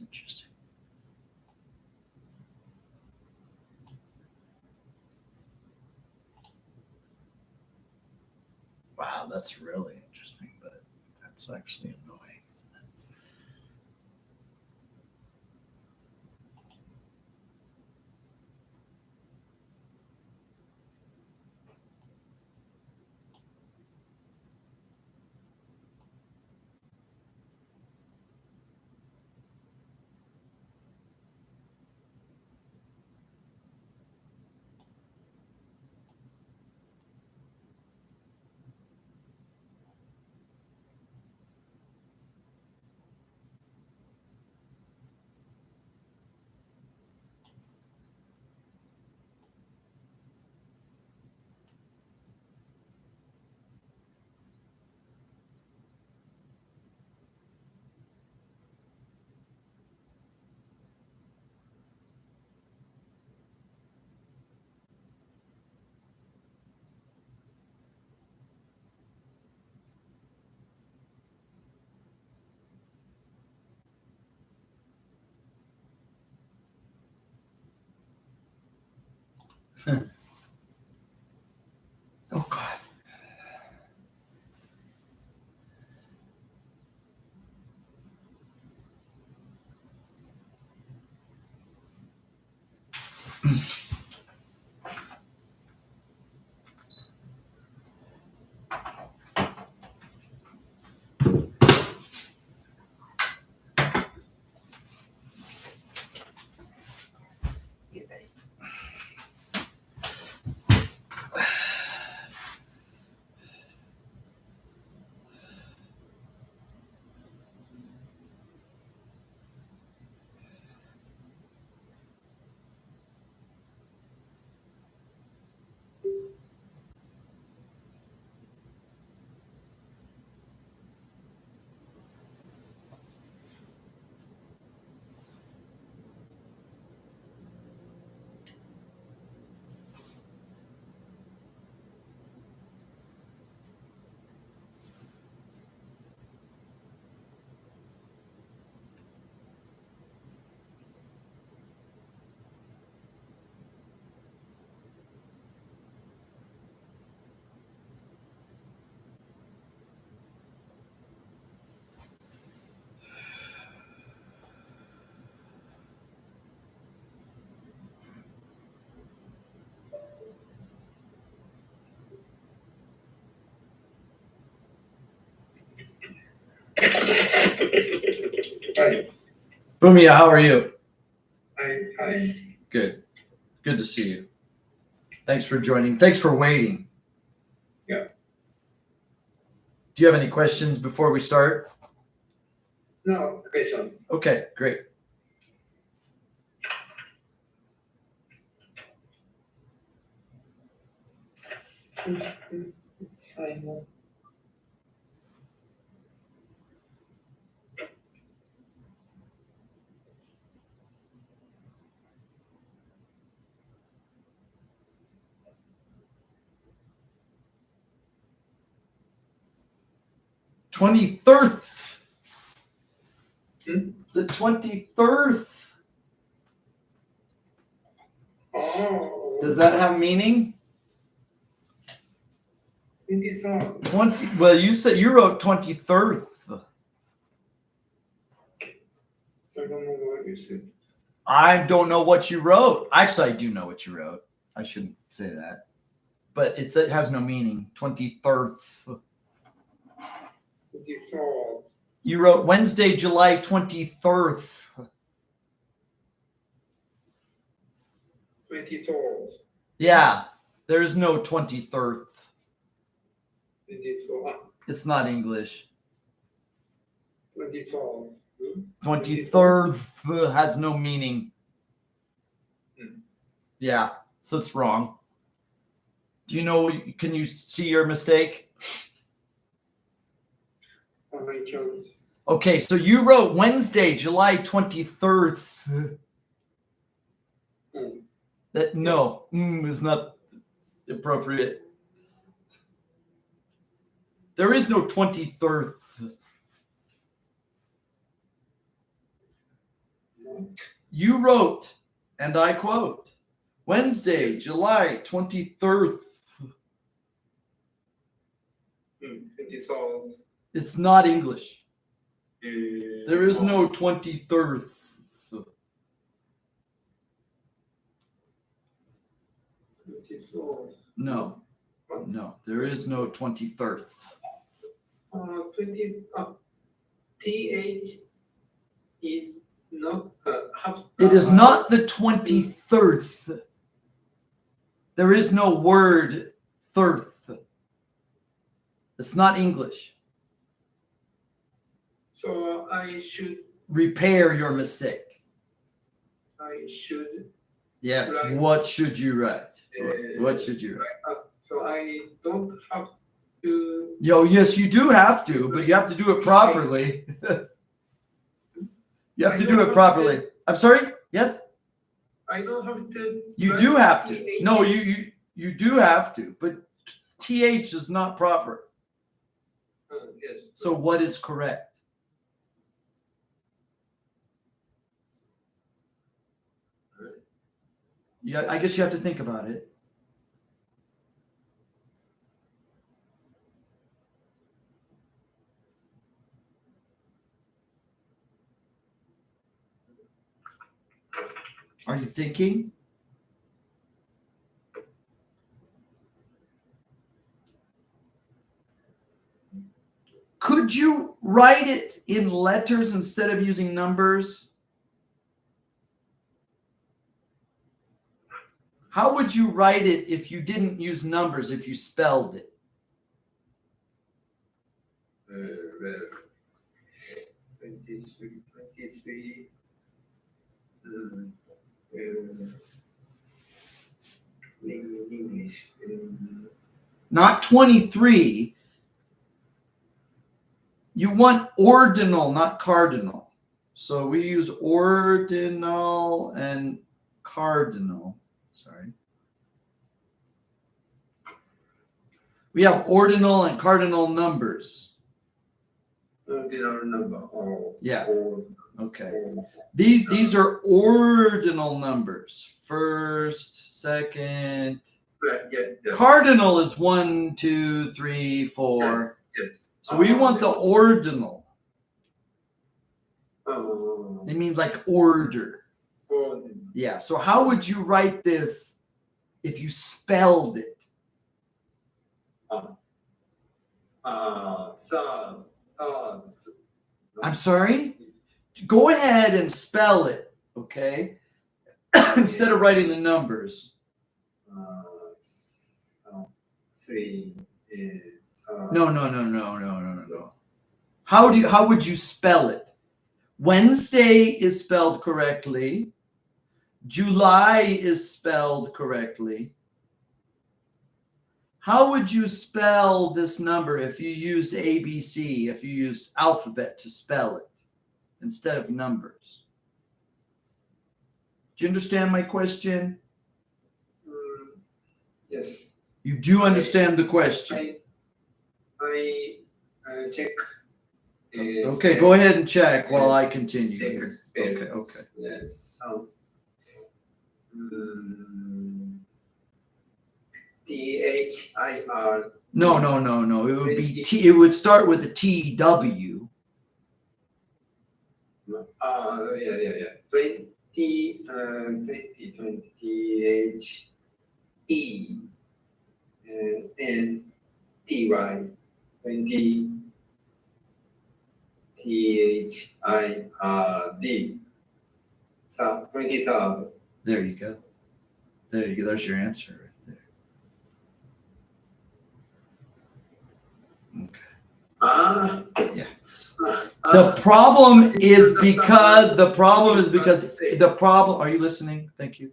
interesting. Wow, that's really interesting, but that's actually annoying. Oh God. Hi. Bumia, how are you? Hi. Good. Good to see you. Thanks for joining. Thanks for waiting. Yeah. Do you have any questions before we start? No questions. Okay, great. I know. '23rd. Hmm? The 23rd. Oh. Does that have meaning? In this one. 20. Well, you said you wrote 23rd. I don't know what you said. I don't know what you wrote. Actually, I do know what you wrote. I shouldn't say that. But it has no meaning. 23rd. In this one. You wrote Wednesday, July 23rd. 24th. Yeah, there's no 23rd. In this one. It's not English. 24th. 23rd has no meaning. Hmm. Yeah, so it's wrong. Do you know, can you see your mistake? On my chart. Okay, so you wrote Wednesday, July 23rd. That no, is not appropriate. There is no 23rd. You wrote, and I quote, Wednesday, July 23rd. 24th. It's not English. There is Oh, no 23rd. 24th. No, there is no 23rd. 20th. TH is not have. It is not the 23rd. There is no word third. It's not English. So I should. Repair your mistake. I should. Yes. Right. What should you write? What should you write? So I don't have to. Yes, you do have to, but you have to do it properly. You have to do it properly. I'm sorry? Yes? I don't have to. You do have to. No, you do have to, but TH is not proper. Yes. So what is correct? Yeah, I guess you have to think about it. Are you thinking? Could you write it in letters instead of using numbers? How would you write it if you didn't use numbers, if you spelled it? 23. English. Not 23. You want ordinal, not cardinal. So we use ordinal and cardinal. Sorry. We have ordinal and cardinal numbers. Ordinal number. Oh. Yeah. Oh. Okay. Oh. These are ordinal numbers. First, second. Right. Yeah. Cardinal is 1, 2, 3, 4. Yes. So we want the ordinal. Oh. It means like order. Ordinal. Yeah. So how would you write this if you spelled it? I'm sorry? Go ahead and spell it, okay? Instead of writing the numbers. 3 is. No. How would you spell it? Wednesday is spelled correctly. July is spelled correctly. How would you spell this number if you used ABC, if you used alphabet to spell it instead of numbers? Do you understand my question? Yes. You do understand the question. I check. Okay, go ahead and check while I continue here. Okay. Yes. THIR. No. It would be T. It would start with a TW. Yeah. 20, 20, and TY. 20, THIRD. So 23rd. There you go. There's your answer right there. Okay. Yeah. The problem is because are you listening? Thank you.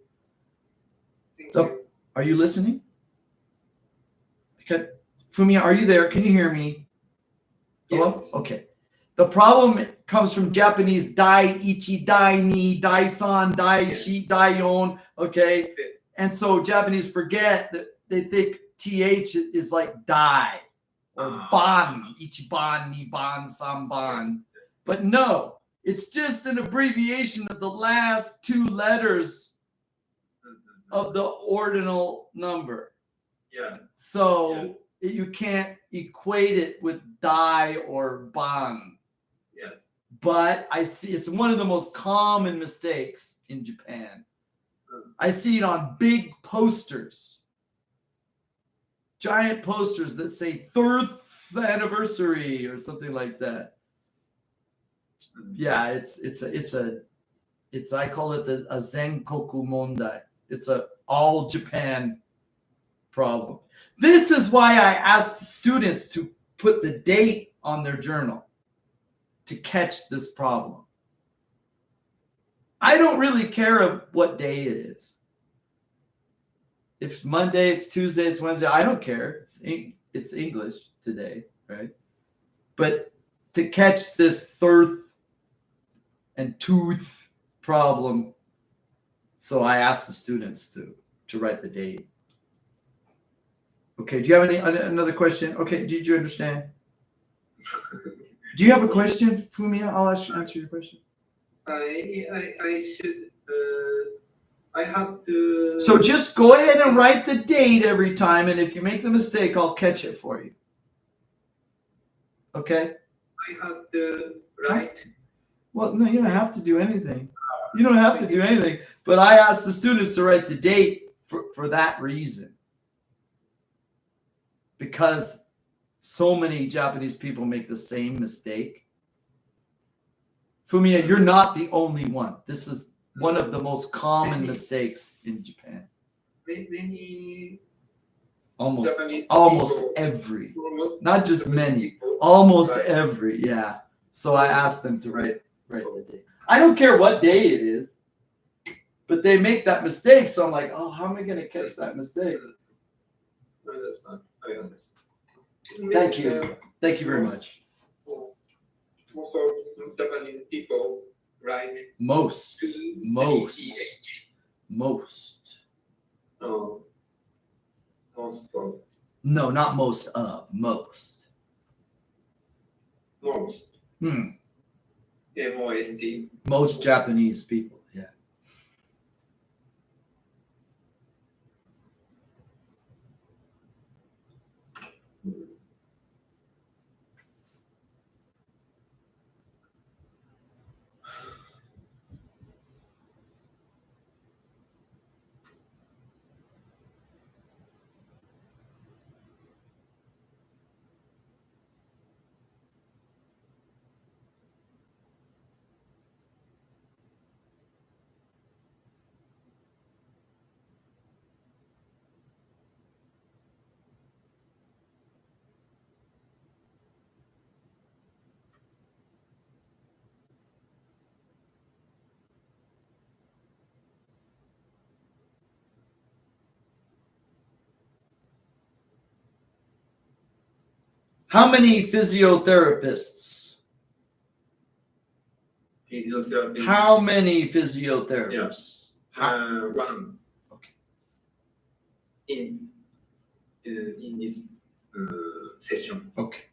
Are you listening? Okay. Fumia, are you there? Can you hear me? Hello? Yes. Okay. The problem comes from Japanese dai, ichi, dai, ni, dai, san, dai, shi, dai, on. Okay. And so Japanese forget that they think TH is like dai or ban, ichi, ban, ni, ban, san, ban. But no, It's just an abbreviation of the last two letters of the ordinal number. Yeah. So you can't equate it with dai or ban. Yes. But I see it's one of the most common mistakes in Japan. I see it on big posters, giant posters that say 3rd anniversary or something like that. Yeah, it's I call it a Zenkoku mondai. It's a all Japan problem. This is why I asked students to put the date on their journal to catch this problem. I don't really care what day it is. If it's Monday, it's Tuesday, it's Wednesday, I don't care. It's English today, right? But to catch this 3rd and tooth problem, so I asked the students to write the date. Okay, do you have another question? Okay, did you understand? Do you have a question, Fumiya? I'll answer your question. I should. I have to. So just go ahead and write the date every time, and if you make the mistake, I'll catch it for you. Okay? I have to write. Well, no, you don't have to do anything. You don't have to do anything. But I asked the students to write the date for that reason. Because so many Japanese people make the same mistake. Fumiya, you're not the only one. This is one of the most common mistakes in Japan. Many Almost Japanese people, every. almost Not just Japanese many. people Almost write. every, yeah. So I asked them to write the date. I don't care what day it is, but they make that mistake. So I'm like, oh, how am I going to catch that mistake? I understand. I understand. Thank you. Thank you very much. Most of Japanese people write Most. CEH. Most. No. Most of. No, not most of. Most. Most. MOST. Most Japanese people. Yeah. How many physiotherapists? Physiotherapy. How many physiotherapists? One. Okay. In this session. Okay.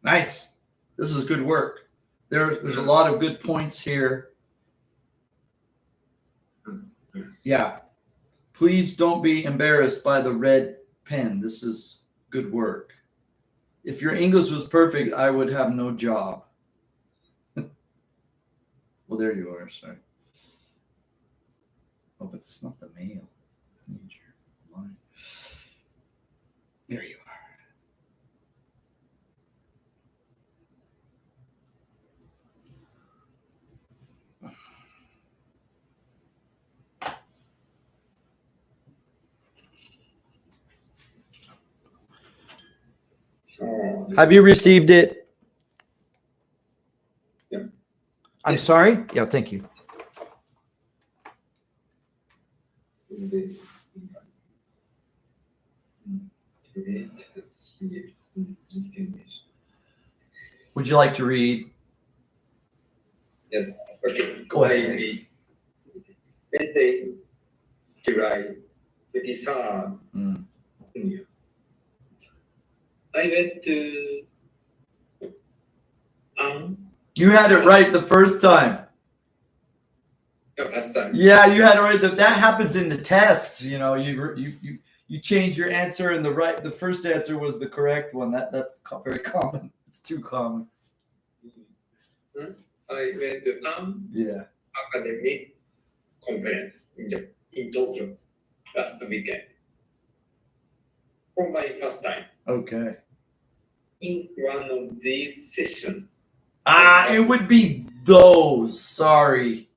Nice. This is good work. There's a lot of good points here. Yeah. Please don't be embarrassed by the red pen. This is good work. If your English was perfect, I would have no job. Well, there you are. Sorry. Oh, but it's not the mail. I need your line. There you are. Have you received it? Yeah. I'm sorry? Yeah, thank you. Would you like to read? Yes. Okay. Go ahead. Wednesday, July 23rd. Mm. I went to You had it right the first time. the first time. Yeah, you had it right. That happens in the tests. You know, you change your answer, and the first answer was the correct one. That's very common. It's too common. I went to Yeah. academic conference in Tokyo last weekend for my first time. Okay. In one of these sessions, It would be those. Sorry.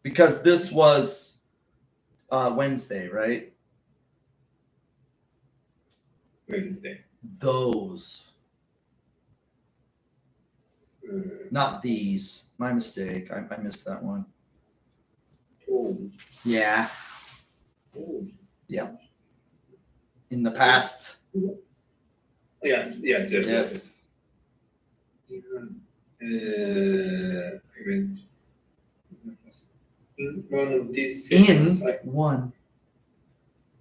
Because this was Wednesday, right? Wednesday. Those, not these. My mistake. I missed that one. Oh, Yeah. oh. In the past. Yes. Yes. I went in one of these In sessions. one.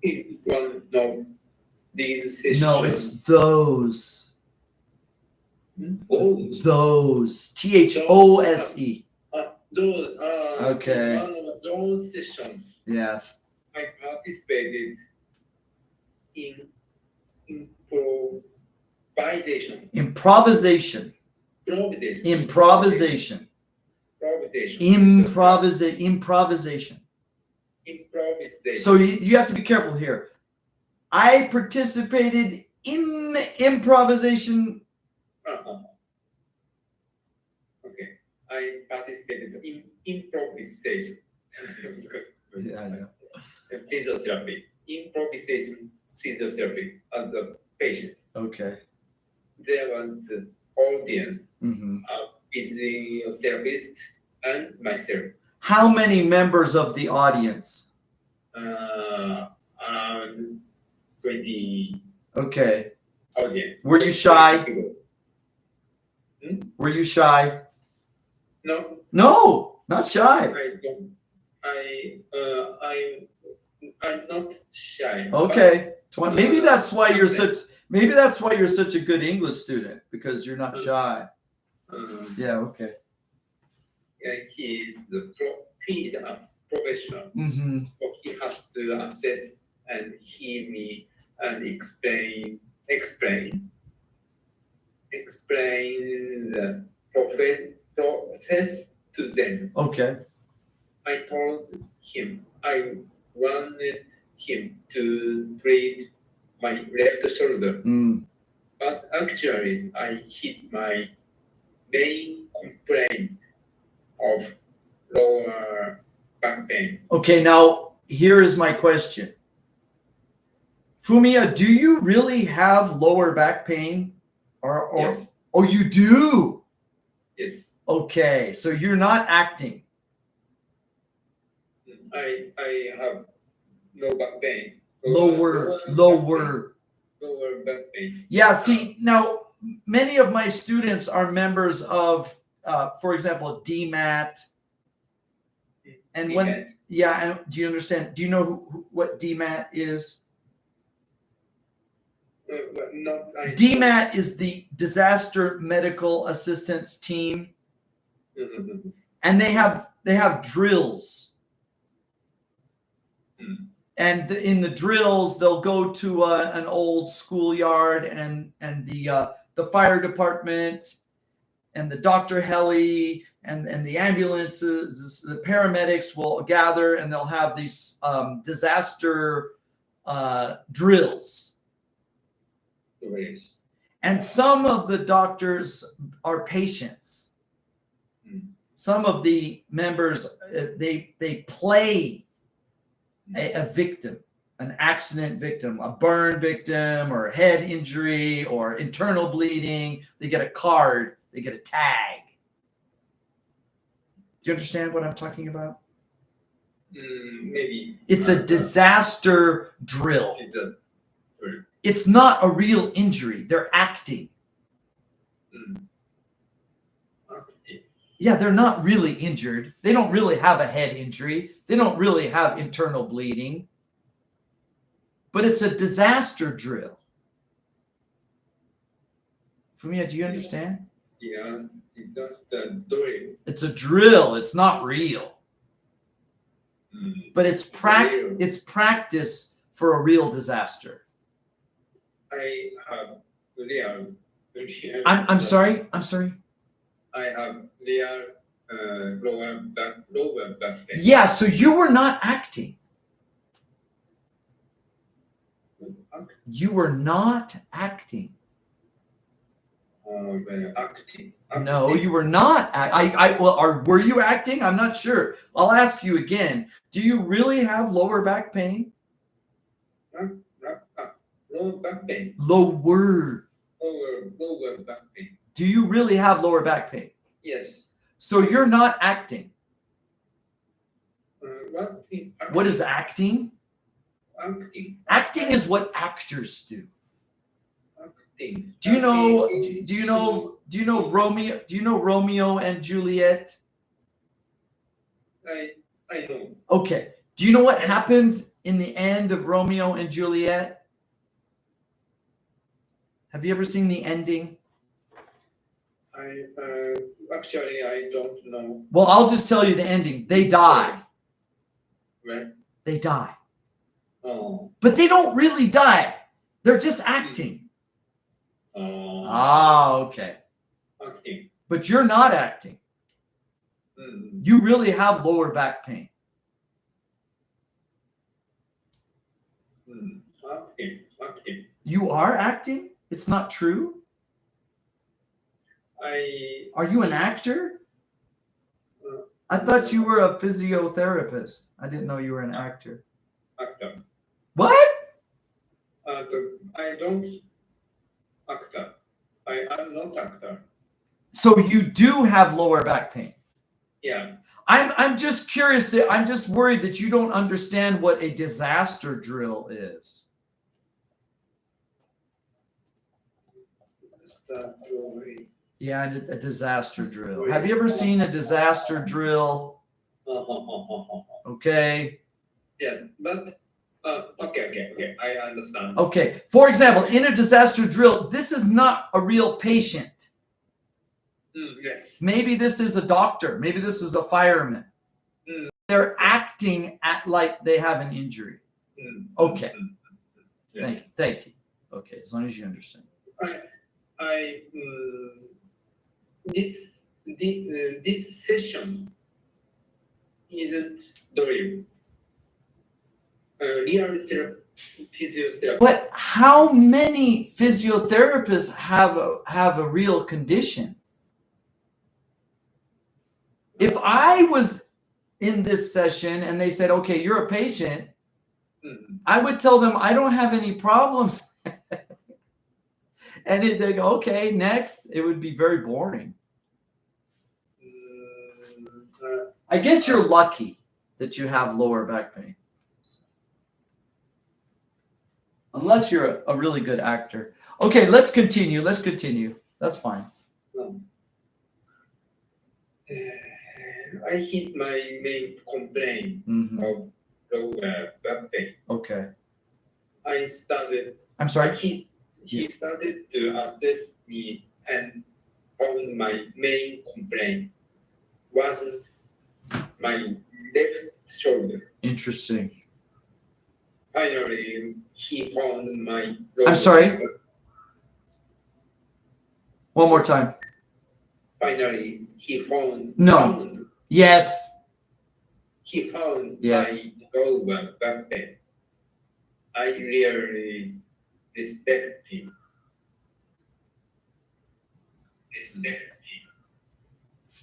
In one of these sessions. No, it's those. Those. Those. THOSE. Those. Okay. In one of those sessions, Yes. I participated in improvisation. Improvisation. Improvisation. So you have to be careful here. I participated in improvisation. Okay. I participated in improvisation. Yeah, I know. Physiotherapy. Improvisation physiotherapy as a patient. Okay. There was the audience, Mm-hmm. a physiotherapist, and myself. How many members of the audience? Around 20 Okay. audience. Were you shy? Hmm? Were you shy? No, No, not shy. I don't. I'm not shy. Okay. Maybe that's why you're such a good English student, because you're not shy. Yeah, okay. He is a professional. Mm-hmm. So he has to assess and hear me and explain the process to them. Okay. I told him I wanted him to treat my left shoulder, Mm. but actually I hit my main complaint of lower back pain. Okay, now here is my question. Fumiya, do you really have lower back pain? Or Yes. Oh, you do? Yes. Okay, so you're not acting. I have low back pain. Lower. Lower back pain. Yeah, see, now many of my students are members of, for example, DMAT. And when, yeah, and do you understand? Do you know what DMAT is? Not I. DMAT is the Disaster Medical Assistance Team, and they have drills. And in the drills, they'll go to an old schoolyard, and the fire department, and the doctor heli, and the ambulances, the paramedics will gather, and they'll have these disaster drills. And some of the doctors are patients. Some of the members, they play a victim, an accident victim, a burn victim, or a head injury, or internal bleeding. They get a card, they get a tag. Do you understand what I'm talking about? Maybe. It's a disaster drill. It's not a real injury. They're acting. Yeah, they're not really injured. They don't really have a head injury. They don't really have internal bleeding. But it's a disaster drill. Fumia, do you understand? Yeah, it's just a drill. It's a drill. It's not real. But it's practice for a real disaster. I have real. I'm sorry. I have real lower back pain. Yeah, so you were not acting. You were not acting. Acting. No, you were not. Were you acting? I'm not sure. I'll ask you again. Do you really have lower back pain? Lower back pain. Lower Back pain. Do you really have lower back pain? Yes. So you're not acting. Acting. What is acting? Acting. Acting is what actors do. Acting. Do you know Romeo? Do you know Romeo and Juliet? I know. Okay. Do you know what happens in the end of Romeo and Juliet? Have you ever seen the ending? Actually I don't know. Well, I'll just tell you the ending. They die. Right? They die. Oh. But they don't really die. They're just acting. Okay. Acting. But you're not acting. You really have lower back pain. Acting. You are acting? It's not true? Are you an actor? I thought you were a physiotherapist. I didn't know you were an actor. Actor. What? I don't actor. I am not actor. So you do have lower back pain. Yeah. I'm just curious that I'm just worried that you don't understand what a disaster drill is. Yeah, a disaster drill. Have you ever seen a disaster drill? Okay. Yeah, but okay. I understand. Okay. For example, in a disaster drill, this is not a real patient. Yes. Maybe this is a doctor. Maybe this is a fireman. They're acting like they have an injury. Okay. Yes. Thank you. Okay, as long as you understand. This session isn't drill. Real physiotherapy. But how many physiotherapists have a real condition? If I was in this session and they said, okay, you're a patient, I would tell them I don't have any problems. And they go, okay, next. It would be very boring. I guess you're lucky that you have lower back pain. Unless you're a really good actor. Okay, let's continue. That's fine. I hit my main complaint of lower back pain. Okay. I started. I'm sorry? he started to assess me and found my main complaint was my left shoulder. Interesting. Finally, he found my. I'm sorry? One more time. Finally, he found. No. Yes. He found Yes. my lower back pain. I really respect him.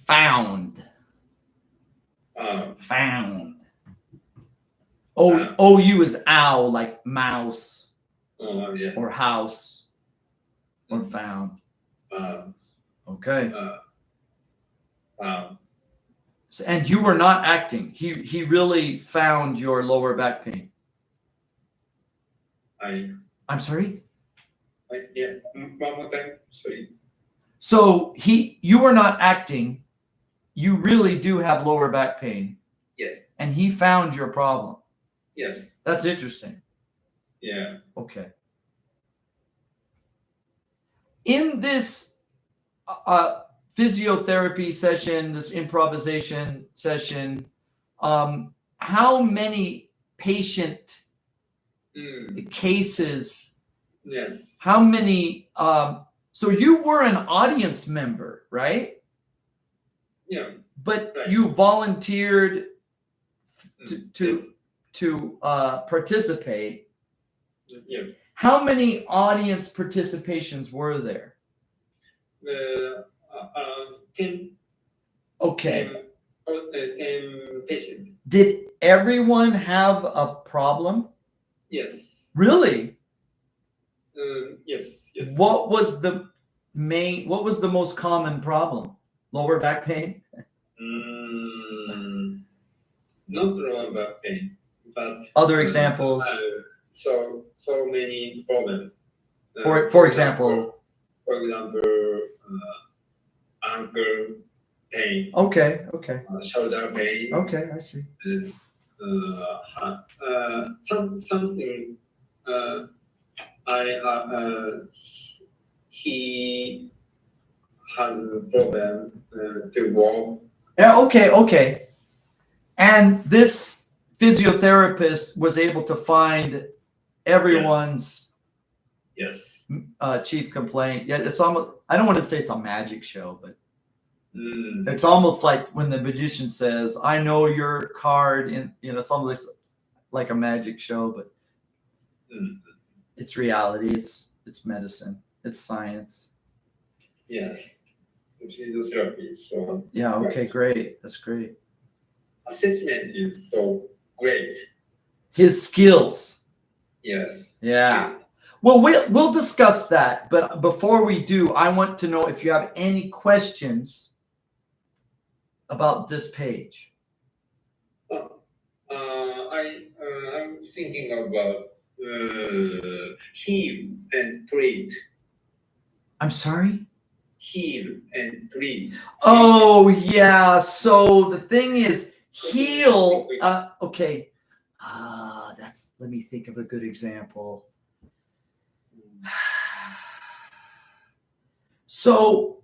Found. Um, Found. OU is owl, like mouse yeah. or house or found. Okay. So, and you were not acting. He really found your lower back pain. I'm sorry? Yes. One more time. Sorry. So you were not acting. You really do have lower back pain. Yes. And he found your problem. Yes. That's interesting. Yeah. Okay. In this physiotherapy session, this improvisation session, how many patient cases? Yes. How many? So you were an audience member, right? Yeah. But right. you volunteered Yes. to participate. Yes. How many audience participations were there? 10. Okay. 10 patients. Did everyone have a problem? Yes. Really? Yes. Yes. What was the most common problem? Lower back pain? Not lower back pain, but Other examples? So many problems. For example. For example, ankle pain. Okay. Shoulder pain. Okay, I see. Something. He has a problem to walk. Yeah, okay. And this physiotherapist was able to find everyone's Yes. chief complaint. Yeah, it's almost, I don't want to say it's a magic show, but Mm. it's almost like when the magician says, I know your card, in something like a magic show, but it's reality, it's medicine, it's science. Yes. Physiotherapy. So yeah, okay, great. That's great. Assessment is so great. His skills. Yes. Yeah. Well, we'll discuss that, but before we do, I want to know if you have any questions about this page. I'm thinking about heal and treat. I'm sorry? Heal and treat. Oh, yeah. So the thing is, heal. Okay. Let me think of a good example. So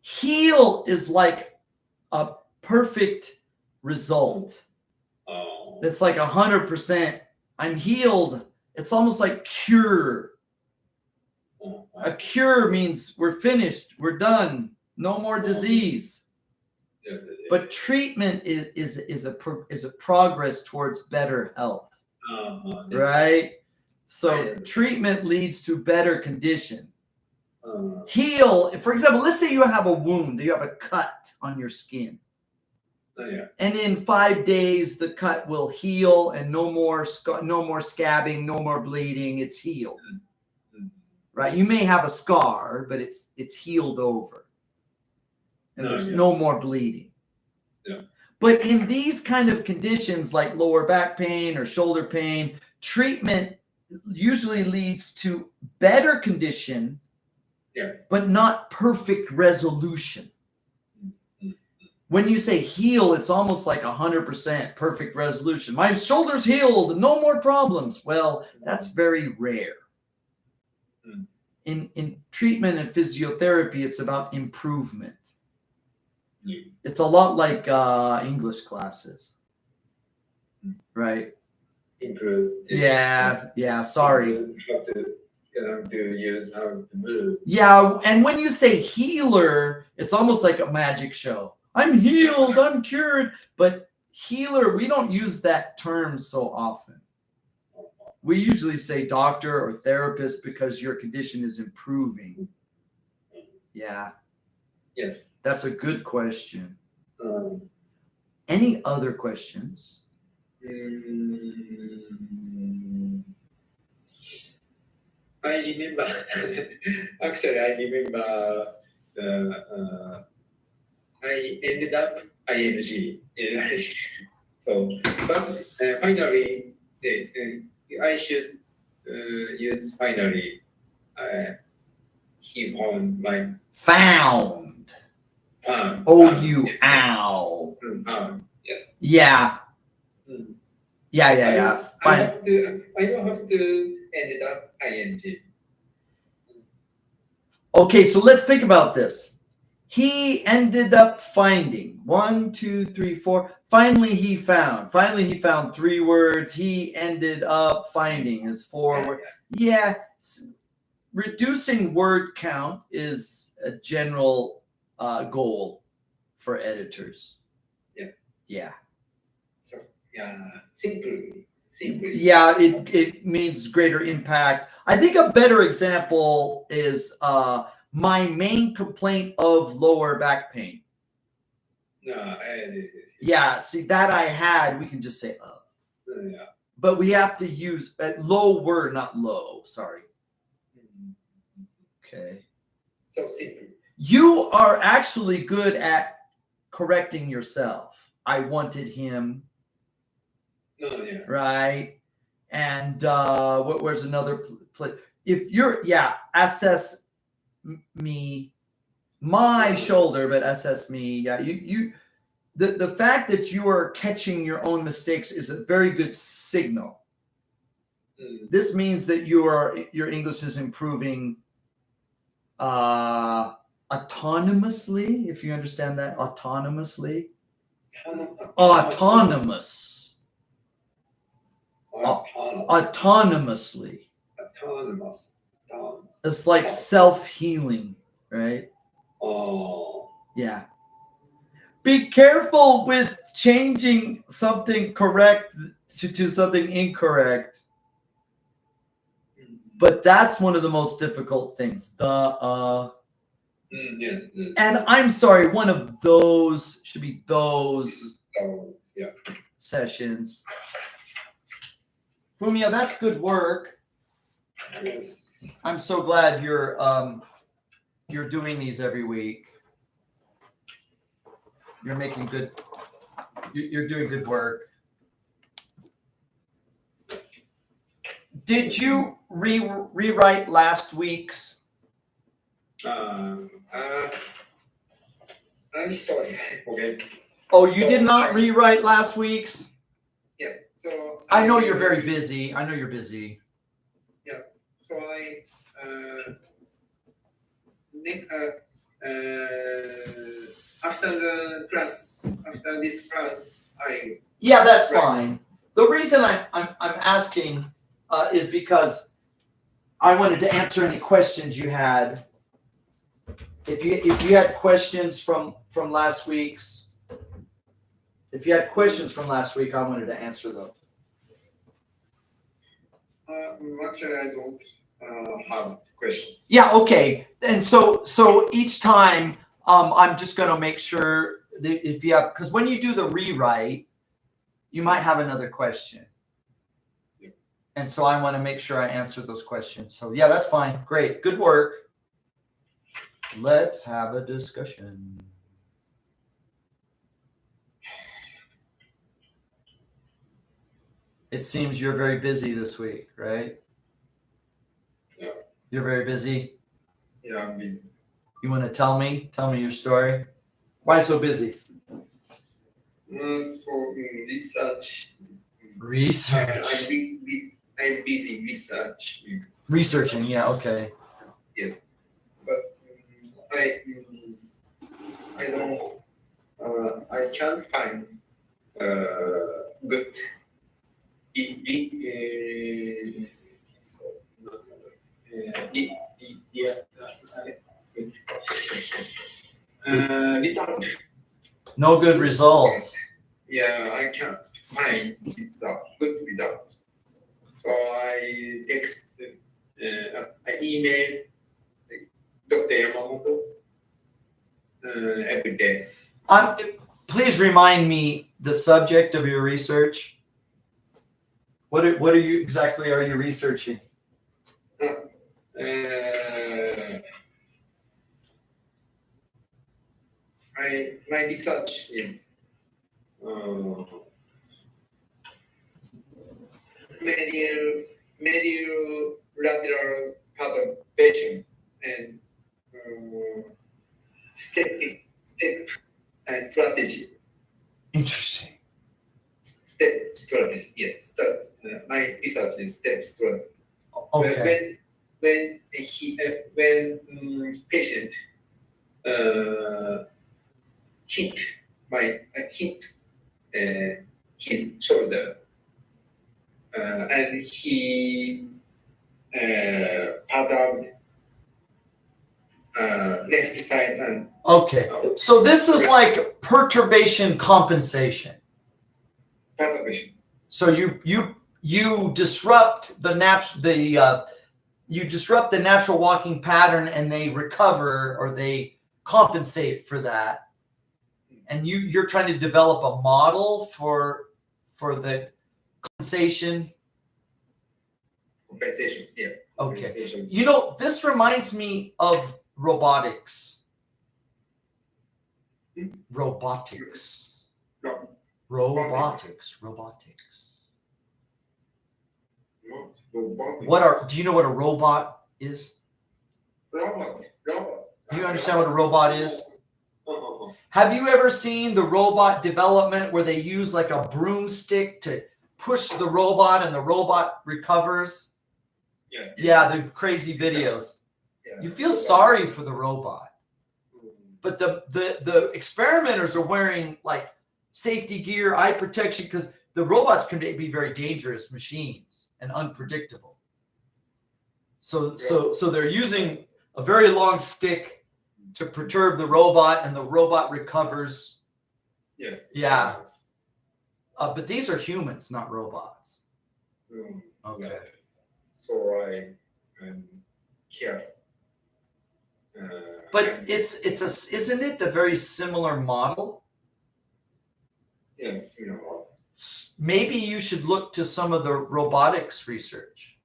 heal is like a perfect result. Oh. It's like 100%. I'm healed. It's almost like cure. A cure means we're finished. We're done. No more disease. But treatment is a progress towards better health. Right? So treatment leads to better condition. Heal, for example, let's say you have a wound, you have a cut on your skin. And in 5 days, the cut will heal and no more scabbing, no more bleeding. It's healed. Right? You may have a scar, but it's healed over. And there's no more bleeding. Yeah. But in these kind of conditions like lower back pain or shoulder pain, treatment usually leads to better condition, yes, but not perfect resolution. When you say heal, it's almost like 100% perfect resolution. My shoulder's healed, no more problems. Well, that's very rare. Mm. In treatment and physiotherapy, it's about improvement. Mm. It's a lot like English classes, right? Improve. Yeah. Sorry. How to use how to move. Yeah, and when you say healer, it's almost like a magic show. I'm healed, I'm cured. But healer, we don't use that term so often. We usually say doctor or therapist because your condition is improving. Yeah, Yes. that's a good question. Any other questions? I remember. Actually, I remember I ended up ing. So, but finally, I should use finally. He found my Found. found. O-U-ow. Found. Yes. Yeah. Mm. Yeah. I don't have to end up ing. Okay, so let's think about this. He ended up finding 1, 2, 3, 4. Finally, he found. Finally, he found 3 words. He ended up finding is 4 words. Yeah, reducing word count is a general goal for editors. Yeah. So simply. Yeah, it means greater impact. I think a better example is my main complaint of lower back pain. Yeah, see that I had, we can just say Yeah. but we have to use lower, not low. Sorry. Okay. So simple. You are actually good at correcting yourself. I wanted him. Yeah. Right. And where's another place? If you're, assess me, my shoulder, but assess me. Yeah, the fact that you are catching your own mistakes is a very good signal. This means that your English is improving autonomously, if you understand that. Autonomously. Autonomous. Autonomously. Autonomous. It's like self-healing, right? Oh. Yeah. Be careful with changing something correct to something incorrect. But that's one of the most difficult things. And I'm sorry, one of those should be those sessions. Fumia, that's good work. Yes. I'm so glad you're doing these every week. You're making good. You're doing good work. Did you rewrite last week's? I'm sorry. Okay. Oh, you did not rewrite last week's? Yeah. So I know you're very busy. I know you're busy. Yeah. So I after this class, Yeah, that's fine. The reason I'm asking is because I wanted to answer any questions you had. If you had questions from last week's, I wanted to answer them. Actually, I don't have questions. Yeah, okay. And so each time, I'm just going to make sure that if you have, because when you do the rewrite, you might have another question. Yeah. And so I want to make sure I answer those questions. So yeah, that's fine. Great. Good work. Let's have a discussion. It seems you're very busy this week, right? Yeah. You're very busy? Yeah, I'm busy. You want to tell me your story? Why so busy? For research, Research. I'm busy research. Researching, yeah, okay. Yes, but I don't. I can't find good. Result. No good results. Yeah, I can't find good result. So I text, I email Dr. Yamamoto every day. Please remind me the subject of your research. What are you exactly are you researching? My research is medial lateral perturbation and step strategy. Interesting. Step strategy, yes. My research is step strategy. Okay. When patient hit his shoulder and he perturbed left side and Okay. So this is like perturbation compensation. perturbation. So you disrupt the natural walking pattern and they recover or they compensate for that. And you're trying to develop a model for the compensation. Compensation, yeah. Okay. Compensation. You know, this reminds me of robotics. Robotics. No. Robotics. No, robotics. Do you know what a robot is? Robot. Do you understand what a robot is? Have you ever seen the robot development where they use like a broomstick to push the robot and the robot recovers? Yeah. Yeah, the crazy videos. Yeah. You feel sorry for the robot. But the experimenters are wearing like safety gear, eye protection, because the robots can be very dangerous machines and unpredictable. So they're using a very long stick to perturb the robot, and the robot recovers. Yes. Yeah. But these are humans, not robots. Okay. Yeah. So I am careful. But isn't it a very similar model? Yes, Maybe you should look to some of the robotics research.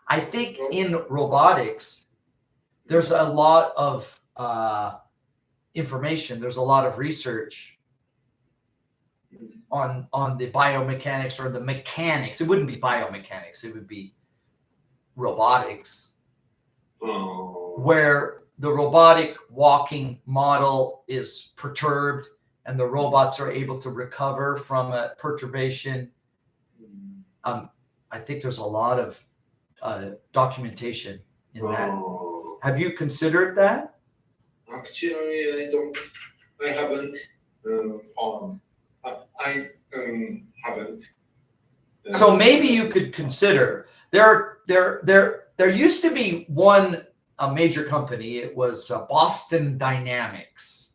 I think in robotics, there's a lot of information. There's a lot of research on the biomechanics or the mechanics. It wouldn't be biomechanics. It would be robotics, where the robotic walking model is perturbed and the robots are able to recover from a perturbation. I think there's a lot of documentation in that. Have you considered that? Actually, I haven't found. I haven't. So maybe you could consider there used to be a major company. It was Boston Dynamics.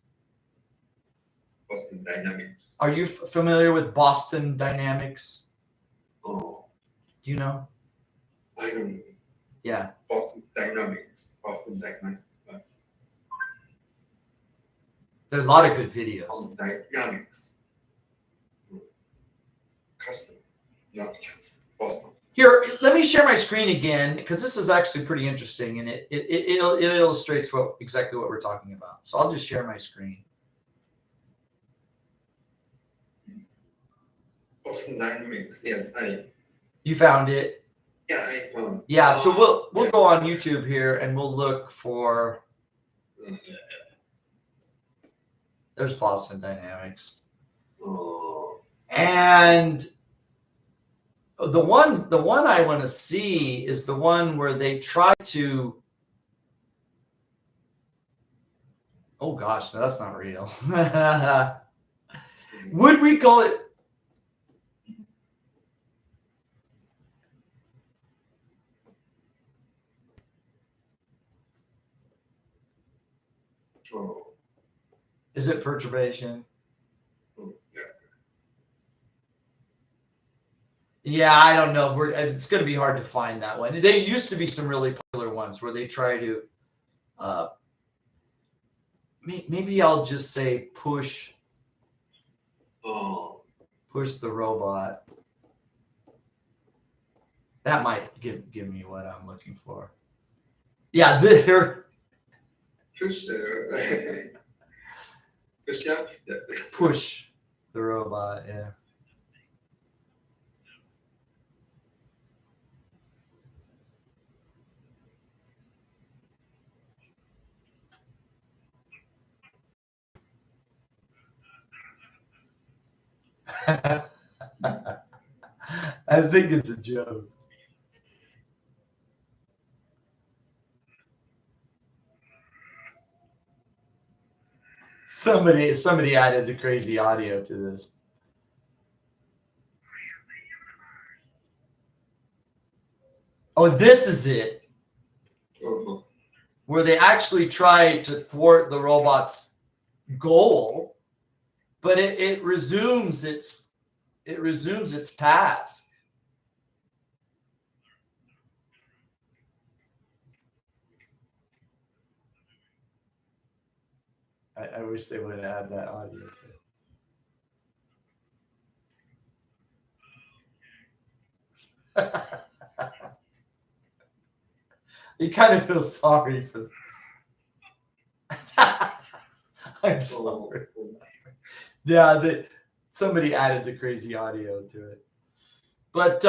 Boston Dynamics. Are you familiar with Boston Dynamics? Oh. Do you know? I don't know. Yeah. Boston Dynamics. There's a lot of good videos. Boston Dynamics. Custom, not Boston. Here, let me share my screen again because this is actually pretty interesting and it illustrates exactly what we're talking about. So I'll just share my screen. Boston Dynamics, yes, You found it? Yeah, I found. Yeah, so we'll go on YouTube here and we'll look for. There's Boston Dynamics. Oh. And the one I want to see is the one where they try to. Oh gosh, no, that's not real. Would we call it? Oh. Is it perturbation? Oh, yeah. Yeah, I don't know. It's going to be hard to find that one. There used to be some really popular ones where they try to. Maybe I'll just say push Oh. the robot. That might give me what I'm looking for. Yeah, there. Push push up. Push the robot. Yeah. I think it's a joke. Somebody added the crazy audio to this. Oh, this is it. Oh. Where they actually try to thwart the robot's goal, but it resumes its task. I wish they would add that audio to it. You kind of feel sorry for I'm sorry. Yeah, somebody added the crazy audio to it. But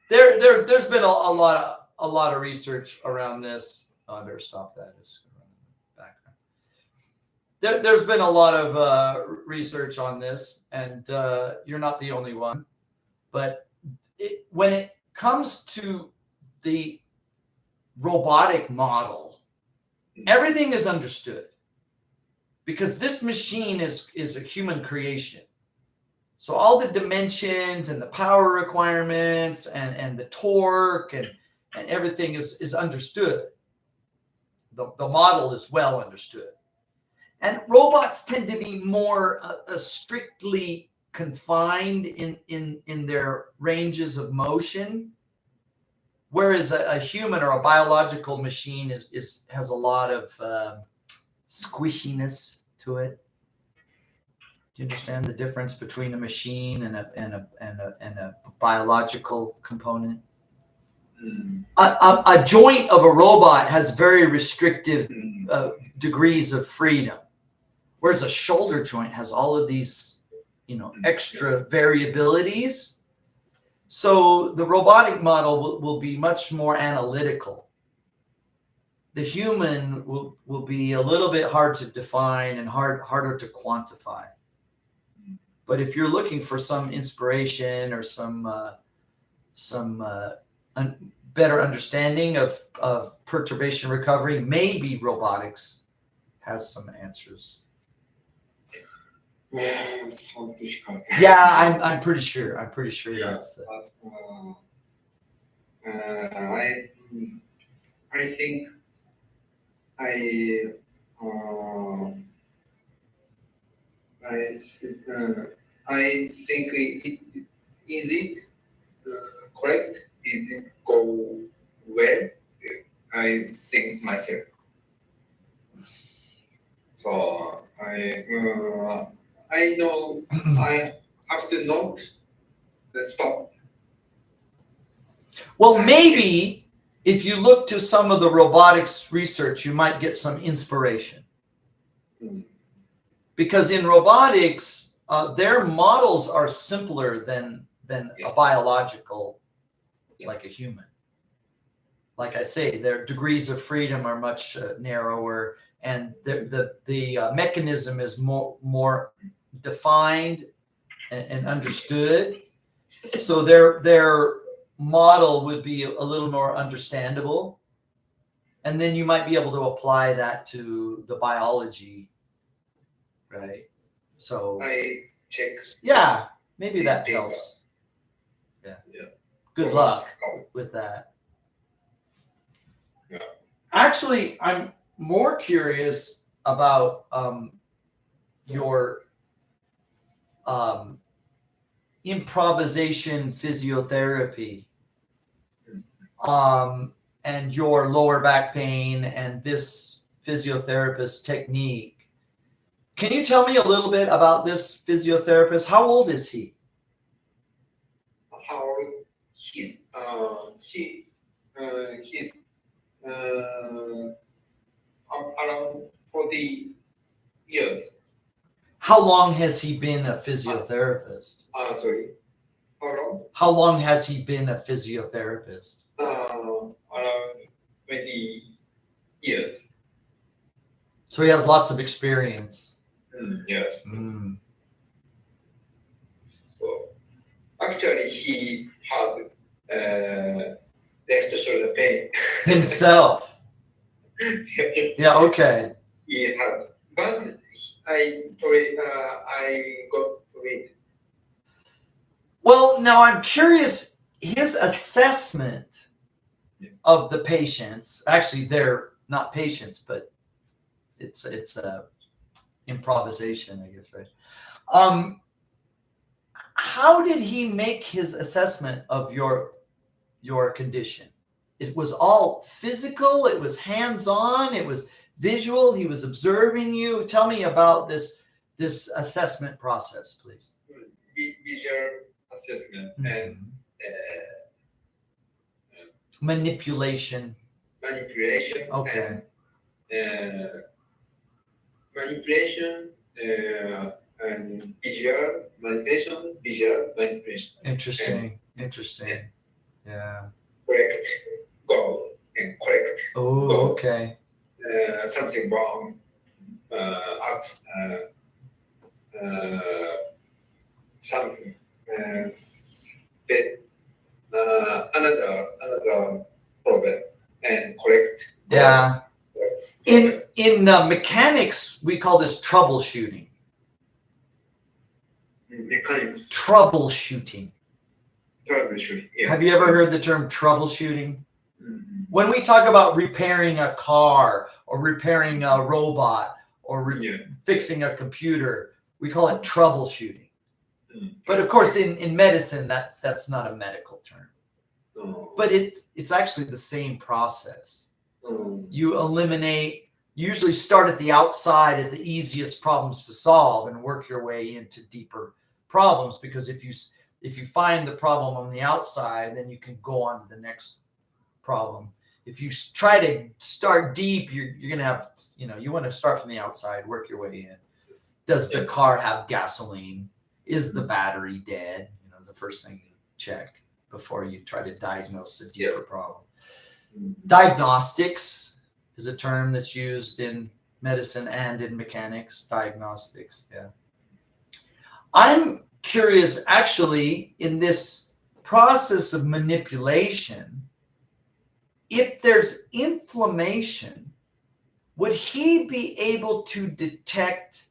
there's been a lot of research around this. Oh, I better stop that. It's background. There's been a lot of research on this, and you're not the only one. But when it comes to the robotic model, everything is understood because this machine is a human creation. So all the dimensions and the power requirements and the torque and everything is understood. The model is well understood. And robots tend to be more strictly confined in their ranges of motion, whereas a human or a biological machine has a lot of squishiness to it. Do you understand the difference between a machine and a biological component? A joint of a robot has very restrictive degrees of freedom, whereas a shoulder joint has all of these, extra variabilities. So the robotic model will be much more analytical. The human will be a little bit hard to define and harder to quantify. But if you're looking for some inspiration or some better understanding of perturbation recovery, maybe robotics has some answers. Yeah, so difficult. Yeah, I'm pretty sure. Yeah, That's the... I think I think is it correct? Is it go well? I think myself. So I know I have to note the stop. Well, maybe if you look to some of the robotics research, you might get some inspiration. Because in robotics, their models are simpler than a biological, like a human. Like I say, their degrees of freedom are much narrower. and the mechanism is more defined and understood. So their model would be a little more understandable. And then you might be able to apply that to the biology, right? So I check. yeah, maybe that helps. Yeah. Good luck with that. Yeah. Actually, I'm more curious about your improvisation physiotherapy, and your lower back pain and this physiotherapist technique. Can you tell me a little bit about this physiotherapist? How old is he? How he's around 40 years. How long has he been a physiotherapist? Sorry. How long? How long has he been a physiotherapist? Around 20 years. So he has lots of experience. Yes. Mm. So actually, he had left shoulder pain Himself. Yeah, okay. He has, but I got treated. Well, now I'm curious, his assessment of the patients, actually they're not patients, but it's a improvisation, I guess, right? How did he make his assessment of your condition? It was all physical, it was hands-on, it was visual, he was observing you. Tell me about this assessment process, please. Visual assessment and manipulation. manipulation. Okay. And, manipulation and visual manipulation, visual manipulation. Interesting. Yeah. Correct goal and correct. Oh, goal. okay. Something wrong. Something. Another problem and correct. Yeah. In mechanics, we call this troubleshooting. Mechanics. Troubleshooting. Yeah. Have you ever heard the term troubleshooting? Mm-hmm. When we talk about repairing a car or repairing a robot or fixing a computer, we call it troubleshooting. Mm-hmm. But of course, in medicine, that's not a medical term. Oh. But it's actually the same process. You usually start at the outside at the easiest problems to solve and work your way into deeper problems, because if you find the problem on the outside, then you can go on to the next problem. If you try to start deep, you're going to have, you want to start from the outside, work your way in. Does the car have gasoline? Is the battery dead? The first thing you check before you try to diagnose a deeper problem. Diagnostics is a term that's used in medicine and in mechanics. Diagnostics, yeah. I'm curious, actually, in this process of manipulation, if there's inflammation, would he be able to detect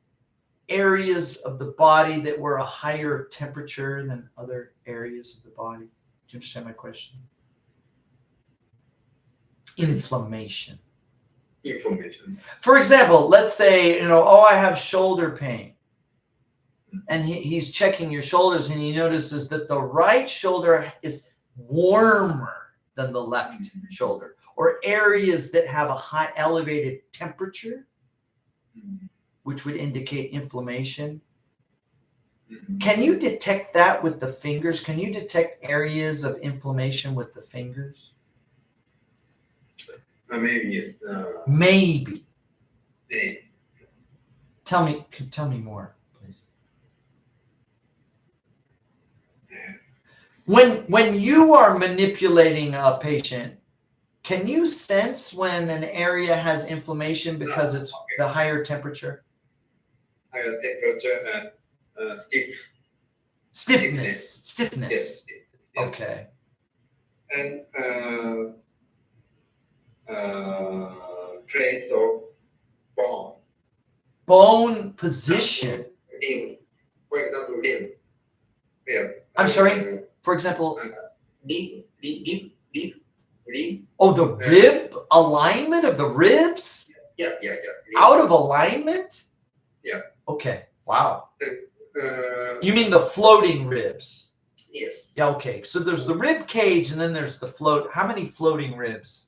areas of the body that were a higher temperature than other areas of the body? Do you understand my question? Inflammation. For example, let's say, I have shoulder pain. And he's checking your shoulders and he notices that the right shoulder is warmer than the left shoulder, or areas that have a high elevated temperature, which would indicate inflammation. Can you detect that with the fingers? Can you detect areas of inflammation with the fingers? Maybe yes. Maybe. Tell me more, please. When you are manipulating a patient, Can you sense when an area has inflammation because it's the higher temperature? Higher temperature and Stiffness. Yes. Okay. And trace of bone. Bone position. Limb. For example, limb. Yeah. I'm sorry? For example, Limb. oh, the rib alignment of the ribs Yeah. out of alignment? Yeah. Okay. Wow. Uh, You mean the floating ribs? Yes. Yeah, okay. So there's the rib cage and then there's the float. How many floating ribs?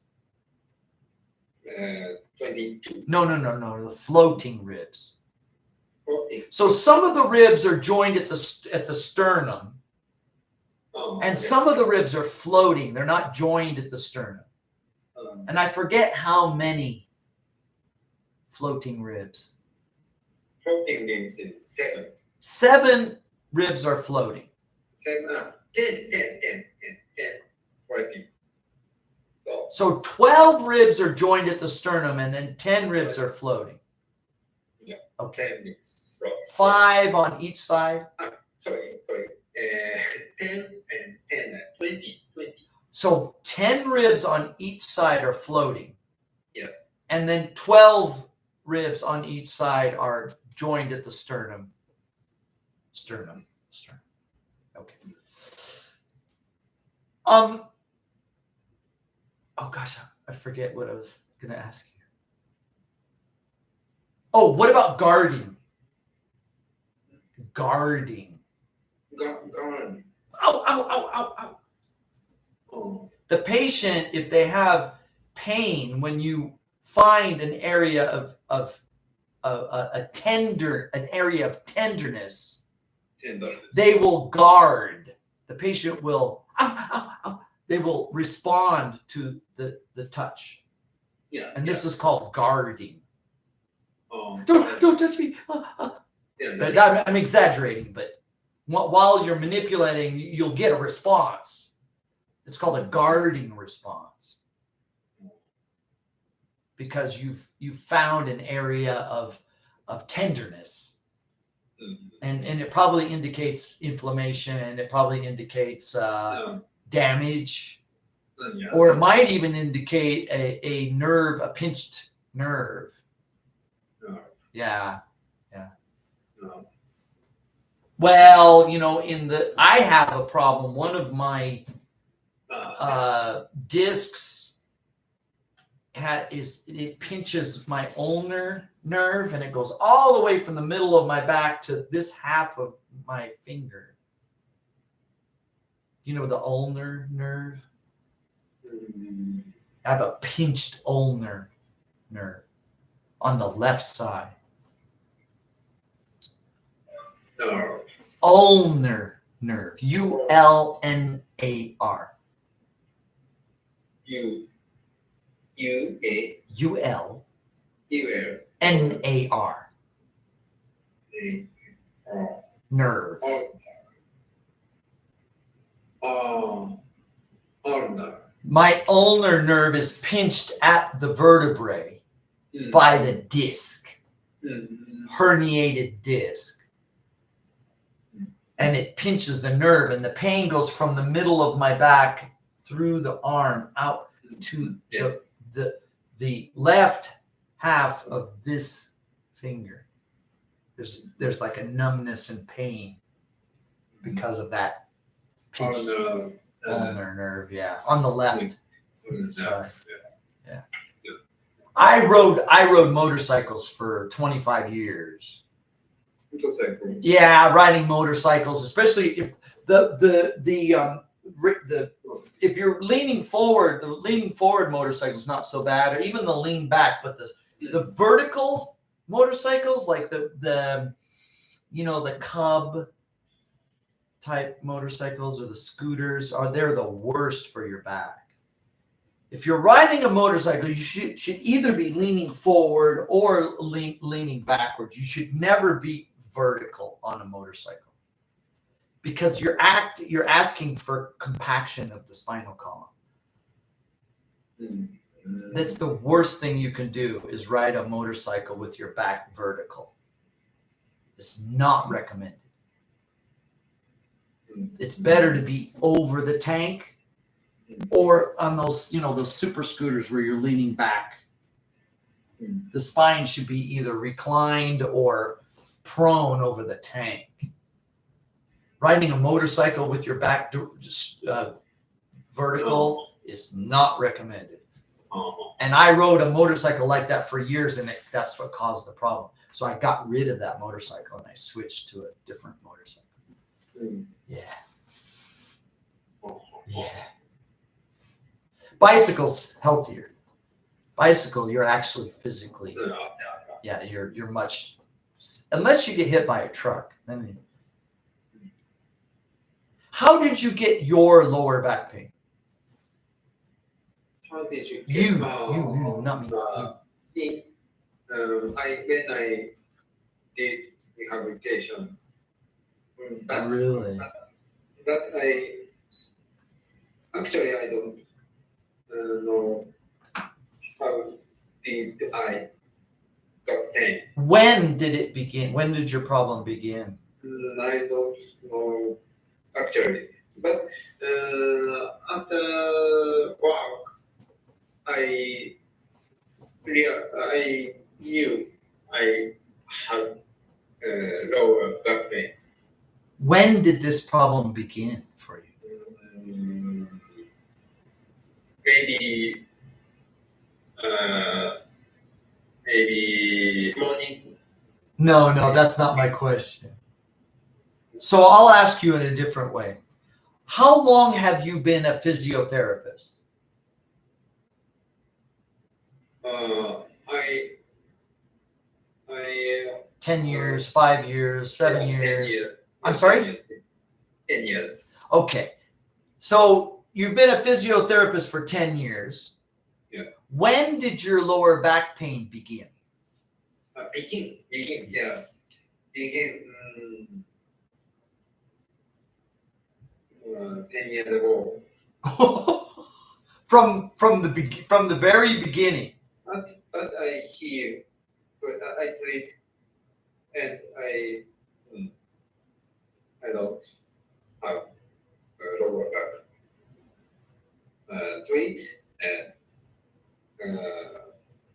22. No. The floating ribs. Okay. So some of the ribs are joined at the sternum, and some of the ribs are floating. They're not joined at the sternum. And I forget how many floating ribs. Floating ribs is 7. 7 ribs are floating. 10. 10. 14. So 12 ribs are joined at the sternum, and then 10 ribs are floating. Yeah. Okay. 10 is floating. 5 on each side. Sorry. 10 and 20. So 10 ribs on each side are floating. Yeah. And And then 12 ribs on each side are joined at the sternum. Sternum. Okay. Oh gosh, I forget what I was gonna ask you. Oh, what about guarding? Guarding. gone. Ow. Oh. The patient, if they have pain, when you find an area of an area of tenderness, they will guard. The patient will they will respond to the touch. Yeah. And this is called guarding. Oh. Don't touch me. But I'm exaggerating, but while you're manipulating, you'll get a response. It's called a guarding response because you've found an area of tenderness, and it probably indicates inflammation, and it probably indicates damage, or it might even indicate a nerve, a pinched nerve. Yeah. No. Well, I have a problem. One of my discs it pinches my ulnar nerve, and it goes all the way from the middle of my back to this half of my finger. You know the ulnar nerve? I have a pinched ulnar nerve on the left side. No. Ulnar nerve. ULNAR. ULNAR. Nerve. Ulnar. My ulnar nerve is pinched at the vertebrae by the disc, herniated disc. And it pinches the nerve, and the pain goes from the middle of my back through the arm out to the left half of this finger. There's like a numbness and pain because of that pinched ulnar nerve, on the left. Sorry. Yeah. I rode motorcycles for 25 years. Yeah, riding motorcycles, especially if if you're leaning forward, the leaning forward motorcycle is not so bad, or even the lean back, but the vertical motorcycles, like the Cub type motorcycles or the scooters, they're the worst for your back. If you're riding a motorcycle, you should either be leaning forward or leaning backwards. You should never be vertical on a motorcycle because you're asking for compaction of the spinal column. That's the worst thing you can do is ride a motorcycle with your back vertical. It's not recommended. It's better to be over the tank or on those, those super scooters where you're leaning back. The spine should be either reclined or prone over the tank. Riding a motorcycle with your back vertical is not recommended. And I rode a motorcycle like that for years, and that's what caused the problem. So I got rid of that motorcycle and I switched to a different motorcycle. Yeah. Yeah. Bicycle's healthier. Bicycle, you're actually physically, yeah, you're much, unless you get hit by a truck. Then how did you get your lower back pain? How did you? You, not me. You. When I did rehabilitation, Really? but I don't know how did I got pain. When did it begin? When did your problem begin? I don't know actually, but after work, I knew I had lower back pain. When did this problem begin for you? Maybe morning. No, that's not my question. So I'll ask you in a different way. How long have you been a physiotherapist? I 10 years, 5 years, 7 years. 10 years. I'm sorry? 10 years. Okay. So you've been a physiotherapist for 10 years. Yeah. When did your lower back pain begin? Begin. Yeah. Begin 10 years ago. from the very beginning. But I heal, but I treat, and I don't have lower back. Treat and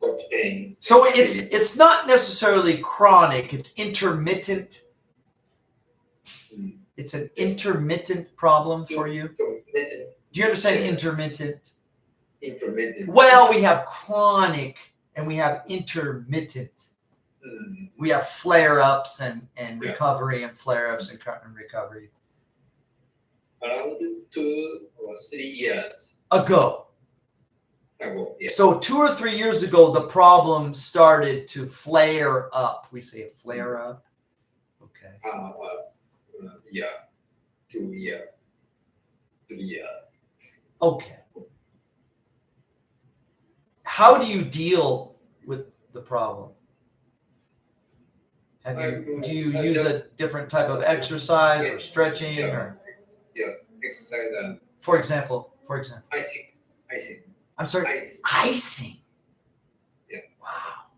got pain. So it's not necessarily chronic, it's intermittent. It's an intermittent problem for you. Do you understand intermittent? Intermittent. Well, we have chronic and we have intermittent. We have flare-ups and recovery and flare-ups and recovery. Around 2 or 3 years ago. Yeah. So 2 or 3 years ago, the problem started to flare up. We say flare up. Okay. Yeah. 2 years. 3 years. Okay. How do you deal with the problem? Do you use a different type of exercise or stretching or? Yeah, exercise. For example. Icing. I'm sorry. Icing. Yeah. Wow.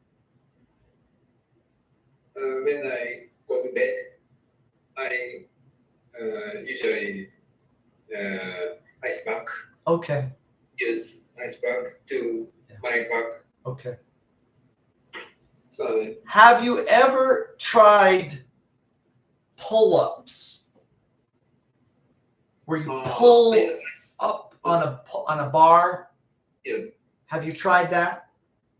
When I go to bed, I usually ice pack. Okay. Use ice pack to my back. Okay. So, have you ever tried pull-ups, where you pull up on a bar? Yeah. Have you tried that?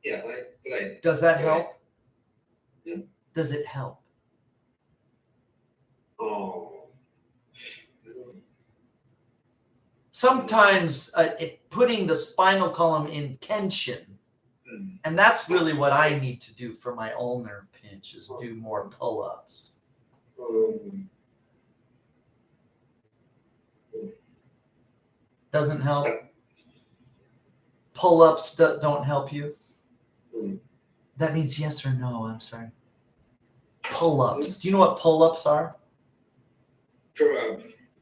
Yeah, right. Does that help? Yeah. Does it help? Oh. Sometimes putting the spinal column in tension. And that's really what I need to do for my ulnar pinch is do more pull-ups. Doesn't help? Pull-ups don't help you? That means yes or no, I'm sorry. Pull-ups. Do you know what pull-ups are?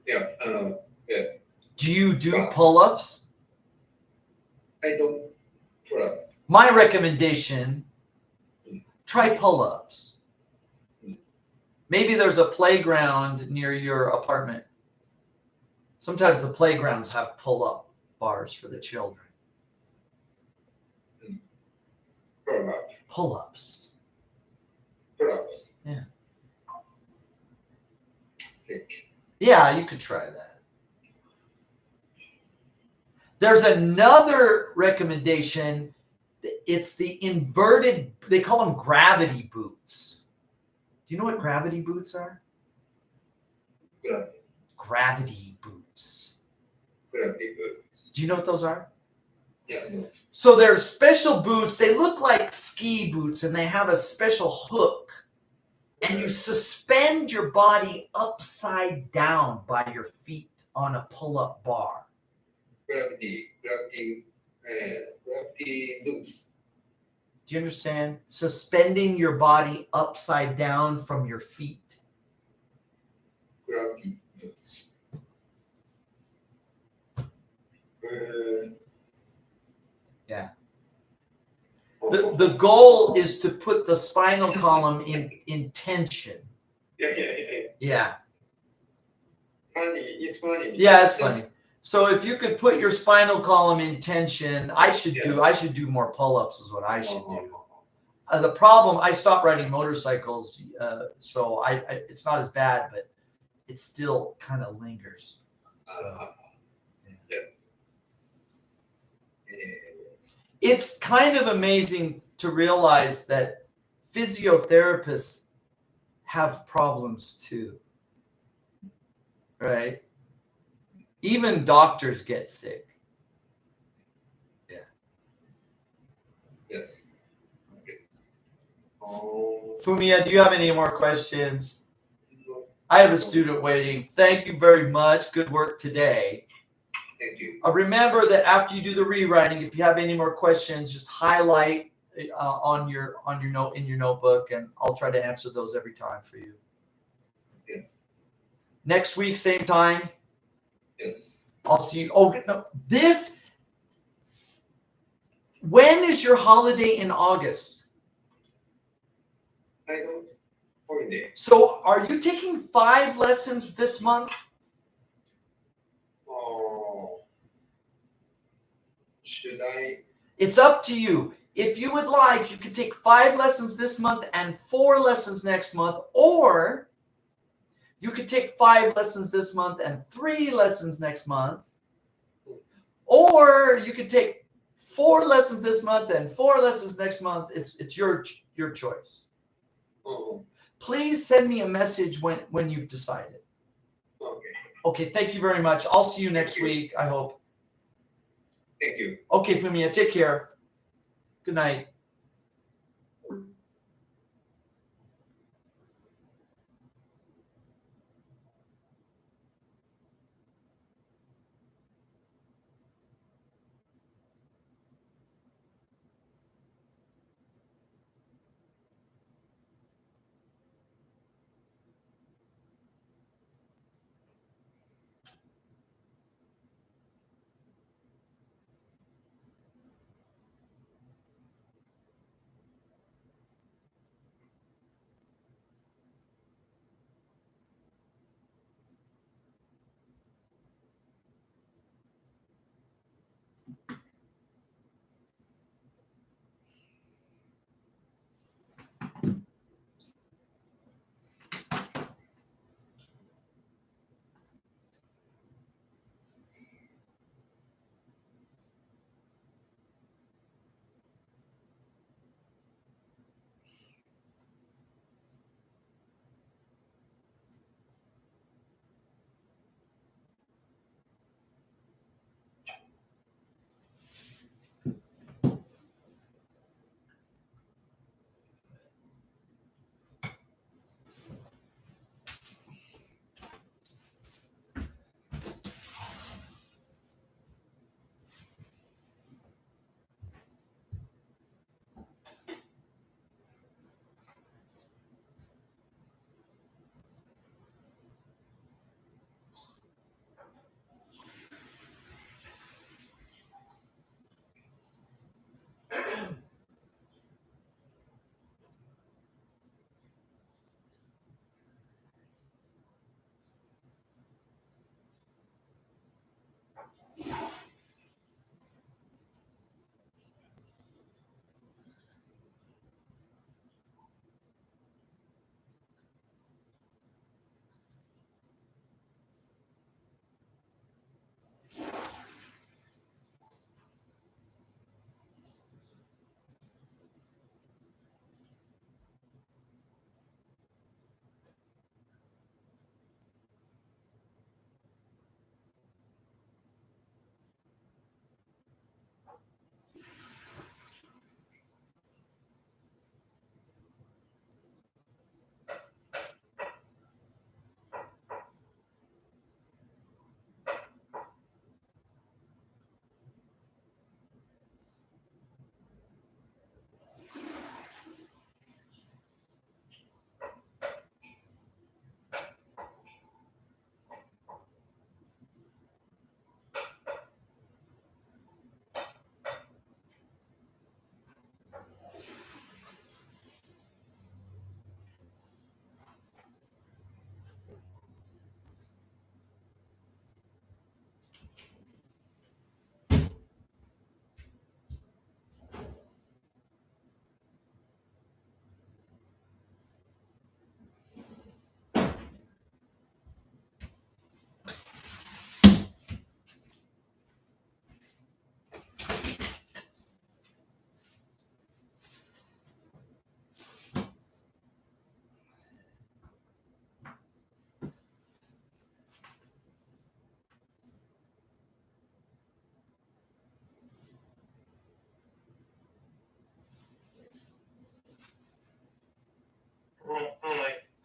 Yeah. Do you do pull-ups? I don't pull up. My recommendation, try pull-ups. Maybe there's a playground near your apartment. Sometimes the playgrounds have pull-up bars for the children. Pull up. Pull-ups. Pull ups. Yeah. Think. Yeah, you could try that. There's another recommendation. It's the inverted, they call them gravity boots. Do you know what gravity boots are? Gravity. Gravity boots. Gravity boots. Do you know what those are? Yeah. No. So they're special boots. They look like ski boots and they have a special hook. And you suspend your body upside down by your feet on a pull-up bar. Gravity boots. Do you understand? Suspending your body upside down from your feet. Gravity boots. Yeah. The goal is to put the spinal column in tension. Yeah. Yeah. Funny. It's funny. Yeah, it's funny. So if you could put your spinal column in tension, I should do more pull-ups is what I should do. The problem, I stopped riding motorcycles, so I it's not as bad, but it still kind of lingers. So, Yes. it's kind of amazing to realize that physiotherapists have problems too, right? Even doctors get sick. Yeah. Yes. Okay. Oh. Fumiya, do you have any more questions? No. I have a student waiting. Thank you very much. Good work today. Thank you. Remember that after you do the rewriting, if you have any more questions, just highlight on your note in your notebook, and I'll try to answer those every time for you. Yes. Next week, same time. Yes. I'll see you. Oh no, this. When is your holiday in August? I don't holiday. So, are you taking 5 lessons this month? Oh. Should I? It's up to you. If you would like, you could take 5 lessons this month and 4 lessons next month, or you could take 5 lessons this month and 3 lessons next month, or you could take 4 lessons this month and 4 lessons next month. It's your choice. Oh. Please send me a message when you've decided. Okay. Okay, thank you very much. I'll see you next week, I hope. Thank you. Okay, Fumiya, take care. Good night.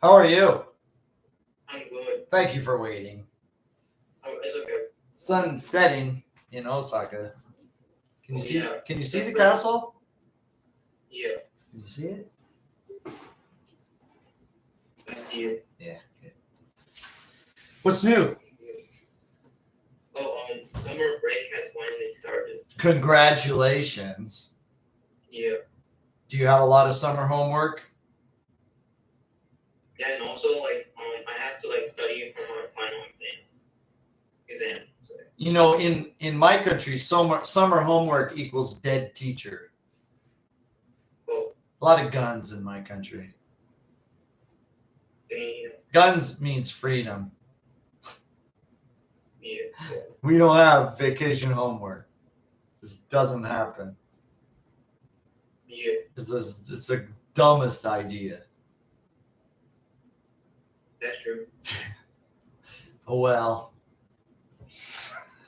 How are you? I'm good. Thank you for waiting. Oh, it's okay. Sun setting in Osaka. Can you Oh, see? yeah. Can you see That's the great. castle? Yeah, Can you see it? I see it. Yeah. Good. What's new? Oh, summer break has finally started. Congratulations. Yeah. Do you have a lot of summer homework? Yeah, and also like I have to like study for my final exam. So. You know, in my country, summer homework equals dead teacher. Oh, A lot of guns in my country. yeah. Guns means freedom. Yeah. We don't have vacation homework. This doesn't happen. Yeah. It's the dumbest idea. That's true. Oh well.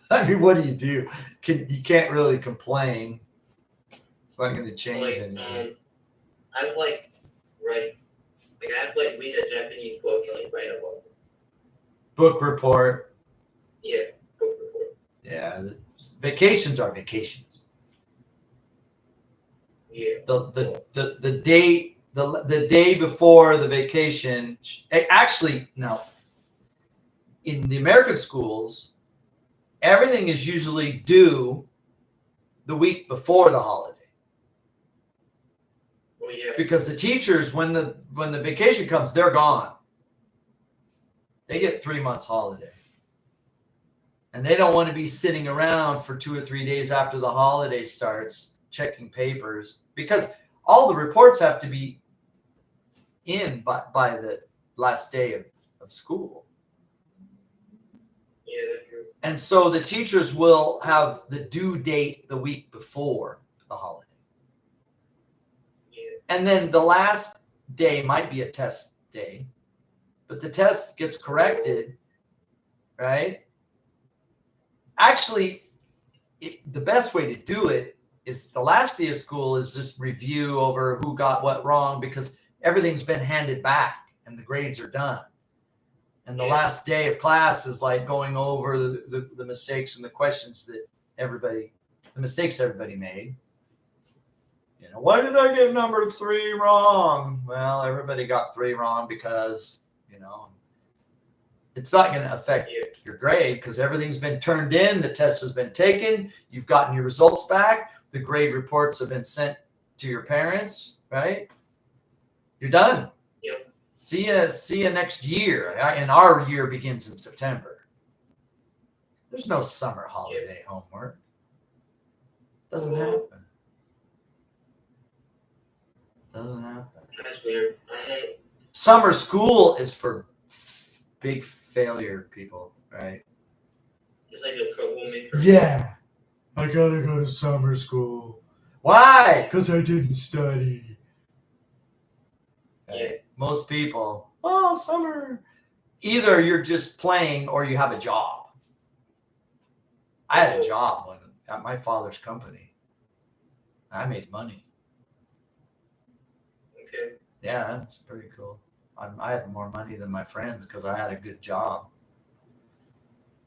I mean, what do you do? You can't really complain. It's not going to change Like anything. I've like read I have to like read a Japanese book and like write about it. Book report. Yeah, book report. Yeah, vacations are vacations. Yeah. The day before the vacation. Actually, no. In the American schools, everything is usually due the week before the holiday. Oh yeah. Because the teachers, when the vacation comes, they're gone. They get 3 months holiday. And they don't want to be sitting around for 2 or 3 days after the holiday starts checking papers, because all the reports have to be in by the last day of school. Yeah, that's true. And so the teachers will have the due date the week before the holiday. Yeah. And then the last day might be a test day, but the test gets corrected, right? Actually, the best way to do it is the last day of school is just review over who got what wrong, because everything's been handed back and the grades are done. And the last day of class is like going over the mistakes and the questions that the mistakes everybody made. You know, why did I get number 3 wrong? Well, everybody got 3 wrong because, you know, it's not going to affect your grade because everything's been turned in. The test has been taken. You've gotten your results back. The grade reports have been sent to your parents, right? You're done. Yep. See you next year. And our year begins in September. There's no summer holiday homework. Doesn't happen. Doesn't happen. That's weird. Summer school is for big failure people, right? It's like a troublemaker. Yeah. I gotta go to summer school. Why? Because I didn't study. Yeah. Most people, summer. Either you're just playing or you have a job. I had a job at my father's company. I made money. Okay. Yeah, it's pretty cool. I had more money than my friends because I had a good job.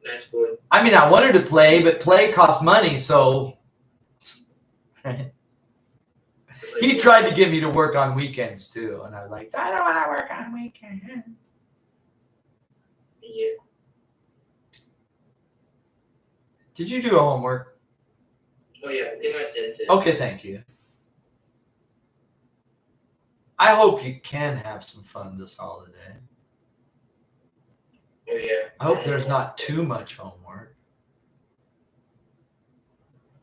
That's good. I mean, I wanted to play, but play costs money, so he tried to get me to work on weekends too, and I was like, I don't want to work on weekends. Yeah. Did you do homework? Oh yeah, I think I sent it. Okay, thank you. I hope you can have some fun this holiday. Oh yeah. I hope there's not too much homework.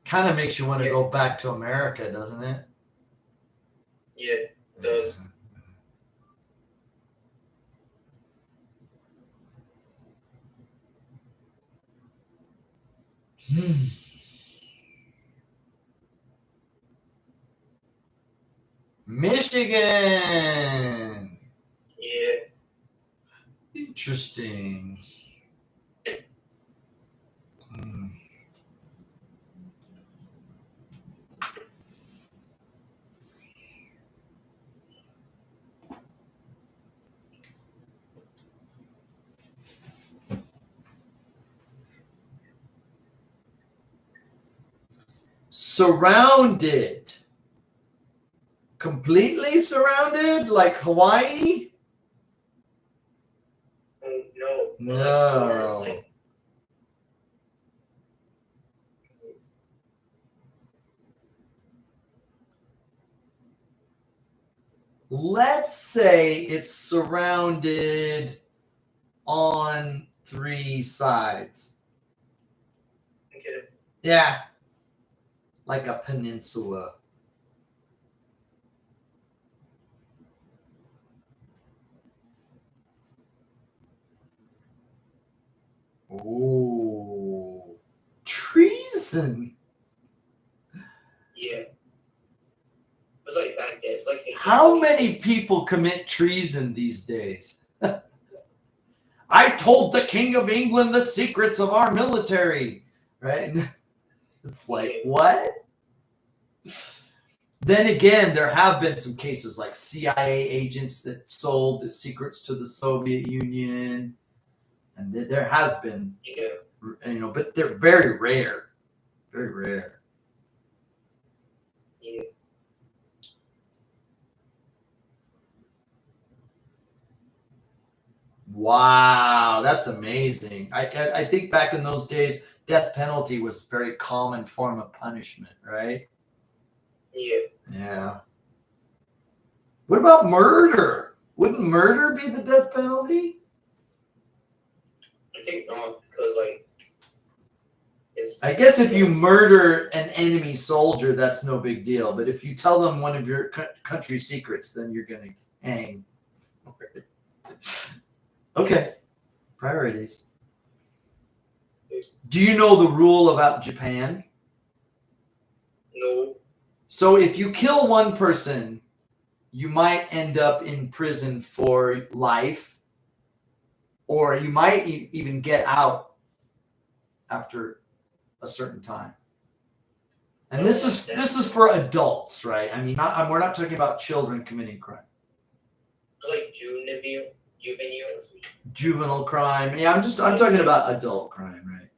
Kind of makes you want to go back to America, doesn't it? Yeah, it does. Michigan. Yeah. Interesting. Surrounded. Completely surrounded, like Hawaii? No. No. Like, Let's say it's surrounded on 3 sides. okay. Yeah. Like a peninsula. Oh. Treason. Yeah. It was like back then. It's like How many people commit treason these days? I told the King of England the secrets of our military, right? It's like, what? Then again, there have been some cases like CIA agents that sold the secrets to the Soviet Union, and there has been, but they're very rare, very rare. Yeah. Wow, that's amazing. I think back in those days, death penalty was a very common form of punishment, right? Yeah. Yeah. What about murder? Wouldn't murder be the death penalty? I think not, because like I guess if you murder an enemy soldier, that's no big deal. But if you tell them one of your country secrets, then you're going to hang. Okay. Priorities. Do you know the rule about Japan? no. So if you kill one person, you might end up in prison for life, or you might even get out after a certain time. And this is for adults, right? I mean, we're not talking about children committing crime. Like Juvenile crime. Yeah, I'm talking about adult crime, right?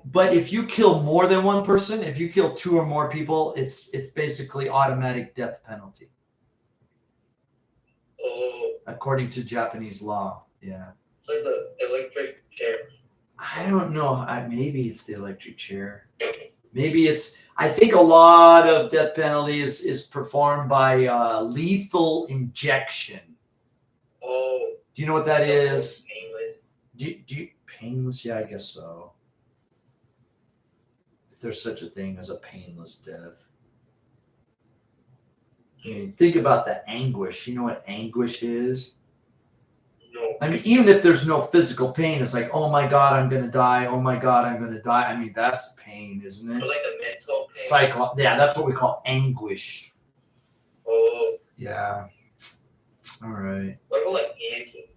But if you kill more than one person, if you kill 2 or more people, it's basically automatic death penalty. Oh. According to Japanese law. Yeah. Like the electric chair. I don't know. Maybe it's the electric chair. Maybe it's. I think a lot of death penalty is performed by lethal injection. Oh. Do you know what that is? Painless. Do you painless? Yeah, I guess so. If there's such a thing as a painless death. I mean, think about the anguish. You know what anguish is? No. I mean, even if there's no physical pain, it's like, oh my God, I'm going to die. Oh my God, I'm going to die. I mean, that's pain, isn't it? Or like a mental pain. Yeah, that's what we call anguish. Oh. Yeah. All right. What about like hanging?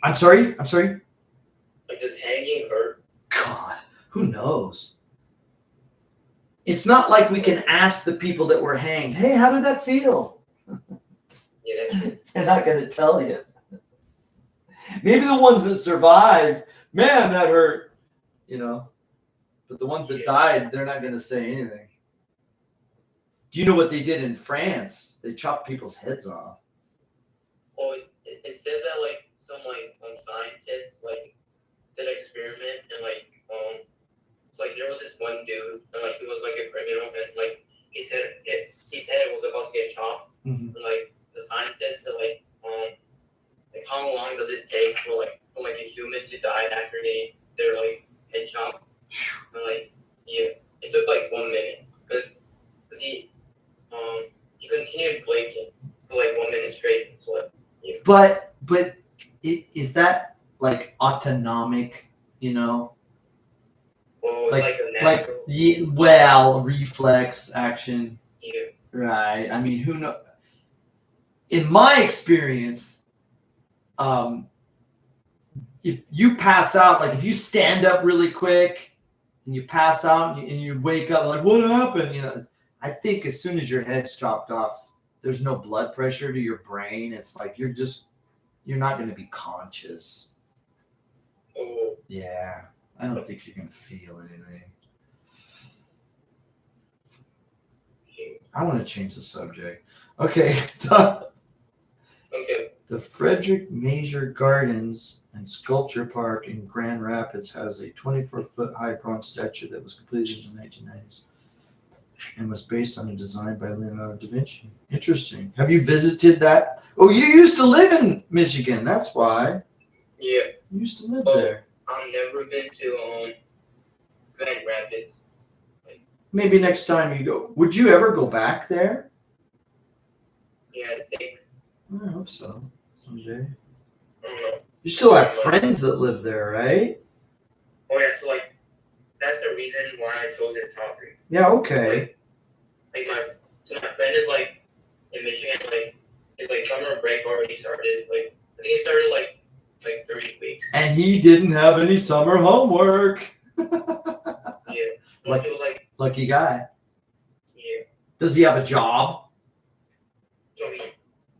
I'm sorry? Like, does hanging hurt? God, who knows? It's not like we can ask the people that were hanged, hey, how did that feel? Yeah, that's true. They're not going to tell you. Maybe the ones that survived, man, that hurt, But the ones that died, they're not going to say anything. Do you know what they did in France? They chopped people's heads off. Oh, it said that like some scientists like did an experiment and it's like there was this one dude and like he was like a criminal and like his head was about to get chopped. Mm-hmm. And like the scientists said like how long does it take for a human to die after they're like head chopped? And like it took like 1 minute because he continued blinking for like 1 minute straight. So like But is that like autonomic? Well, it's like a natural. Reflex action. Yeah. Right. I mean, who knows? In my experience, if you pass out, like if you stand up really quick and you pass out and you wake up, like what happened? I think as soon as your head's chopped off, there's no blood pressure to your brain. It's like you're not going to be conscious. Oh. Yeah. I don't think you're going to feel anything. I want to change the subject. Okay. Okay. The Frederick Major Gardens and Sculpture Park in Grand Rapids has a 24-foot high bronze statue that was completed in the 1990s and was based on a design by Leonardo da Vinci. Interesting. Have you visited that? Oh, you used to live in Michigan. That's why. Yeah. You used to live Oh. there. I've never been to Grand Rapids. Maybe next time you go. Would you ever go back there? Yeah, I think. I hope so. Someday. I don't know. You still have friends that live there, right? Oh yeah, so like that's the reason why I chose this topic. Yeah, okay. Like my friend is like in Michigan, like it's like summer break already started. Like I think it started like 3 weeks. And he didn't have any summer homework. Yeah. Like- He was like, Lucky guy. yeah. Does he have a job? No,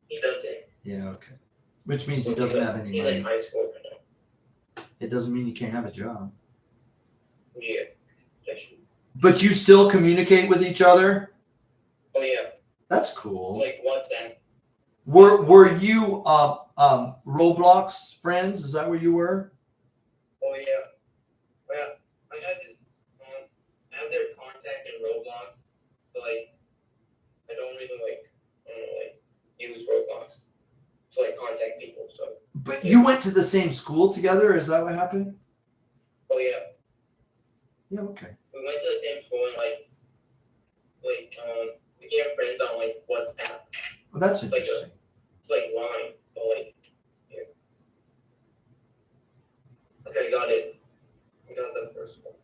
he doesn't. Yeah, okay. Which means he doesn't have any He's money. in high school right now. It doesn't mean you can't have a job. Yeah. That's true. But you still communicate with each other? Oh yeah. That's cool. Like WhatsApp. Were you Roblox friends? Is that where you were? Oh yeah. Well, I have this. I have their contact in Roblox, but like I don't really use Roblox to like contact people. So. But you went to the same school together? Is that what happened? Oh yeah. Yeah, okay. We went to the same school and became friends on like WhatsApp. Well, that's It's like interesting. It's like Line, but like yeah. Okay, I got it. I got the first one.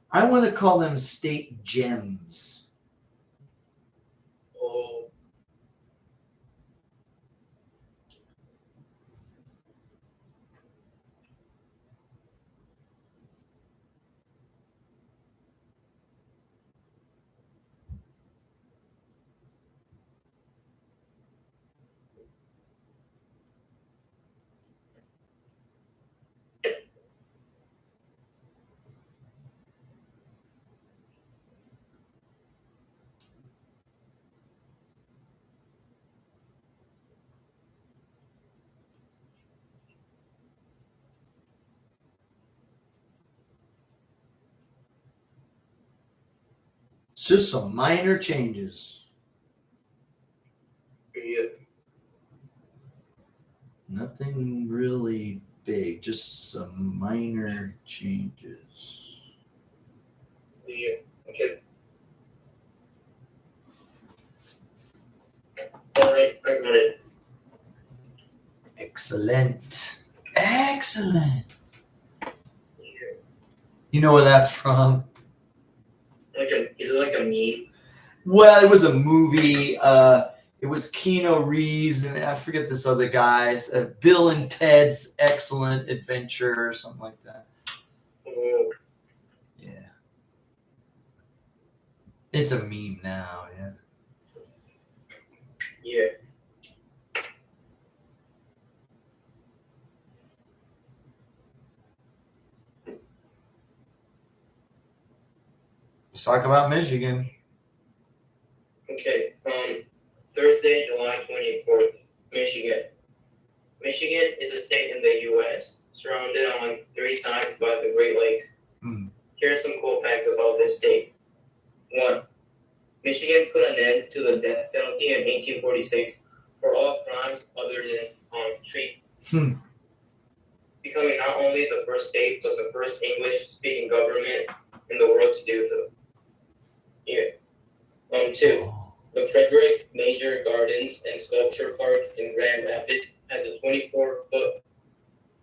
I want to call them state gems. Oh. It's just some minor changes. Yeah. Nothing really big, just some minor changes. Yeah. Okay. Alright, I got it. Excellent. Excellent. Yeah. You know where that's from? Is it like a meme? Well, it was a movie. It was Keanu Reeves and I forget this other guy's. Bill and Ted's Excellent Adventure or something like that. Oh. Yeah. It's a meme now, yeah. Yeah. Let's talk about Michigan. Okay. Thursday, July 24th, Michigan. Michigan is a state in the U.S. surrounded on 3 sides by the Great Lakes. Here are some cool facts about this state. 1. Michigan put an end to the death penalty in 1846 for all crimes other than treason. Becoming not only the first state, but the first English-speaking government in the world to do so. Yeah. 2. The Frederick Major Gardens and Sculpture Park in Grand Rapids has a 24-foot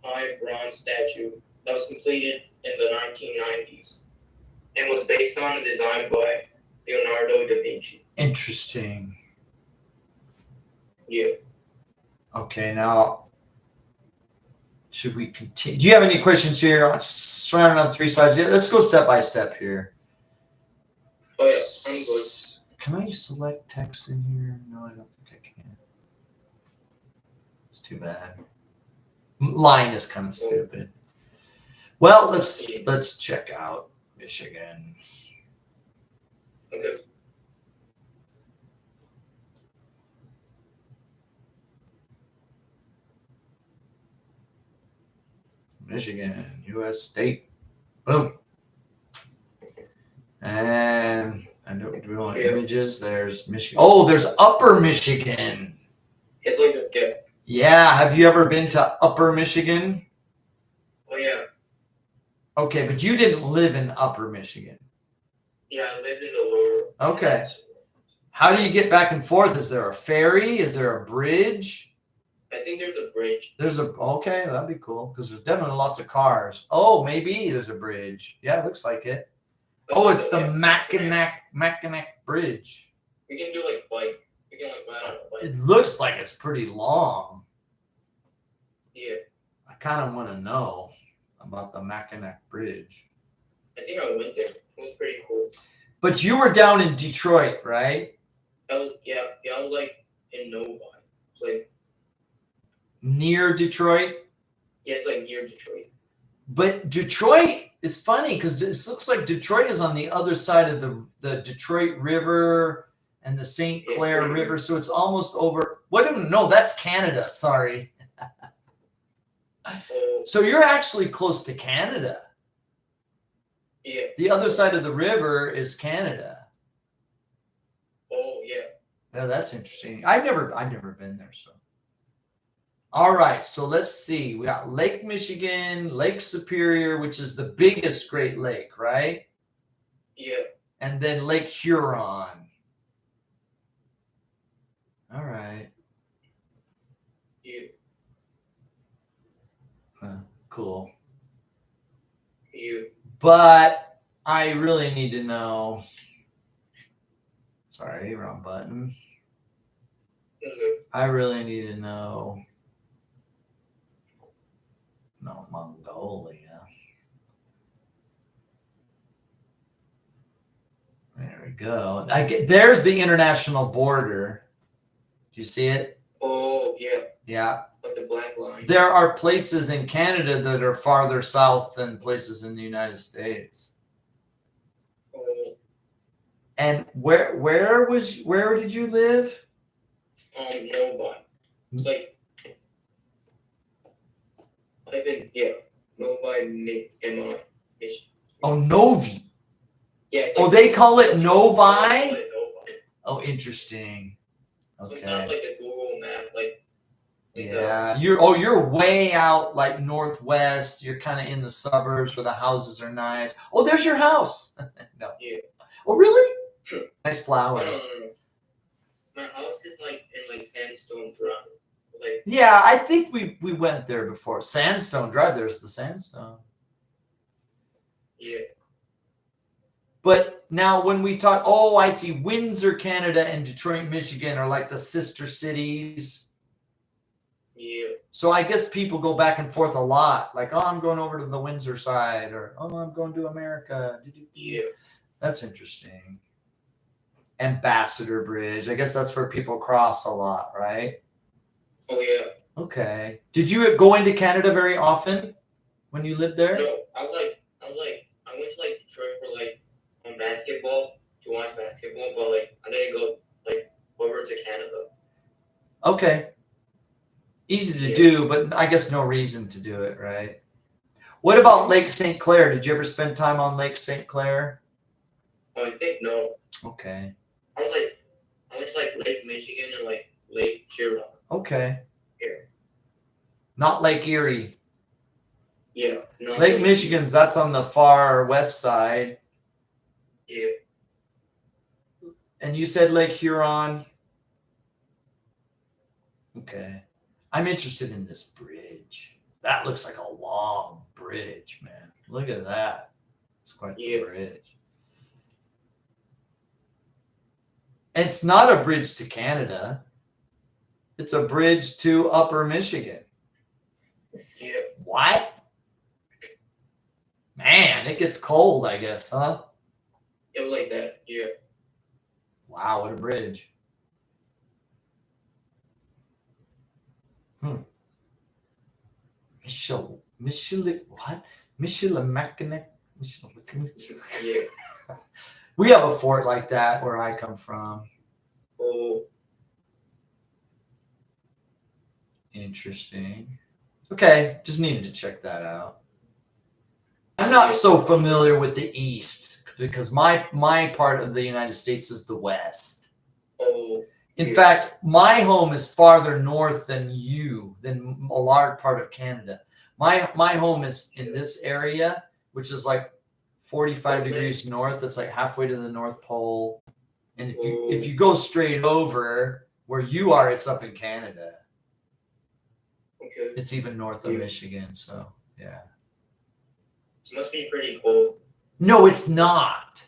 high bronze statue that was completed in the 1990s and was based on a design by Leonardo da Vinci. Interesting. Yeah. Okay, now should we continue? Do you have any questions here surrounding on 3 sides? Yeah, let's go step by step here. Oh yeah, I'm good. Can I select text in here? No, I don't think I can. Too bad. Line is kind of stupid. Well, let's check out Michigan. Okay. Michigan, U.S. state. Boom. And do we want images? There's Michigan. Oh, there's Upper Michigan. It's like yeah. Yeah. Have you ever been to Upper Michigan? Oh yeah. Okay, but you didn't live in Upper Michigan. Yeah, I lived in the lower. Okay. How do you get back and forth? Is there a ferry? Is there a bridge? I think there's a bridge. Okay, that'd be cool because there's definitely lots of cars. Oh, maybe there's a bridge. Yeah, it looks like it. Oh, it's the Mackinac Bridge. We can do like bike. We can like ride on a bike. It looks like it's pretty long. Yeah. I kind of want to know about the Mackinac Bridge. I think I went there. It was pretty cool. But you were down in Detroit, right? I was like in Novi. It's like Near Detroit? yeah, it's like near Detroit. But Detroit is funny because it looks like Detroit is on the other side of the Detroit River and the St. Clair River. So it's almost over. No, that's Canada. Sorry. So you're actually close to Canada. Yeah. The other side of the river is Canada. Oh yeah. Yeah, that's interesting. I've never been there. So. All right, so let's see. We got Lake Michigan, Lake Superior, which is the biggest Great Lake, right? Yeah. And then Lake Huron. All right. Yeah. Cool. Yeah. But I really need to know. Sorry, wrong button. I really need to know. No, Mongolia. There we go. There's the international border. Do you see it? Oh yeah. Yeah. Like the black line. There are places in Canada that are farther south than places in the United States. Oh. And where did you live? Novi. It's like I've been Novi, Michigan. Oh, Novi. Yeah. Oh, they call it Novi? Oh, interesting. Okay. Sometimes like the Google map, Yeah, you're way out like northwest. You're kind of in the suburbs where the houses are nice. Oh, there's your house. No. Yeah. Oh, really? Sure. Nice flowers. No. My house is like in like Sandstone Drive. Like Yeah, I think we went there before. Sandstone Drive. There's the sandstone. yeah. But now when we talk, oh, I see. Windsor, Canada, and Detroit, Michigan are like the sister cities. Yeah. So I guess people go back and forth a lot. Like, oh, I'm going over to the Windsor side, or oh, I'm going to America. Yeah. That's interesting. Ambassador Bridge. I guess that's where people cross a lot, right? Oh yeah. Okay. Did you go into Canada very often when you lived there? No, I went to like Detroit for like on basketball to watch basketball, but like I didn't go like over to Canada. Okay. Easy to do, but I guess no reason to do it, right? What about Lake St. Clair? Did you ever spend time on Lake St. Clair? Oh, I think no. Okay. I went to like Lake Michigan and like Lake Huron. Okay. Here. Not Lake Erie. Yeah. No, Lake Michigan's, that's on the far west side. Yeah. And you said Lake Huron? Okay. I'm interested in this bridge. That looks like a long bridge, man. Look at that. It's quite a bridge. It's not a bridge to Canada. It's a bridge to Upper Michigan. Yeah. What? Man, it gets cold, I guess, huh? It was like that. Yeah. Wow, what a bridge. Michilimackinac. Yeah. We have a fort like that where I come from. Oh, Interesting. Okay, just needed to check that out. I'm not so familiar with the East because my part of the United States is the West. oh, In yeah. fact, my home is farther north than a large part of Canada. My home is in this area, which is like 45 degrees north. It's like halfway to the North Pole. And if you go straight over where you are, it's up in Canada. Okay. It's even north of Michigan. So yeah. It must be pretty cold. No, it's not.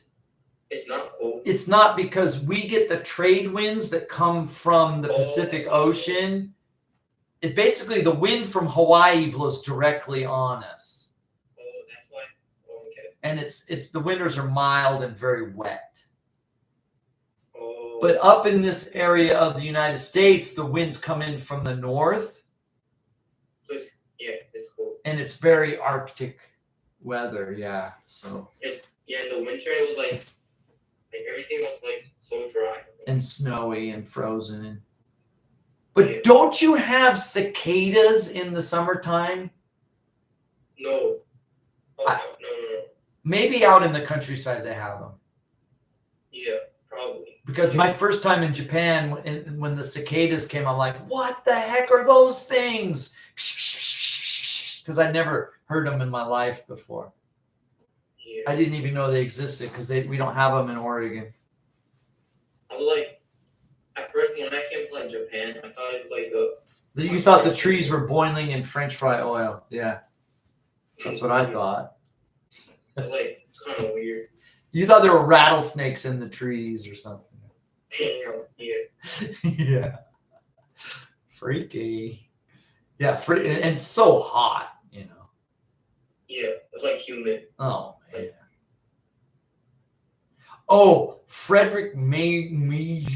It's not cold. It's not because we get the trade winds that come from the Pacific Ocean. It basically the wind from Hawaii blows directly on us. Oh, that's why. Oh, okay. And it's the winters are mild and very wet. Oh. But up in this area of the United States, the winds come in from the north. So it's cold. And it's very Arctic weather, yeah. So In the winter it was like everything was like so dry. And snowy and frozen. But don't you have cicadas in the summertime? No. Oh, no. Maybe out in the countryside they have them. Yeah, probably. Because my first time in Japan, when the cicadas came, I'm like, what the heck are those things? Because I'd never heard them in my life before. Yeah. I didn't even know they existed because we don't have them in Oregon. I was like, at first when I came to like Japan, I thought it was like You thought the trees were boiling in French fry oil. Yeah. That's what I thought. Like, it's kind of weird. You thought there were rattlesnakes in the trees or something. Damn, yeah. Yeah. Freaky. Yeah, and so hot, you know. Yeah, it's like humid. Oh, man. Oh, Frederick May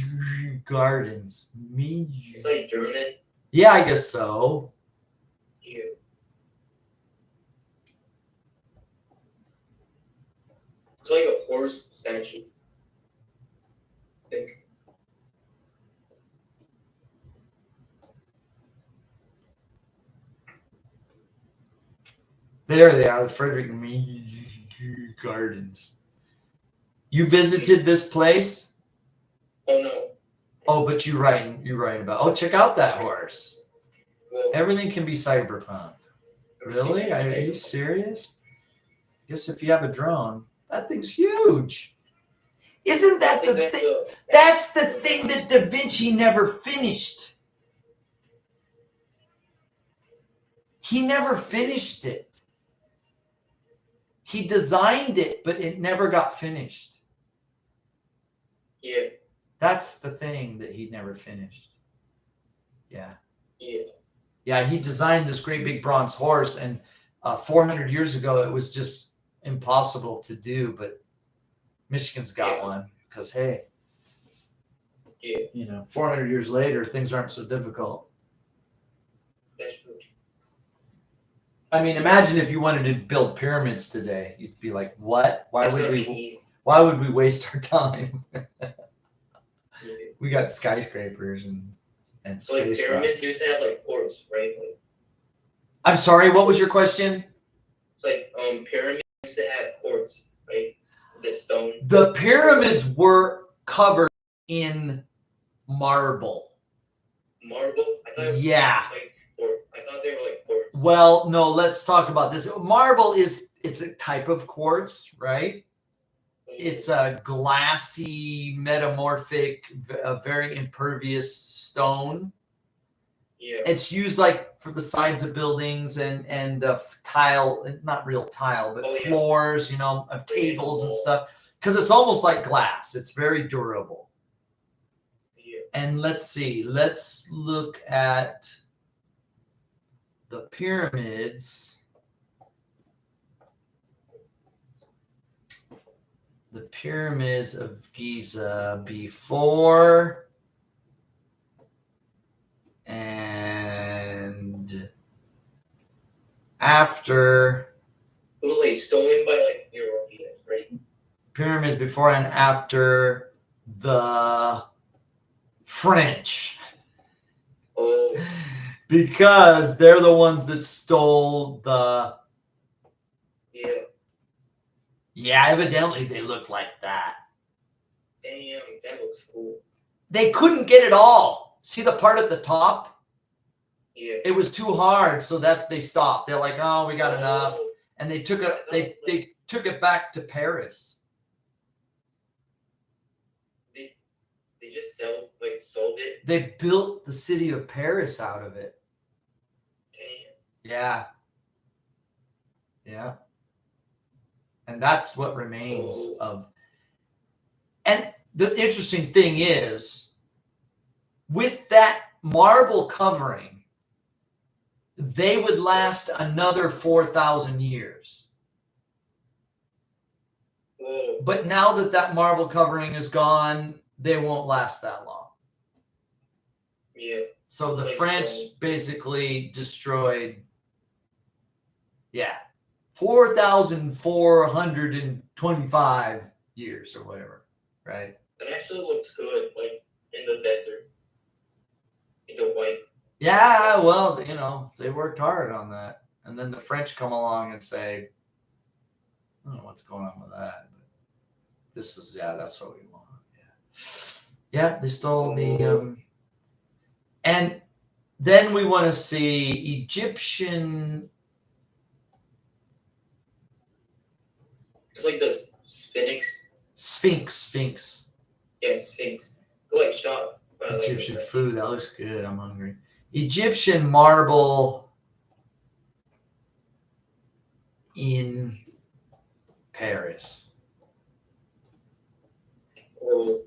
Gardens. It's like German. Yeah, I guess so. Yeah. It's like a horse statue. I think. There they are, the Frederick May Gardens. You visited this place? Oh no. Oh, but you're right about. Oh, check out that horse. Well, Everything can be cyberpunk. Really? Are you serious? Guess if you have a drone, that thing's huge. Isn't that the thing? That's the thing that Da Vinci never finished. He never finished it. He designed it, but it never got finished. Yeah. That's the thing that he never finished. Yeah. Yeah. Yeah, he designed this great big bronze horse, and 400 years ago, it was just impossible to do, but Michigan's got one because, hey, you know, 400 years later, things aren't so difficult. That's true. I mean, imagine if you wanted to build pyramids today. You'd be like, what? Why would we waste our time? We got skyscrapers and So like space pyramids used to have like courts, right? Like, I'm sorry, what was your question? like pyramids used to have courts, right? The stone. The pyramids were covered in marble. Marble? I thought Yeah. I thought they were like quartz. Well, no, let's talk about this. Marble it's a type of quartz, right? It's a glassy, metamorphic, very impervious stone. Yeah. It's used like for the sides of buildings and tile, not real tile, but floors, you know, tables and stuff. Because it's almost like glass. It's very durable. Yeah. And let's see. Let's look at the pyramids. The pyramids of Giza before and after It was like stolen by like Europeans, right? pyramids before and after the French. Oh, Because they're the ones that stole the. yeah. Yeah, evidently they look like that. Damn, that looks cool. They couldn't get it all. See the part at the top? Yeah. It was too hard, so they stopped. They're like, oh, we got enough. And they took it they took it back to Paris. They just sold it. They built the city of Paris out of it. Damn. Yeah. Yeah. And that's what remains of. And the interesting thing is, with that marble covering, they would last another 4,000 years. Whoa. But now that marble covering is gone, they won't last that long. Yeah. So the French basically destroyed, 4,425 years or whatever, right? It actually looks good, like in the desert. In the white. Yeah, well, they worked hard on that. And then the French come along and say, I don't know what's going on with that. But this is, that's what we want. Yeah, they stole the, and then we want to see Egyptian. It's like the Sphinx. Yeah, Sphinx. Go like shop. Egyptian food, that looks good. I'm hungry. Egyptian marble in Paris. Oh.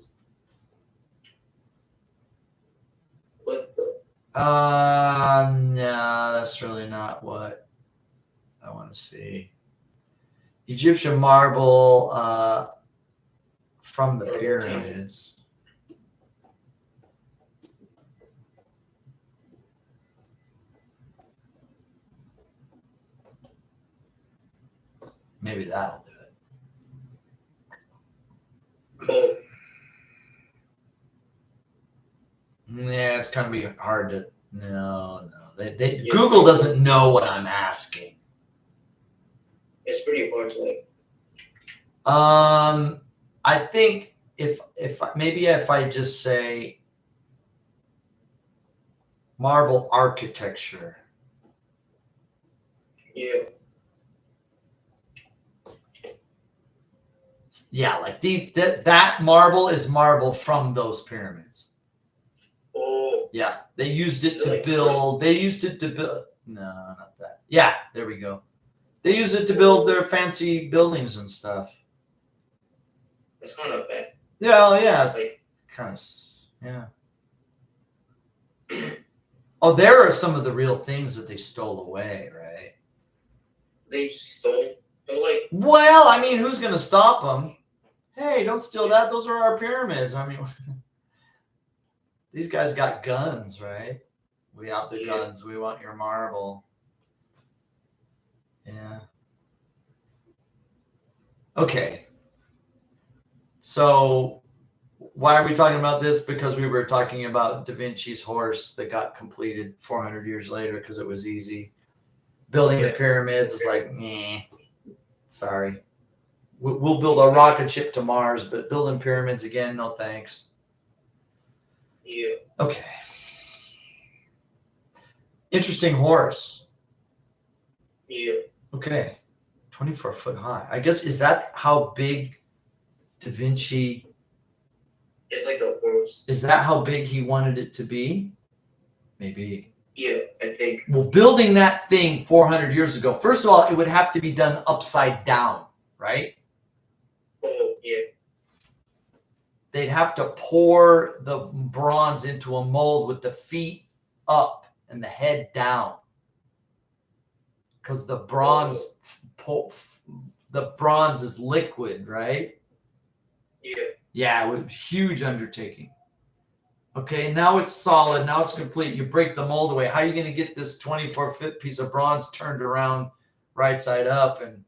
What the? No, that's really not what I want to see. Egyptian marble from the pyramids. Maybe that'll do it. Oh. Yeah, it's gonna be hard to. No. Google doesn't know what I'm asking. It's pretty hard to like. I think if I just say marble architecture. Yeah. Yeah, like that marble is marble from those pyramids. Oh. Yeah, they used it to build. They used it to build. No, not that. Yeah, there we go. They use it to build their fancy buildings and stuff. That's kind of bad. Yeah, it's like, kind of, Oh, there are some of the real things that they stole away, right? They stole. They're like. Well, I mean, who's gonna stop them? Hey, don't steal that. Those are our pyramids. I mean, these guys got guns, right? We have the guns. We want your marble. Yeah. Okay. So why are we talking about this? Because we were talking about Da Vinci's horse that got completed 400 years later because it was easy. Building the pyramids is like, sorry. We'll build a rocket ship to Mars, but building pyramids again, no thanks. Yeah. Okay. Interesting horse. Yeah. Okay. 24 foot high. I guess, is that how big Da Vinci? It's like a horse. Is that how big he wanted it to be? Maybe. Yeah, I think. Well, building that thing 400 years ago, first of all, it would have to be done upside down, right? Oh, yeah. They'd have to pour the bronze into a mold with the feet up and the head down. Because the bronze is liquid, right? Yeah. Yeah, it was a huge undertaking. Okay, now it's solid. Now it's complete. You break the mold away. How are you going to get this 24-foot piece of bronze turned around right side up and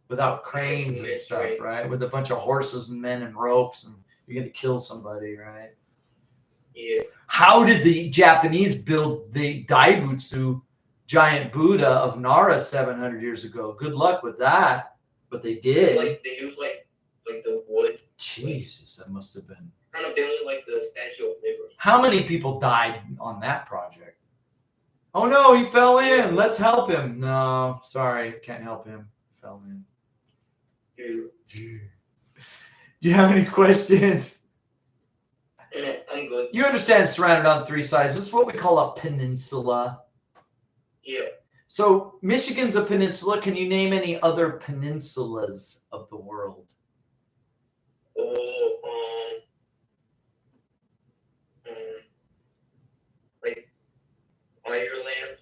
without cranes and stuff, right? With a bunch of horses and men and ropes, and you're going to kill somebody, right? Yeah. How did the Japanese build the Daibutsu giant Buddha of Nara 700 years ago? Good luck with that. But they did. Like they use like the wood. Jesus, that must have been. Kind of building like the Statue of Liberty. How many people died on that project? Oh no, he fell in. Let's help him. No, sorry, can't help him. He fell in. Dude. Do you have any questions? I'm good. You understand surrounded on three sides. This is what we call a peninsula. Yeah. So Michigan's a peninsula. Can you name any other peninsulas of the world? Oh, like Ireland.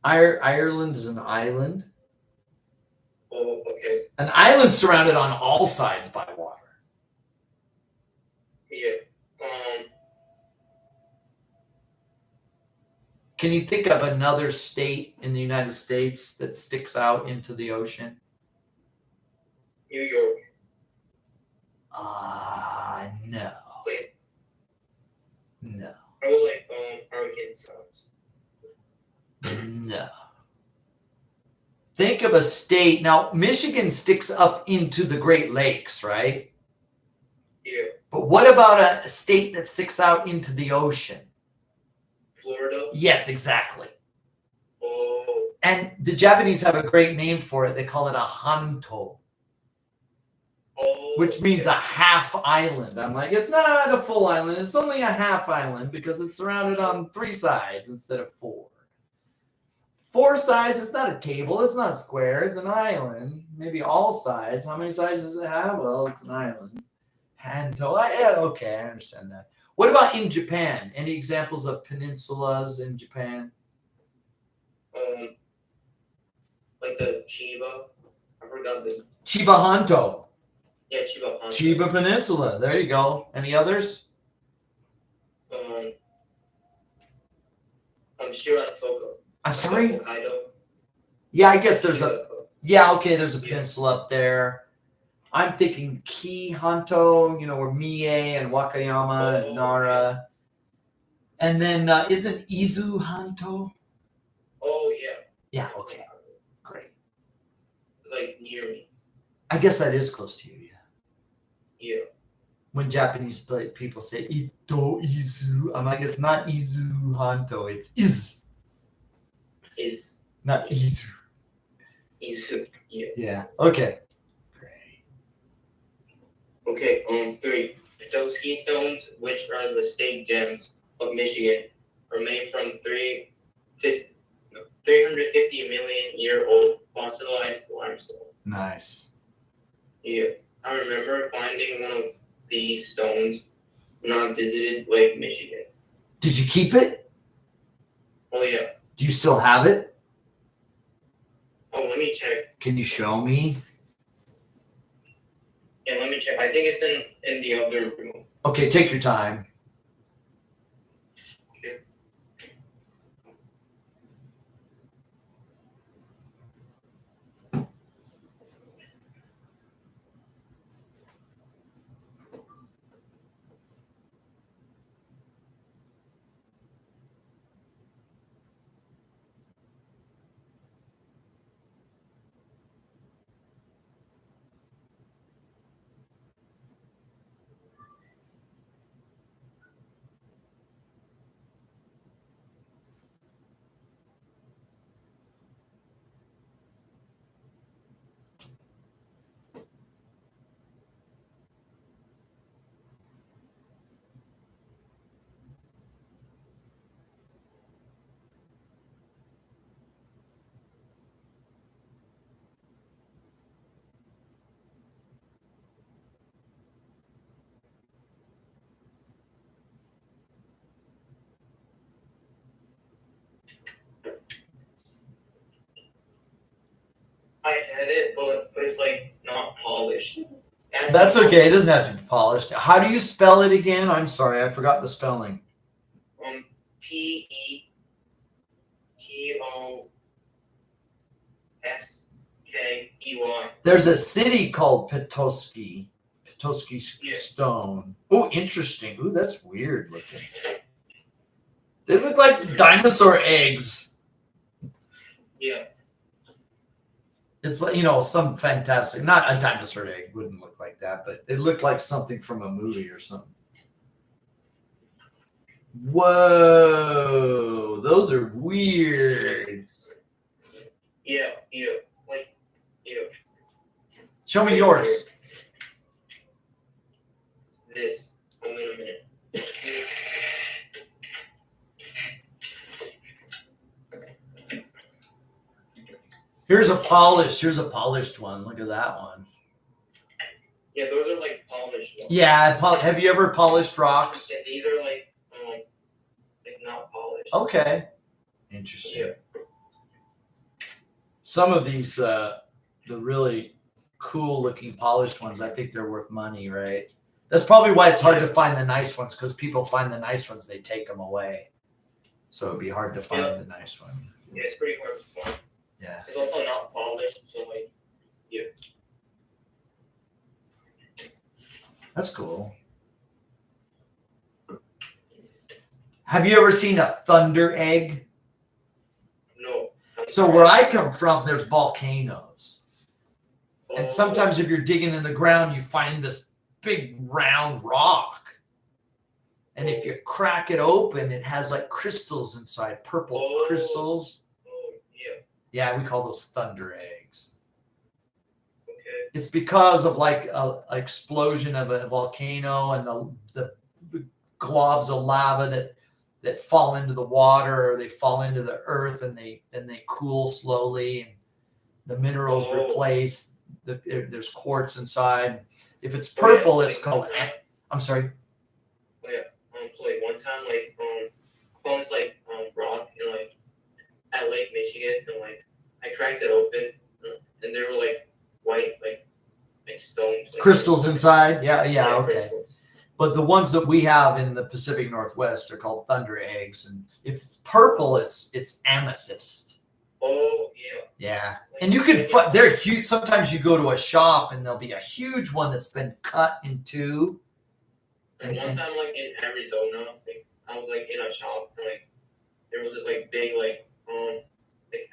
Ireland is an island. Oh, okay. An island surrounded on all sides by water. Yeah. Can you think of another state in the United States that sticks out into the ocean? New York. No. Wait. No. I would like hurricane sounds. No. Think of a state. Now, Michigan sticks up into the Great Lakes, right? Yeah. But what about a state that sticks out into the ocean? Florida. Yes, exactly. Oh. And the Japanese have a great name for it. They call it a hanto, which means a half island. I'm like, it's not a full island. It's only a half island because it's surrounded on three sides instead of four. Four sides, it's not a table. It's not a square. It's an island. Maybe all sides. How many sides does it have? Well, it's an island. Hanto. Yeah, okay, I understand that. What about in Japan? Any examples of peninsulas in Japan? Like the Chiba. I forgot the. Chiba Hanto. Yeah, Chiba. Chiba Peninsula. There you go. Any others? Shiratoko. I'm sorry? Hokkaido. Yeah, I guess there's a. Shiratoko. Yeah, okay, there's a peninsula up there. I'm thinking Ki Hanto, where Mie and Wakayama and Nara. And then isn't Izu Hanto? Oh, yeah. Yeah, okay. Great. It's like near me. I guess that is close to you, yeah. Yeah. When Japanese people say Ito Izu, I'm like, it's not Izu Hanto, it's Iz. Is. Not Izu. Izu. Yeah. Yeah, okay. Great. Okay, 3. Those keystones, which are the state gems of Michigan, are made from 350 million year old fossilized limestone. Nice. Yeah. I remember finding one of these stones when I visited Lake Michigan. Did you keep it? Oh, yeah. Do you still have it? Oh, let me check. Can you show me? Yeah, let me check. I think it's in the other room. Okay, take your time. I had it, but it's like not polished. It has That's okay. It doesn't have to be polished. How do you spell it again? I'm sorry, I forgot the spelling. Petoskey. There's a city called Petoskey Yeah. Stone. Oh, interesting. Ooh, that's weird looking. They look like dinosaur eggs. Yeah. It's like, some fantastic, not a dinosaur egg wouldn't look like that, but it looked like something from a movie or something. Whoa, those are weird. Yeah. Show me yours. This. Wait a minute. Here's a polished one. Look at that one. Yeah, those are like polished ones. Yeah, have you ever polished rocks? Yeah, these are like not polished. Okay. Interesting. Yeah. Some of these, the really cool looking polished ones, I think they're worth money, right? That's probably why it's hard to find the nice ones, because people find the nice ones, they take them away. So it'd be hard to find the nice one. Yeah, it's pretty hard to find. Yeah. It's also not polished, so like, yeah. That's cool. Have you ever seen a thunder egg? No. So where I come from, there's volcanoes. And Oh, sometimes if you're digging in the ground, you find this big round rock. And if you crack it open, it has like crystals inside, purple crystals. Oh, yeah. Yeah, we call those thunder eggs. Okay. It's because of like a explosion of a volcano and the globs of lava that fall into the water, or they fall into the earth, and they cool slowly, and the minerals replace. There's quartz inside. If it's purple, it's called. I'm sorry. Yeah. So like one time, like I found this like rock in like at Lake Michigan, and like I cracked it open, and there were like white like stones. Like, Crystals inside. Yeah. Okay. Crystals. But the ones that we have in the Pacific Northwest are called thunder eggs, and if it's purple, it's amethyst. Oh yeah. Yeah, and you can find they're huge. Sometimes you go to a shop and there'll be a huge one that's been cut in two. And one time, like in Arizona, like I was like in a shop, and like there was this like big like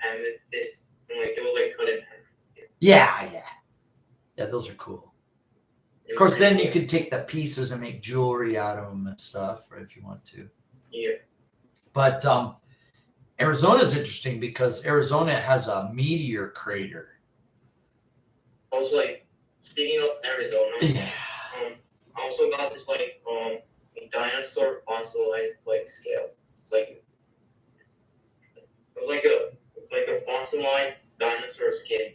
amethyst, and like it was like cut in half. Yeah. Those are cool. Of course, then you could take the pieces and make jewelry out of them and stuff, right, if you want to. Yeah. But Arizona is interesting because Arizona has a meteor crater. Also, like speaking of Arizona, Yeah. I also got this like dinosaur fossilized like scale. It's like a fossilized dinosaur skin.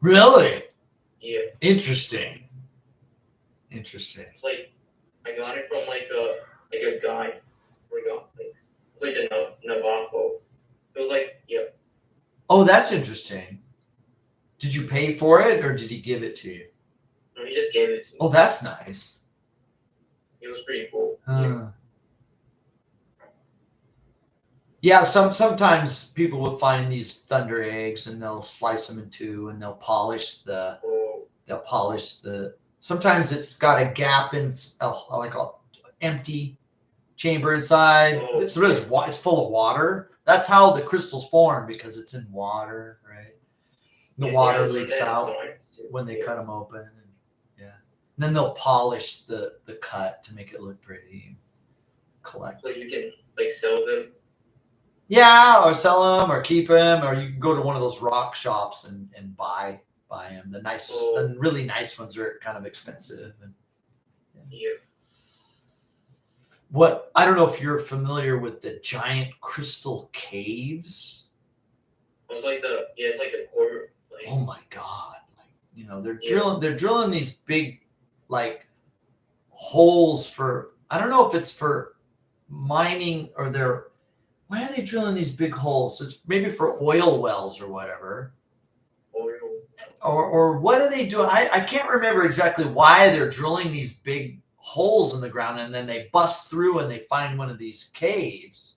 Really? Yeah. Interesting. It's like I got it from like a guy. It's like a Navajo. It was like Oh, that's interesting. Did you pay for it, or did he give it to you? No, he just gave it to me. Oh, that's nice. It was pretty cool. Yeah, sometimes people will find these thunder eggs and they'll slice them in two and they'll polish the. Sometimes it's got a gap in like a empty chamber inside. It's full of water. That's how the crystals form, because it's in water, right? The water leaks out when they cut them open. And then they'll polish the cut to make it look pretty and collect. So you can like sell them. Yeah, or sell them, or keep them, or you can go to one of those rock shops and buy them. The nicest, the really nice ones are kind of expensive. What, I don't know if you're familiar with the giant crystal caves. It's like it's like a quarter. Like, oh my God! They're drilling these big like holes for, I don't know if it's for mining or why are they drilling these big holes? It's maybe for oil wells or whatever. or what are they doing? I can't remember exactly why they're drilling these big holes in the ground, and then they bust through and they find one of these caves.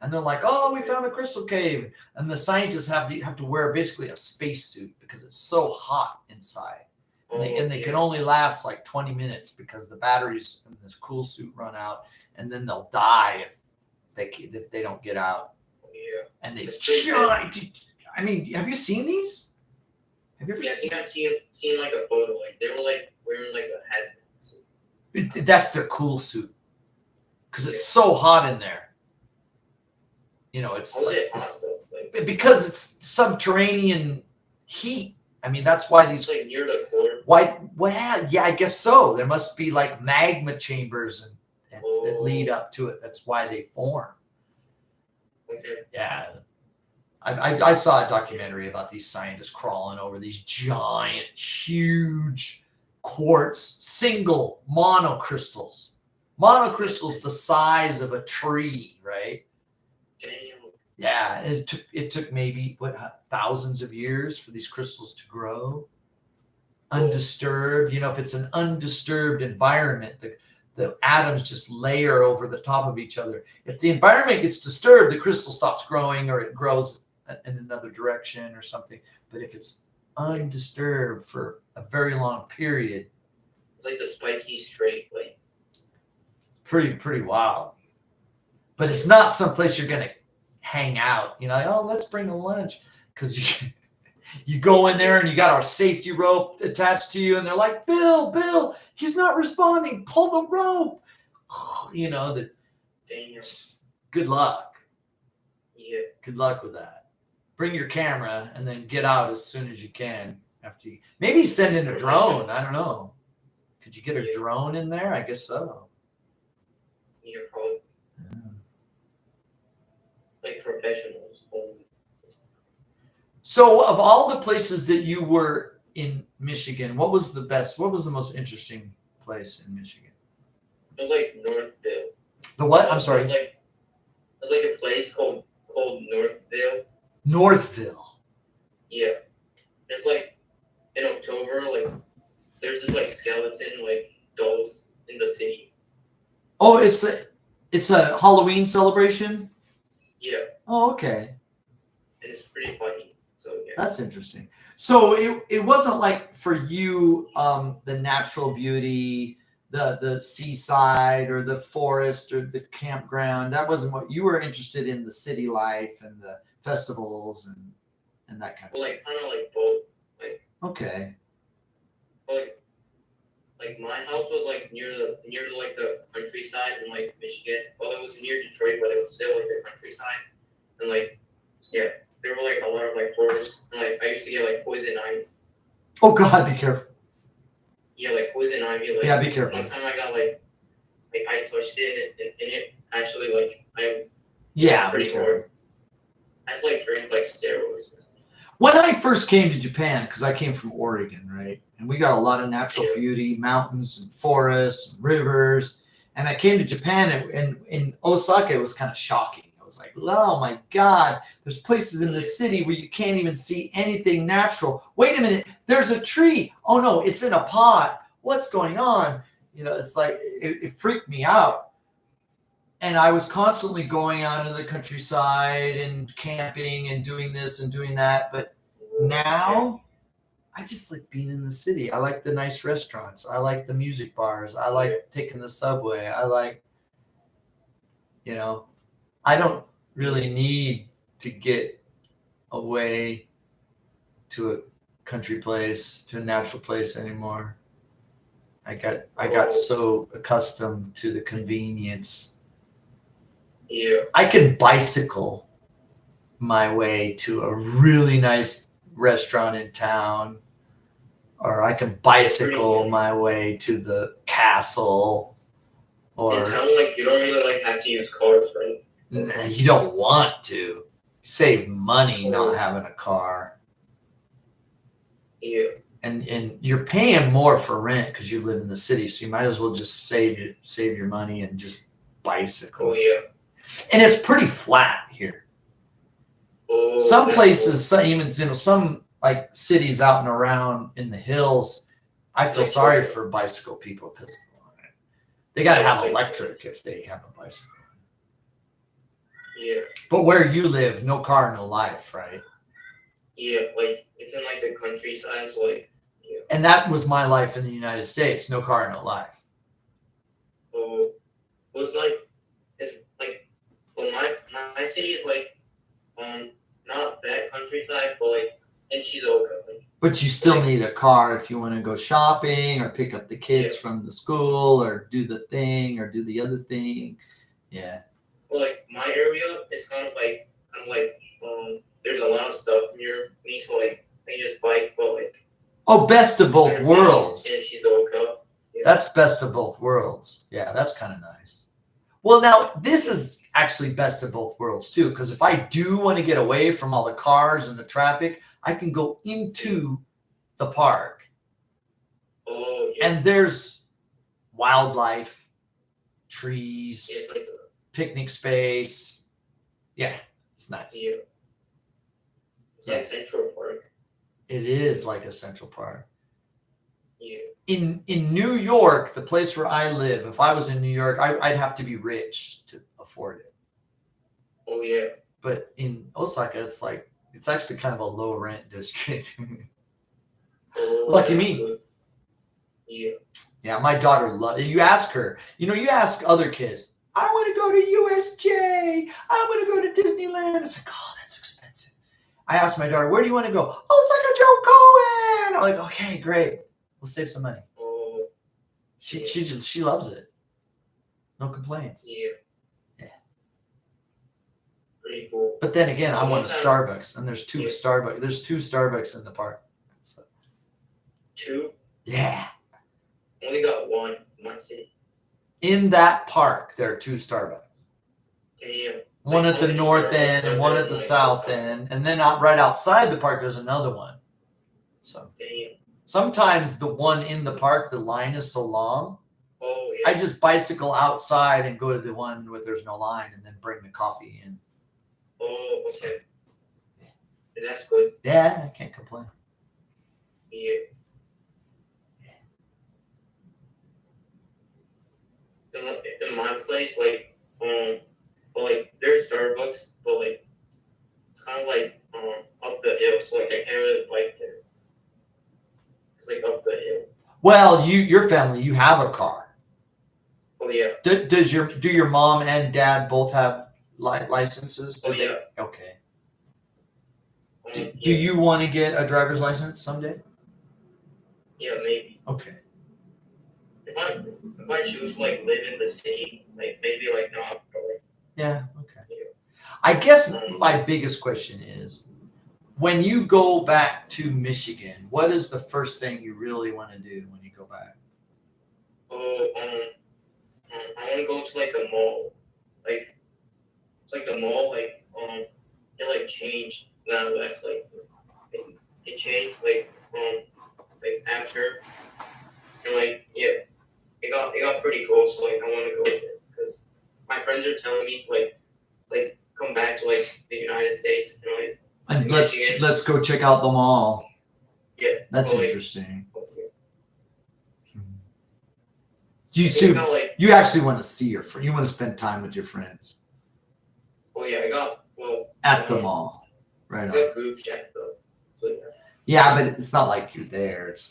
And they're like, "Oh, we found a crystal cave." And the scientists have to wear basically a spacesuit because it's so hot inside. And they can only last like 20 minutes because the batteries in this cool suit run out, and then they'll die if they don't get out. Yeah. And they It's pretty giant. I mean, have you seen these? Have you ever Yeah, I seen? think I've seen like a photo. Like they were like wearing like a hazmat suit. That's their cool suit because it's so hot in there. You know, it's How was like, it hot though? Like because it's subterranean heat. I mean, that's why it's these like near the core. well, yeah, I guess so. There must be like magma chambers that lead up to it. That's why they form. Okay. Yeah. I saw a documentary about these scientists crawling over these giant, huge quartz single monocrystals. Monocrystals the size of a tree, right? Damn. Yeah, it took maybe thousands of years for these crystals to grow, undisturbed. You know, if it's an undisturbed environment, the atoms just layer over the top of each other. If the environment gets disturbed, the crystal stops growing or it grows in another direction or something. But if it's undisturbed for a very long period, It's like the spiky straight, like pretty wild. But it's not someplace you're gonna hang out. You know, like, oh, let's bring a lunch because you go in there and you got our safety rope attached to you, and they're like, Bill, he's not responding. Pull the rope. You know that. damn. Good luck. Yeah. Good luck with that. Bring your camera and then get out as soon as you can. After you maybe send in a drone. I don't know. Could you get a drone in there? I guess so. Yeah, probably. Like professionals only. So, of all the places that you were in Michigan, what was the best? What was the most interesting place in Michigan? It was like Northville. The what? I'm sorry. There's like a place called Northville. Northville. Yeah. It's like in October, like there's this like skeleton like dolls in the city. Oh, it's a Halloween celebration. Yeah. Oh, okay. And it's pretty funny. So yeah. That's interesting. So it wasn't like for you the natural beauty, the seaside or the forest or the campground. That wasn't what you were interested in. The city life and the festivals and that kind of. Well, like kind of like both. Like Okay. like my house was like near like the countryside in like Michigan. Well, it was near Detroit, but it was still like the countryside. And like yeah, there were like a lot of like forests. And like I used to get like poison ivy. Oh God, be careful. Yeah, like poison ivy. Like Yeah, be careful. one time I got like I touched it and it actually like Yeah, it's pretty be careful. hard. I just like drink like steroids. When I first came to Japan, because I came from Oregon, right? And we got a lot of natural Yeah. beauty, mountains and forests and rivers. And I came to Japan and in Osaka, it was kind of shocking. I was like, oh my God, there's places in the city where you can't even see anything natural. Wait a minute, there's a tree. Oh no, it's in a pot. What's going on? You know, it's like, it freaked me out. And I was constantly going out in the countryside and camping and doing this and doing that. But now I just like being in the city. I like the nice restaurants. I like the music bars. I like taking the subway. I like, you know, I don't really need to get away to a country place, to a natural place anymore. I got so accustomed to the convenience. Yeah. I can bicycle my way to a really nice restaurant in town, or I can bicycle my way to the castle, or In town, like you don't really like have to use cars, right? you don't want to. Save money not having a car. Yeah. And you're paying more for rent because you live in the city, so you might as well just save your money and just bicycle. Oh yeah. And it's pretty flat here. Oh, Some that's places, some like cities out and around in the hills, I feel Like sorry Georgia. for bicycle people because they got to have electric if they have a bicycle. Yeah. But where you live, no car, no life, right? Yeah, like it's in like the countryside, so like yeah. And that was my life in the United States. No car, no life. So it was like it's like well my city is like not that countryside, but like in Shizuoka. Like, But you still need a car if you want to go shopping or pick up the kids Yeah. from the school or do the thing or do the other thing. Yeah. well, like my area is kind of like there's a lot of stuff near me, so like I just bike, but like Oh, best of both worlds. in Shizuoka. Yeah. That's best of both worlds. Yeah, that's kind of nice. Well, now this is actually best of both worlds too, because if I do want to get away from all the cars and the traffic, I can go into the park Oh yeah. and there's wildlife, trees, It's like picnic space. Yeah, it's nice. yeah. It's like Central Park. It is like a central park. Yeah. In New York, the place where I live, if I was in New York, I'd have to be rich to afford it. Oh yeah. But in Osaka, it's actually kind of a low rent district. Oh, Lucky that's me. good. Yeah. Yeah, my daughter loves. You ask her, you ask other kids, I want to go to USJ. I want to go to Disneyland. It's like, oh, that's expensive. I asked my daughter, where do you want to go? Oh, it's like a Joe Cohen. I'm like, okay, great. We'll save some money. Oh She loves it. No complaints. yeah. Yeah. Pretty cool. But then again, I want a One time- Starbucks, and there's two Yeah. Starbucks. There's two Starbucks in the park. So, 2. yeah. Only got 1 in my city. In that park, there are two Starbucks. Yeah. One Like, at the only north Starbucks end and are one there, at the like, south outside. end, and then right outside the park, there's another one. So Damn. sometimes the one in the park, the line is so long, Oh yeah. I just bicycle outside and go to the one where there's no line, and then bring the coffee in. Oh okay. That's good. Yeah, I can't complain. Yeah. In my place, like but like there's Starbucks, but like it's kind of like up the hill, so like I can't really bike there. It's like up the hill. Well, your family, you have a car. Oh yeah. Do your mom and dad both have licenses? Oh yeah. Okay. Yeah. Do you want to get a driver's license someday? Yeah, maybe. Okay. If I choose to like live in the city, like maybe like not, but like Yeah. Okay. I guess my biggest question is, when you go back to Michigan, what is the first thing you really want to do when you go back? oh I want to go to like the mall, like it's like the mall it like changed now that's like it changed like after and like yeah it got pretty cool, so like I want to go there because my friends are telling me like come back to like the United States and like And Michigan. let's go check out the mall. yeah That's like, interesting. yeah. You got, like you actually want to see your friend. You want to spend time with your friends oh yeah I got at the mall, right? I got group chat though, so yeah. Yeah, but it's not like you're there. It'd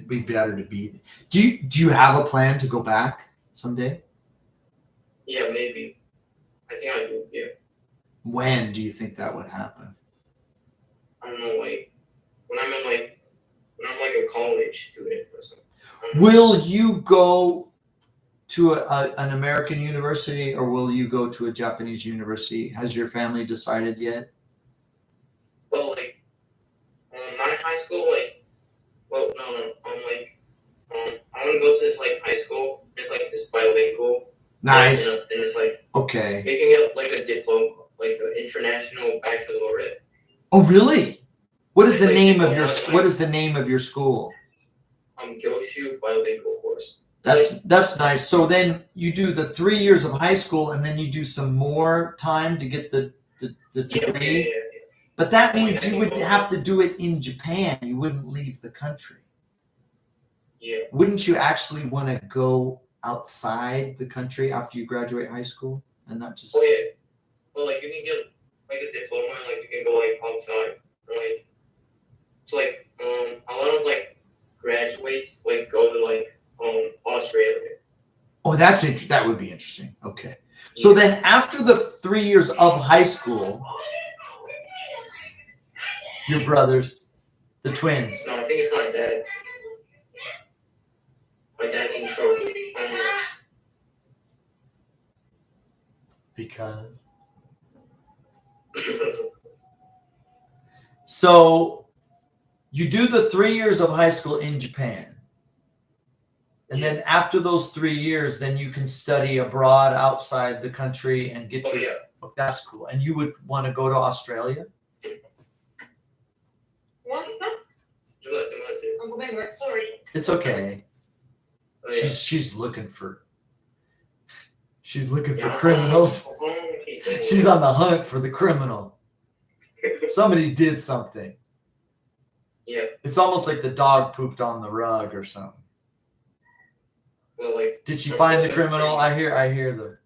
be better to be. Do you have a plan to go back someday? Yeah, maybe. I think I do, yeah. When do you think that would happen? I don't know, like when I'm a college student or something. Will you go to an American university or will you go to a Japanese university? Has your family decided yet? Well, like my high school, like no, I want to go to this like high school. It's like this bilingual. Nice. And it's like Okay. you can get like a diploma, like an international baccalaureate. Oh, really? What is It's the like name of diploma, your like- What is the name of your school? Gyoshu bilingual course. That's nice. So then you do the 3 years of high school, and then you do some more time to get the Yeah, degree. yeah. But that means you would have to do it in Japan. You wouldn't leave the country. Yeah. Wouldn't you actually want to go outside the country after you graduate high school and not just? Oh yeah. Well, like you can get like a diploma, and like you can go like outside, right? So like a lot of like graduates like go to like Australia. Oh, that would be interesting. Okay. So then after the 3 years of high school, your brothers, the twins. No, I think it's my dad. My dad's in trouble. Because. So you do the 3 years of high school in Japan. And then after those 3 years, then you can study abroad outside the country and get Oh your. yeah. Oh, that's cool. And you would want to go to Australia? Sorry. It's okay. Oh, yeah. She's looking for criminals. She's on the hunt for the criminal. Somebody did something. Yeah. It's almost like the dog pooped on the rug or something. Well, like. Did she my find the brother's criminal? pretty- I hear the.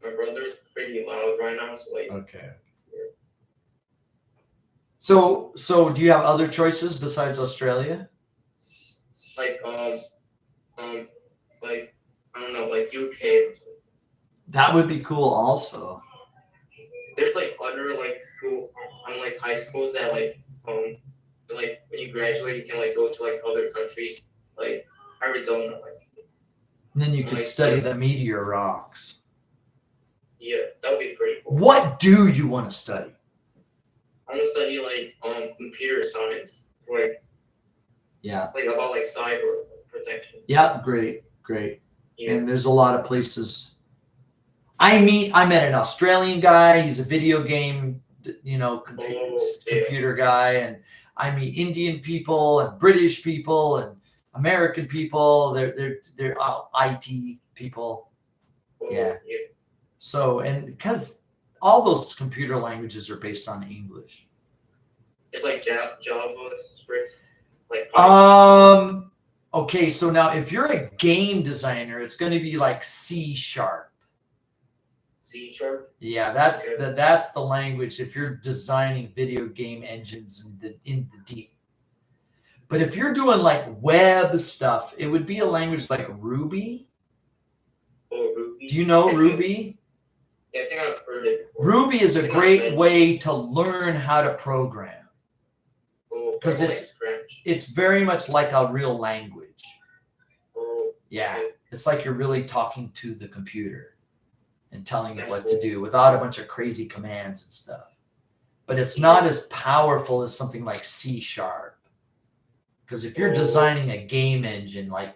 My brother's pretty loud right now, so like. Okay. So do you have other choices besides Australia? Like like I don't know, like UK or something. That would be cool also. There's like other like school, like high schools that like like when you graduate you can like go to like other countries like Arizona, like And then you could Like, study yeah. the meteor rocks. yeah, that would be pretty cool. What do you want to study? I want to study like computer science, Yeah. like about like cyber protection. Yeah, great. Yeah. And there's a lot of places. I met an Australian guy. He's a video game, computer guy, and I meet Indian people and British people and American people. They're all IT people. Oh, Yeah. yeah. So, and because all those computer languages are based on English. It's like JavaScript, like Okay, so now if you're a game designer, it's going to be like C#. C#. Yeah, that's Okay. that's the language if you're designing video game engines in the deep. But if you're doing like web stuff, it would be a language like Ruby. Oh, Ruby. Do you know Ruby? Yeah, I think I've heard it before. Ruby is a I think great I've read- way to learn how to program. Oh, 'Cause like it's- Scratch. It's very much like a real language. Oh, Yeah, okay. it's like you're really talking to the computer and telling it That's what cool. to do without a bunch of crazy commands and stuff. But it's not as powerful as something like C#. Because if you're Oh. designing a game engine like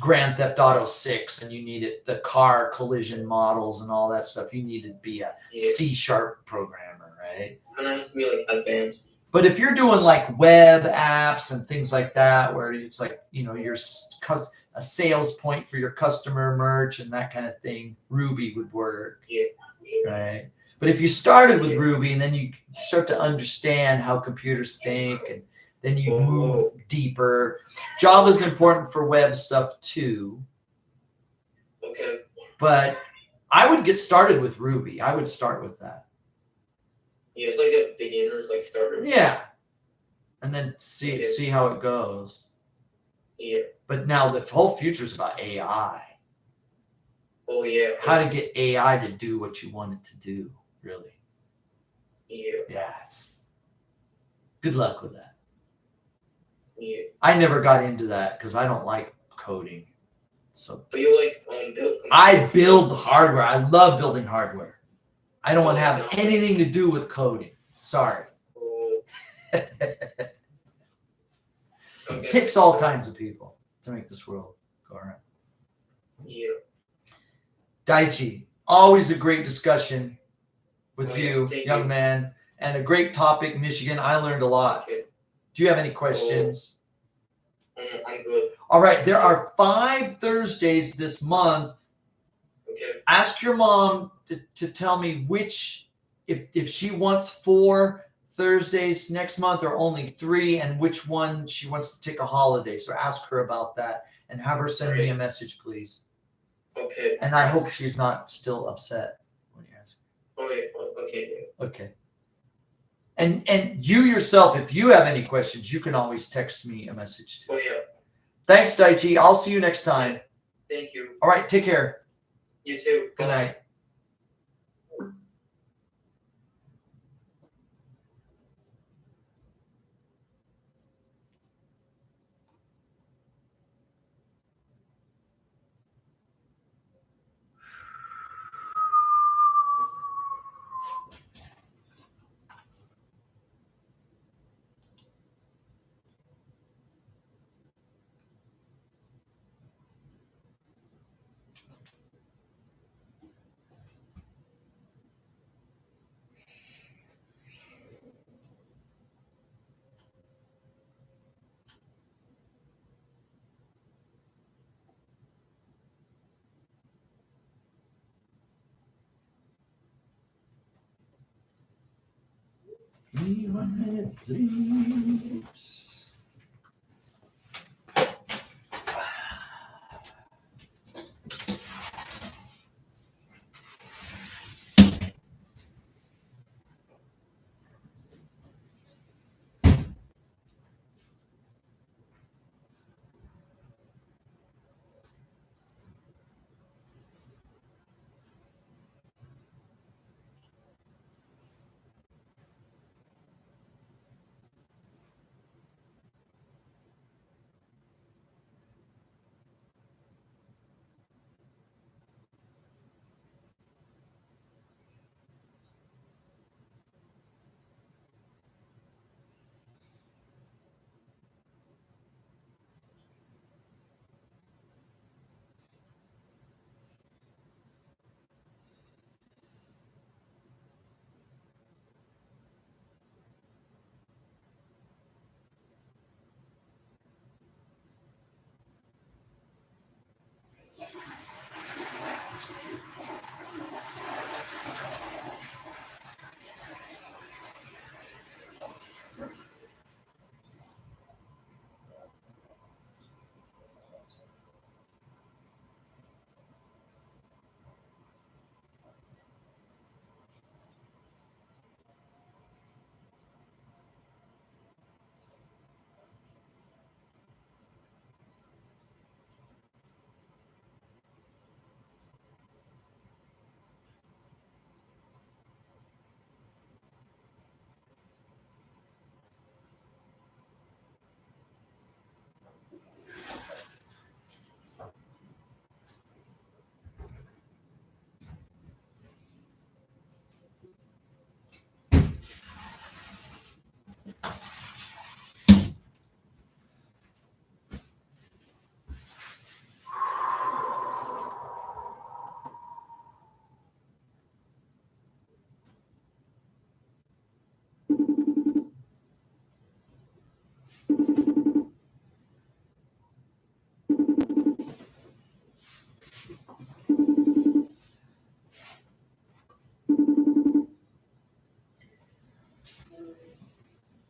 Grand Theft Auto 6 and you need the car collision models and all that stuff, you need to be a Yeah. C# programmer, right? And that has to be like advanced. But if you're doing like web apps and things like that, where it's like, you're a sales point for your customer merch and that kind of thing, Ruby would work. Yeah. Right. But if you started with Yeah. Ruby and then you start to understand how computers think and then you move deeper. Java's important for web stuff too. Okay. But I would get started with Ruby. I would start with that. Yeah, it's like a beginner's like starter. Yeah. And then see Okay. see how it goes. Yeah. But now the whole future is about AI. Oh yeah. How to get AI to do what you want it to do, really. Yeah. Yeah. Good luck with that. Yeah. I never got into that because I don't like coding. So But you like build. I computers. build hardware. I love building hardware. I don't want to have No. anything to do with coding. Sorry. Oh, okay. Takes all kinds of people to make this world go around. Yeah. Daichi, always a great discussion with Oh, yeah. you, Thank young you. man, and a great topic, Michigan. I learned a lot. Okay. Do you have any questions? I'm good. All right, there are 5 Thursdays this month. Okay. Ask your mom to tell me which if she wants 4 Thursdays next month or only 3, and which one she wants to take a holiday. So ask her about that and have her send me a message, please. Okay. And I hope she's not still upset when you ask. Okay. Okay. Okay. And you yourself, if you have any questions, you can always text me a message too. Oh yeah. Thanks, Daichi. I'll see you next time. Thank you. All right, take care. You too. Good night. Give me 1 minute, please.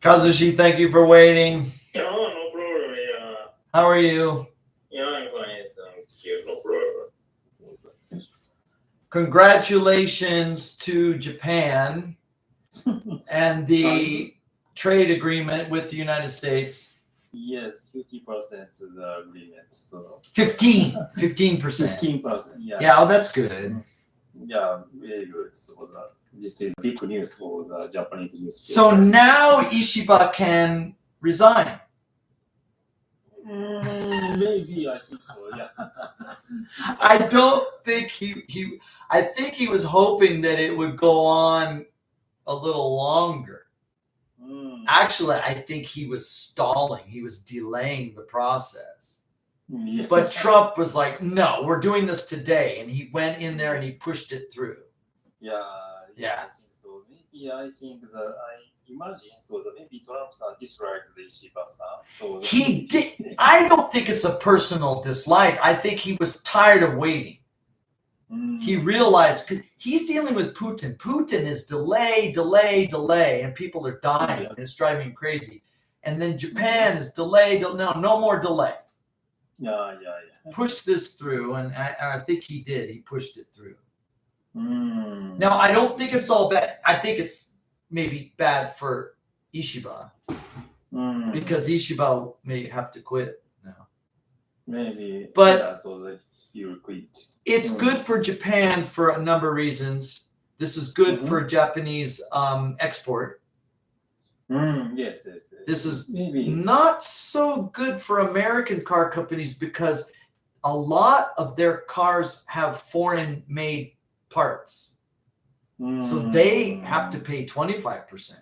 Kazushi, thank you for waiting. Yeah, no problem. Yeah. How are you? Yeah, I'm fine. Thank you. No problem. Congratulations to Japan and the trade agreement with the United States. Yes, 50% to the agreement. So 15%. 15%. Yeah. Yeah, oh, that's good. Yeah, very good. So this is big news for the Japanese newspaper. So now Ishiba can resign. Maybe I think so. Yeah. I don't think I think he was hoping that it would go on a little longer. Actually, I think he was stalling. He was delaying the process. Yeah. But Trump was like, no, we're doing this today. And he went in there and he pushed it through. Yeah. Yeah. I think so. Maybe I think that I imagine so that maybe Trump-san disliked the Ishiba-san. So He did. I don't think it's a personal dislike. I think he was tired of waiting. He realized 'cause he's dealing with Putin. Putin is delay, and people are dying, and it's driving him crazy. And then Japan is delay, no more delay. Yeah. Push this through, and I think he did. He pushed it through. Now, I don't think it's all bad. I think it's maybe bad for Ishiba because Ishiba may have to quit now. maybe, But- yeah, so that he will quit. It's good for Japan for a number of reasons. This is good Mhm. for Japanese export. Yes. This is maybe. not so good for American car companies because a lot of their cars have foreign made parts. So they have to pay 25%.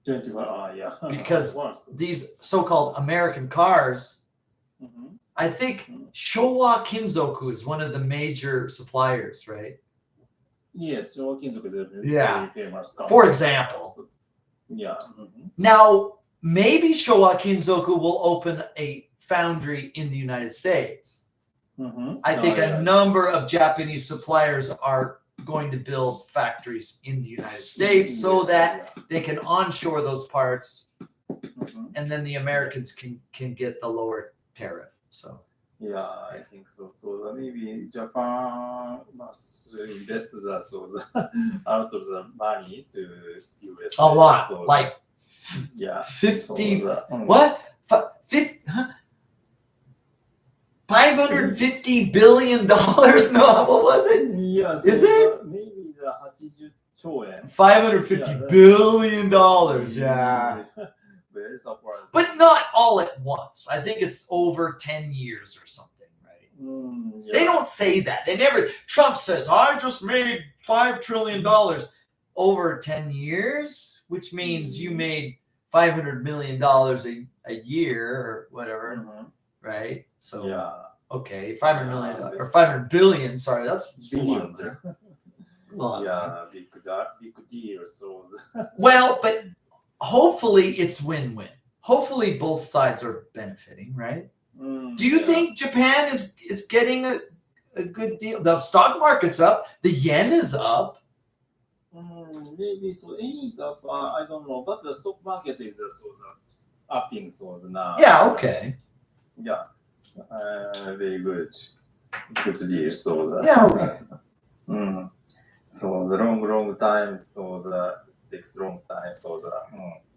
25. Yeah. Because Of course. These so-called American cars, Mhm. I think Showa Kinzoku is one of the major suppliers, right? Yes, Kinzoku is a Yeah. very famous. For example. Yeah. Now, maybe Showa Kinzoku will open a foundry in the United States. I think a number of Japanese suppliers are going to build factories in the United States so that they can onshore those parts, and then the Americans can get the lower tariff. So Yeah, I think so. So that maybe Japan must invest out of the money to US. a lot, So like yeah, 50. so that, What? $550 billion? No, what was it? Yeah, so Is it? maybe the 80 兆円. $550 billion. Yeah. Very surprised. But not all at once. I think it's over 10 years or something, right? Yeah. They don't say that. They never. Trump says, I just made $5 trillion over 10 years, which means you made $500 million a year or whatever, right? So, Yeah. okay, $500 million or 500 billion. Sorry, that's Billion. a lot. Yeah, big deal. So Well, but hopefully it's win-win. Hopefully both sides are benefiting, right? Do you think Japan is getting a good deal? The stock market's up. The yen is up. Maybe so. Yen is up. I don't know, but the stock market is upping. So now. Yeah, okay. Yeah. Very good. Good deal. So Yeah, okay. So the long time. So it takes long time. So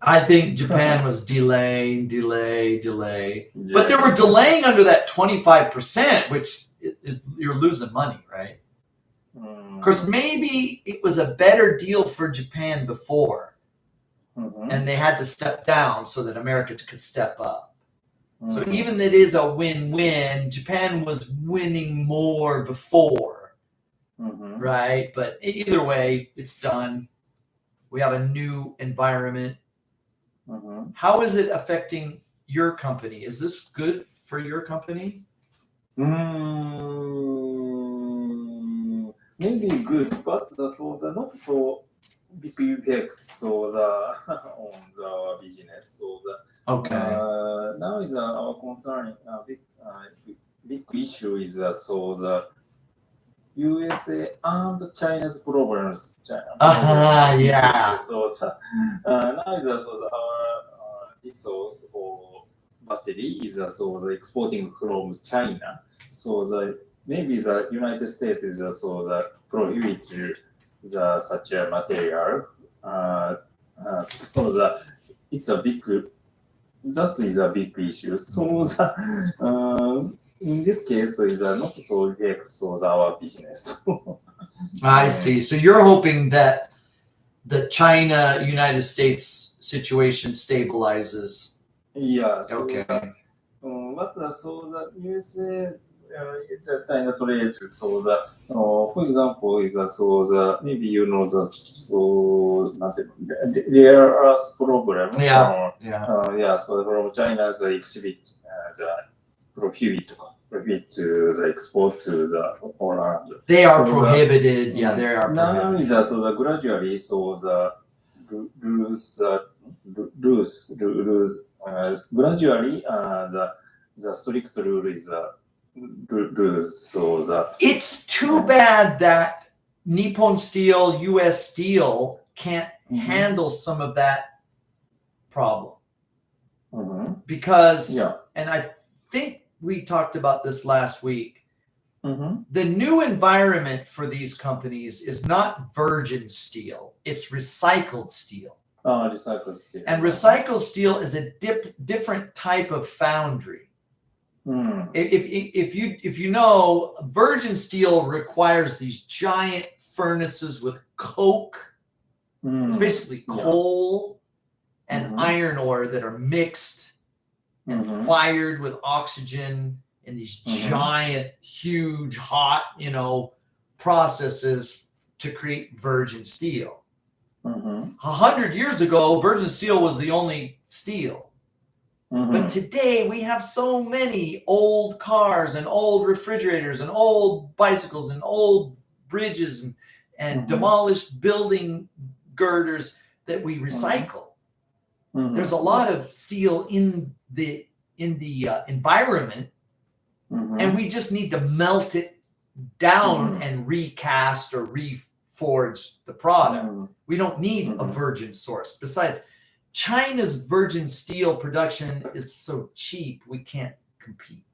I think Japan was delaying. But they were delaying under that 25%, which is you're losing money, right? Of course, maybe it was a better deal for Japan before, and they had to step down so that America could step up. So even that is a win-win. Japan was winning more before, right? But either way, it's done. We have a new environment. How is it affecting your company? Is this good for your company? Maybe good, but not so big impact. So on the business. So Okay. now is our concern. Big issue is the USA and China's problems. Yeah. So now is our resource or battery is exporting from China. So maybe the United States is prohibit such a material. It's a big. That is a big issue. So in this case, is not so direct so our business. I see. So you're hoping that the China-United States situation stabilizes. Yeah. So Okay. but the USA, China trade. So for example, is maybe you know rare earth problem. Yeah. So from China, the exhibit the prohibit to the export to the Poland. They are So prohibited. Yeah, they are Now prohibited. is gradually gradually the strict rule is do so the It's too bad that Nippon Steel, U.S. Steel can't handle some of that problem. Because, Yeah. and I think we talked about this last week, Mm-hmm. the new environment for these companies is not virgin steel, it's recycled steel. Recycled steel. And recycled steel is a different type of foundry. If you know, virgin steel requires these giant furnaces with coke. It's basically coal and iron ore that are mixed and fired with oxygen in these giant, huge, hot, processes to create virgin steel. 100 years ago, virgin steel was the only steel. But today we have so many old cars and old refrigerators and old bicycles and old bridges and demolished building girders that we recycle. There's a lot of steel in the environment, and we just need to melt it down and recast or reforge the product. We don't need a virgin source. Besides, China's virgin steel production is so cheap, we can't compete.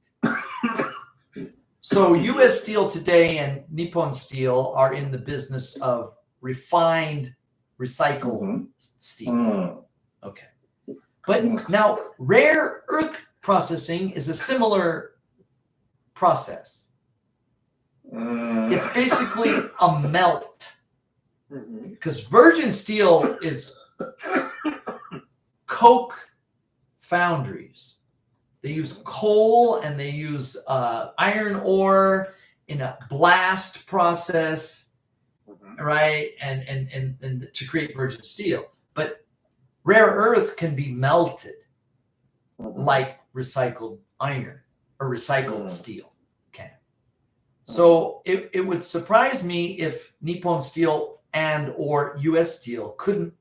So U.S. Steel today and Nippon Steel are in the business of refined, recycled steel. Okay. But now rare earth processing is a similar process. It's basically a melt. Because virgin steel is coke foundries. They use coal and they use iron ore in a blast process, right? And to create virgin steel. But rare earth can be melted like recycled iron or recycled steel can. So it would surprise me if Nippon Steel and or U.S. Steel couldn't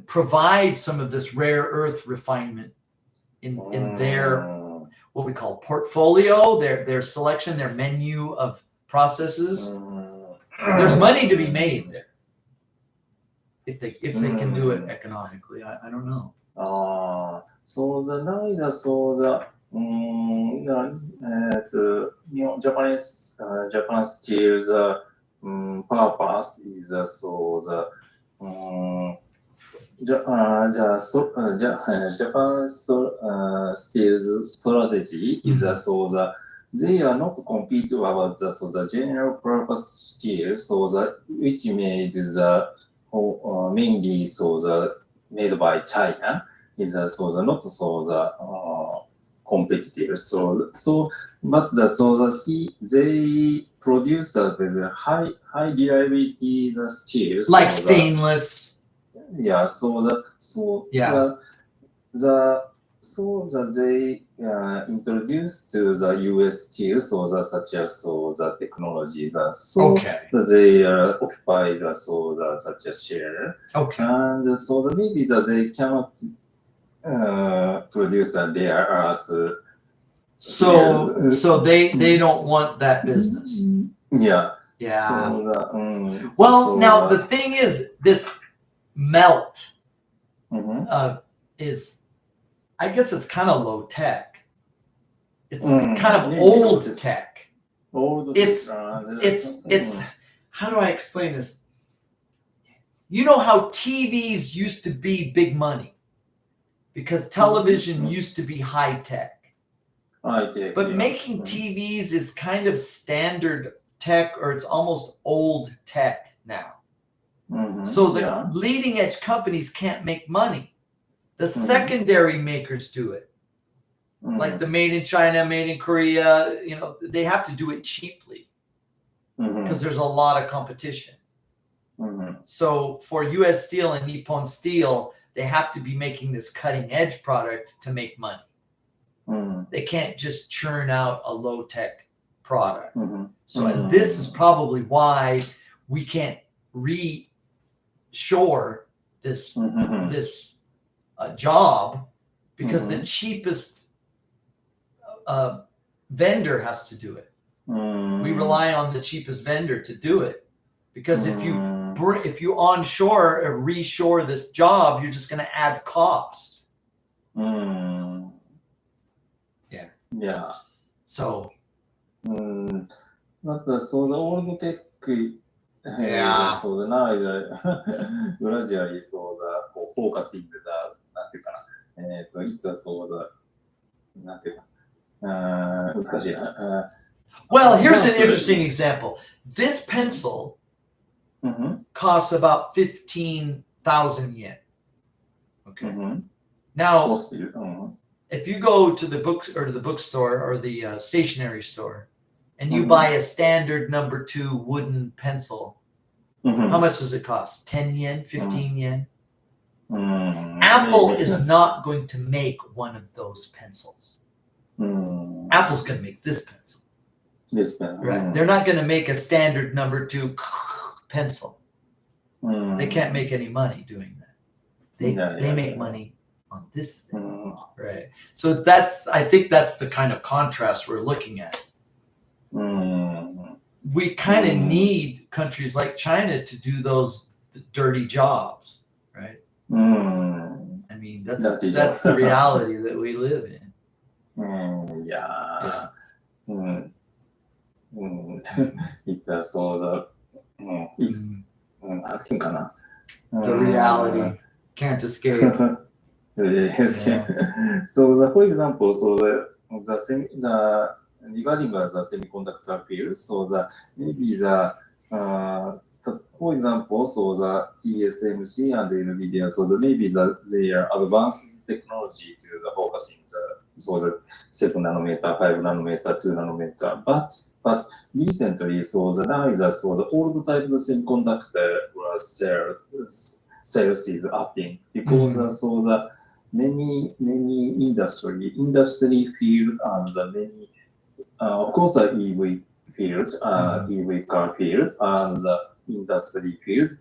provide some of this rare earth refinement in their what we call portfolio, their selection, their menu of processes. There's money to be made there if they can do it economically. I don't know. So the Japanese steel the purpose is Japan steel's strategy is they are not compete about the general purpose steel, which made mainly made by China is not competitive. But they produce a high reliability steel like stainless. Yeah, they introduced to the U.S. steel, such as the technology they occupy such a share. Okay. And maybe they cannot produce a rare earth. So they don't want that business. Yeah. Yeah. Now the thing is, this melt is, I guess it's kind of low tech. It's kind of old tech. It's how do I explain this? You know how TVs used to be big money because television used to be high tech. But making TVs is kind of standard tech, or it's almost old tech now. So the leading edge companies can't make money. The secondary makers do it. Like the made in China, made in Korea, they have to do it cheaply because there's a lot of competition. So for US Steel and Nippon Steel, they have to be making this cutting edge product to make money. They can't just churn out a low tech product. So this is probably why we can't reshore this job, because the cheapest vendor has to do it. We rely on the cheapest vendor to do it, because if you onshore or reshore this job, you're just going to add cost. Yeah. So なんかそうだ、オールドテック、Yeah. そうだな、グラジュアリーそうだ、こうフォーカシングだ、なんていうかな、いつはそうだ、なんていうか、難しいな。well, here's an interesting example. This pencil costs about 15,000 yen. Okay. Now, if you go to the bookstore or the stationery store, and you buy a standard number 2 wooden pencil, how much does it cost? 10 yen, 15 yen? Apple is not going to make one of those pencils. Apple's going to make this pencil. Right? They're not going to make a standard number 2 pencil. They can't make any money doing that. They make money on this thing. Right? So I think that's the kind of contrast we're looking at. We kind of need countries like China to do those dirty jobs, right? I mean, that's the reality that we live in. Yeah. It's a so the it's I think The reality can't escape. So for example, the regarding the semiconductor field, so maybe for example, so the TSMC and NVIDIA, so maybe their advanced technology to the focusing the 7 nanometer, 5 nanometer, 2 nanometer, but recently, so now is the old type of semiconductor sales is upping because so the many industry field and many of course the EV field, EV car field and the industry field,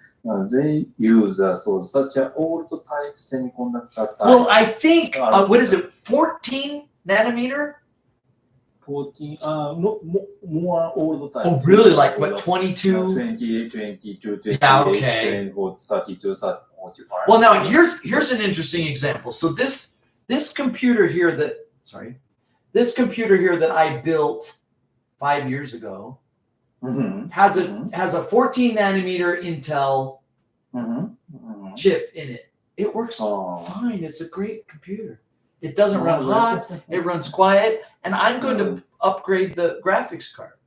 they use such an old type semiconductor type. Well, I think what is it, 14 nanometer? 14, more old type. Oh, really? Like what, 22? 28, 22, 28, Yeah, okay. 24, 32, 45. Well, now here's an interesting example. So this computer here that I built 5 years ago has a 14 nanometer Intel chip in it. It works fine. It's a great computer. It doesn't run hot. It runs quiet. And I'm going to upgrade the graphics card.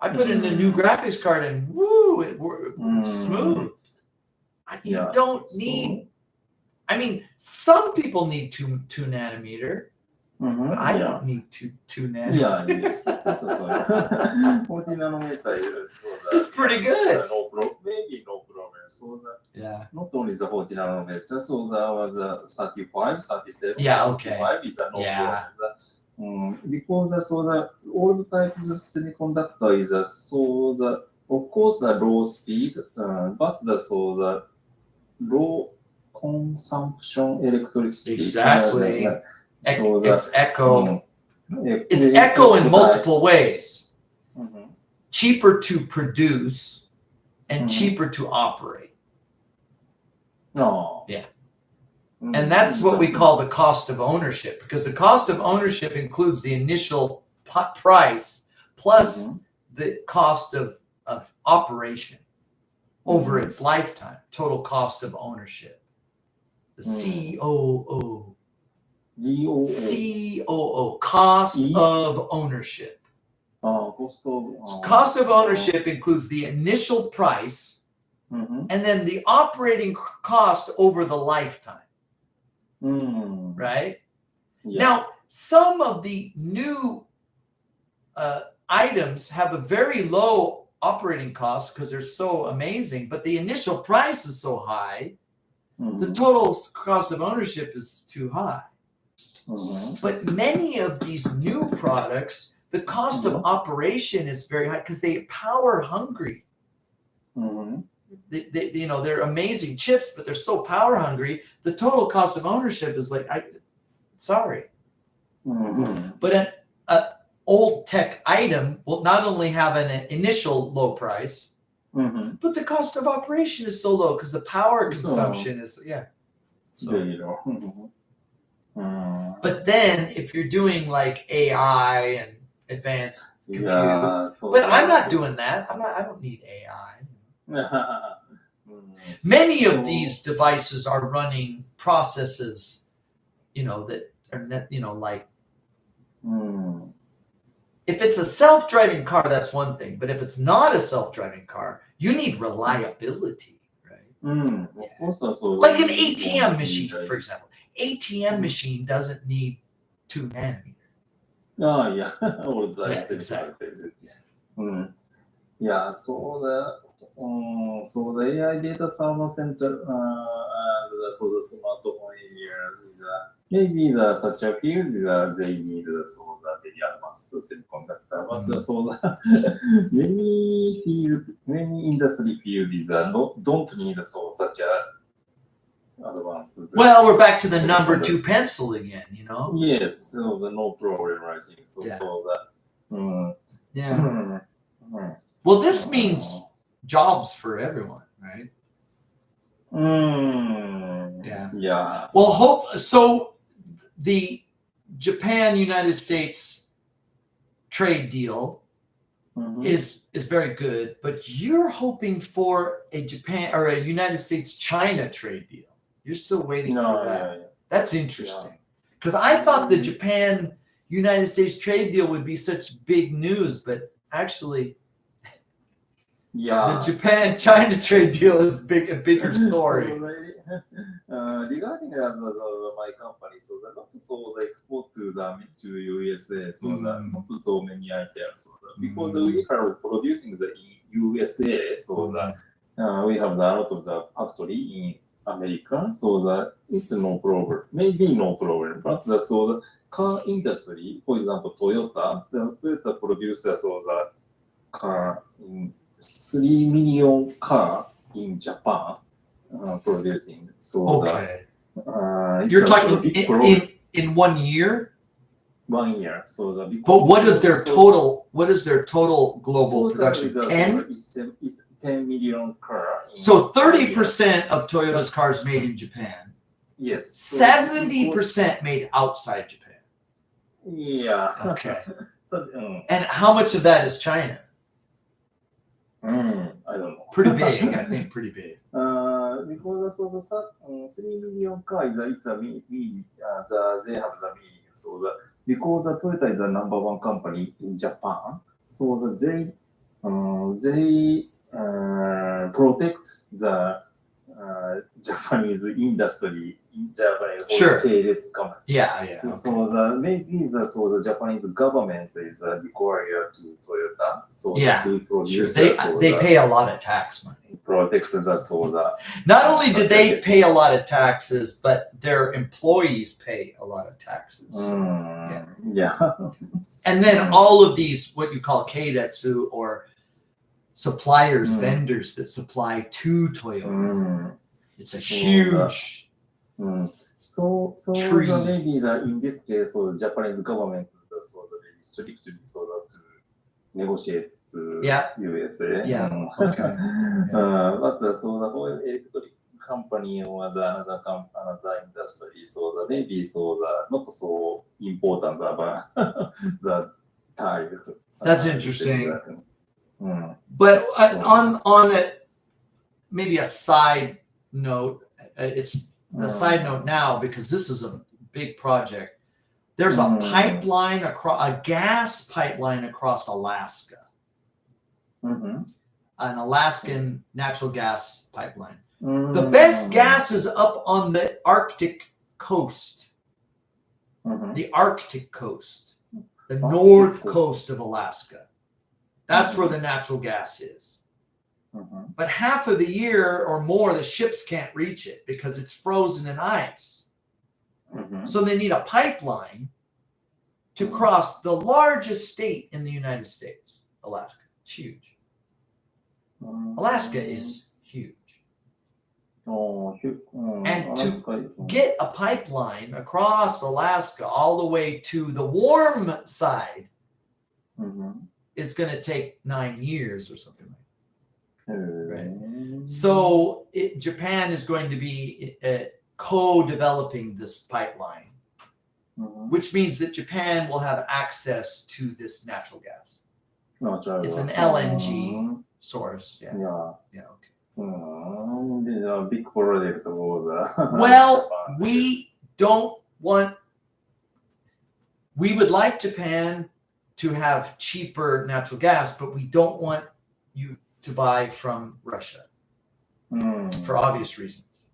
I put in a new graphics card and woo, it's smooth. You don't need. I mean, some people need 2 nanometer. But I don't need 2 nanometer. Yes. 14 nanometer is It's pretty good. Maybe no problem. So Yeah. not only the 14 nanometer, so the 35, 37, Yeah, okay. 45 is a no Yeah. problem. Because the old type of semiconductor is of course the low speed, but the low consumption electricity. Exactly. So It's echo. It's echo in multiple ways. Cheaper to produce and cheaper to operate. No. Yeah. And that's what we call the cost of ownership, because the cost of ownership includes the initial price plus the cost of operation over its lifetime, total cost of ownership. The COO. COO, cost of ownership. Cost of ownership includes the initial price and then the operating cost over the lifetime. Right? Yeah. Now, some of the new items have a very low operating cost because they're so amazing, but the initial price is so high, the total cost of ownership is too high. But many of these new products, the cost of operation is very high because they're power hungry. They're amazing chips, but they're so power hungry. The total cost of ownership is like, sorry. But an old tech item will not only have an initial low price, but the cost of operation is so low because the power consumption is So, very low. but then if you're doing like AI and advanced compute, so but I'm not doing that. I don't need AI. Many of these devices are running processes, that are like if it's a self-driving car, that's one thing. But if it's not a self-driving car, you need reliability, right? Like an ATM machine, for example. ATM machine doesn't need 2 nanometers. All the Yeah, exactly. So the AI data server center so the smartphone areas maybe such a field they need the very advanced semiconductor, but so many industry fields don't need such a advanced. Well, we're back to the number 2 pencil again, Yes, so no problem, I think. Yeah. Well, this means jobs for everyone, right? Yeah. Well, so the Japan-United States trade deal is very good, but you're hoping for a Japan or a United States-China trade deal. You're still waiting for that. That's interesting. Because I thought the Japan-United States trade deal would be such big news, but actually the Japan-China trade deal is a bigger story. Regarding my company, not export to USA, not so many items. Because we are producing in USA, we have a lot of the factory in America, so that it's no problem. Maybe no problem, but the car industry, for example, Toyota produces the car in 3 million car in Japan producing. You're talking in 1 year? 1 year. But what is their total? What is their total global production? 10? It's 10 million car. So 30% of Toyota's cars made in Japan. Yes. 70% made outside Japan. Yeah. Okay. And how much of that is China? I don't know. Pretty big, I think. Pretty big. Because 3 million car it's a they have the meaning. Because Toyota is the number 1 company in Japan, they protect the Japanese industry in Japanese company. Yeah. Okay. So the Japanese government is required to Toyota. To produce. They pay a lot of tax money. Protect the Not only do they pay a lot of taxes, but their employees pay a lot of taxes. Yeah. And then all of these, what you call keidetsu or suppliers, vendors that supply to Toyota. It's a huge tree. Maybe in this case, the Japanese government was very strictly to negotiate to USA. Okay. But the whole electric company or another industry, maybe not so important about the tire. That's interesting. But on it, maybe a side note, it's a side note now because this is a big project. There's a pipeline a gas pipeline across Alaska, an Alaskan natural gas pipeline. The best gas is up on the Arctic coast, the Arctic coast, the north coast of Alaska. That's where the natural gas is. But half of the year or more, the ships can't reach it because it's frozen in ice. So they need a pipeline to cross the largest state in the United States, Alaska. It's huge. Alaska is huge. And to get a pipeline across Alaska all the way to the warm side it's going to take 9 years or something like Right. So Japan is going to be co-developing this pipeline, which means that Japan will have access to this natural gas. It's an LNG source. Yeah. Yeah. Yeah. Okay. These are big projects for the. Well, we don't want. We would like Japan to have cheaper natural gas, but we don't want you to buy from Russia for obvious reasons.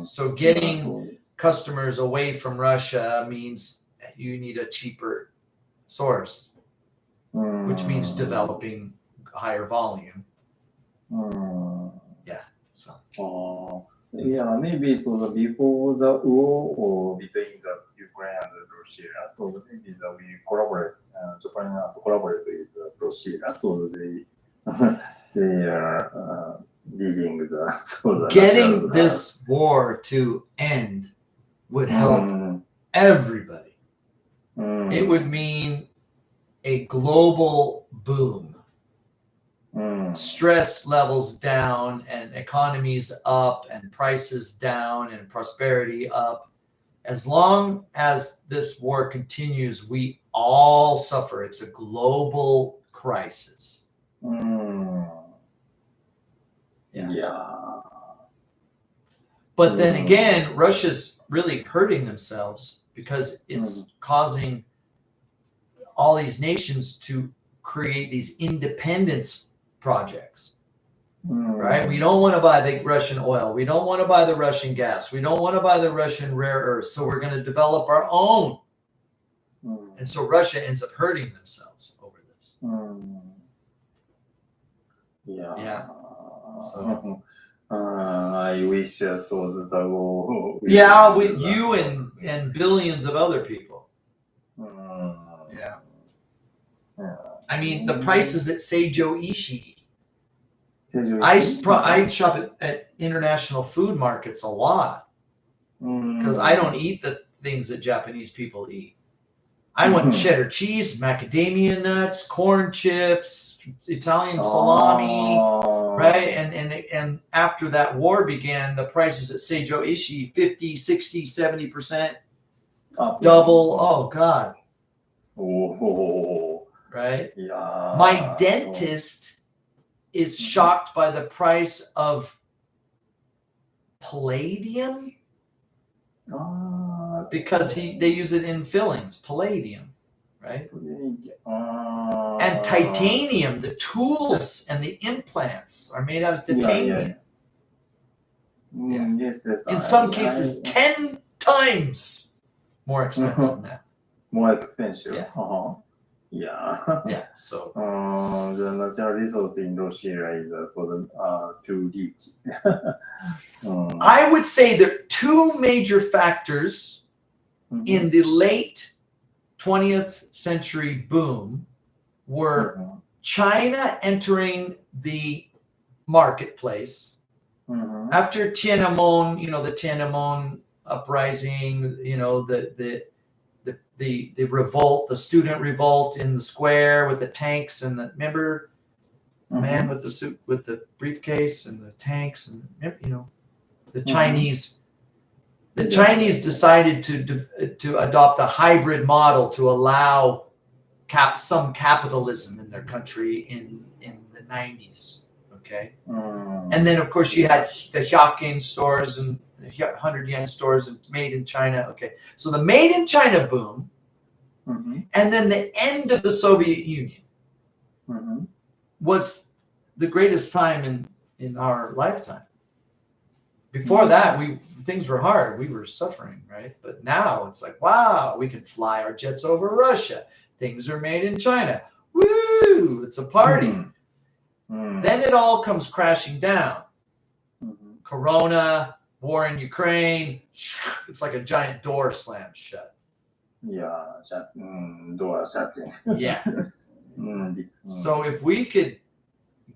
So getting customers away from Russia means you need a cheaper source, which means developing higher volume. Yeah. So. Yeah, maybe so the before the war or between the Ukraine and Russia, so maybe that we collaborate, Japan collaborate with Russia, so they are dealing with the Getting this war to end would help everybody. It would mean a global boom. Stress levels down and economies up and prices down and prosperity up. As long as this war continues, we all suffer. It's a global crisis. Yeah. But then again, Russia's really hurting themselves because it's causing all these nations to create these independence projects. Right? We don't want to buy the Russian oil. We don't want to buy the Russian gas. We don't want to buy the Russian rare earths. So we're going to develop our own. And so Russia ends up hurting themselves over this. Yeah. Yeah. So, I wish I saw the war. Yeah, with you and billions of other people. Yeah. I mean, the prices at Seijo Ishii. I shop at international food markets a lot because I don't eat the things that Japanese people eat. I want cheddar cheese, macadamia nuts, corn chips, Italian salami, right? And after that war began, the prices at Seijo Ishii 50, 60, 70% double. Oh God. Right? Yeah. My dentist is shocked by the price of palladium because they use it in fillings, palladium, right? And titanium, the tools and the implants are made out of titanium. Yes, In some cases, 10 times more expensive than that. More expensive. Yeah. Yeah. Yeah. So the natural resource in Russia is too rich. I would say there are two major factors in the late 20th century boom were China entering the marketplace after Tiananmen, the Tiananmen uprising, the revolt, the student revolt in the square with the tanks and the man with the suit with the briefcase and the tanks and the Chinese. The Chinese decided to adopt a hybrid model to allow some capitalism in their country in the 90s. Okay, and then of course you had the Hyakken stores and 100 yen stores and made in China. Okay, so the made in China boom, and then the end of the Soviet Union was the greatest time in our lifetime. Before that, things were hard. We were suffering, right? But now it's like, wow, we can fly our jets over Russia. Things are made in China. Woo! It's a party. Then it all comes crashing down. Corona, war in Ukraine. It's like a giant door slammed shut. Yeah, door shutting. Yeah. So if we could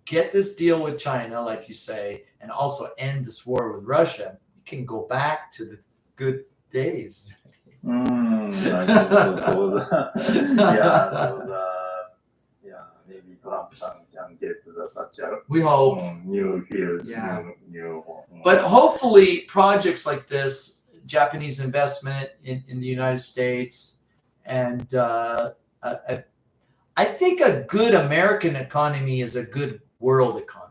get this deal with China, like you say, and also end this war with Russia, you can go back to the good days. I think so. Maybe Trump can get such a We hope. new field. Yeah. New. But hopefully, projects like this, Japanese investment in the United States, and I think a good American economy is a good world economy.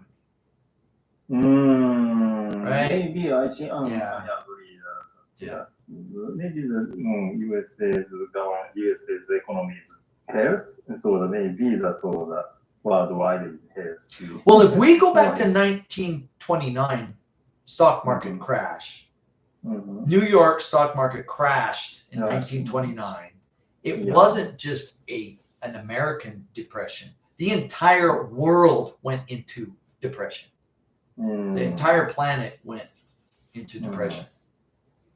Right? Maybe I think Yeah. I agree that. Yeah. Maybe the USA's economy is health, so maybe the worldwide is health. Well, if we go back to 1929, stock market crash. Mhm. New York stock market crashed in Yeah. 1929. It Yeah. wasn't just an American depression. The entire world went into depression. The entire planet went into depression.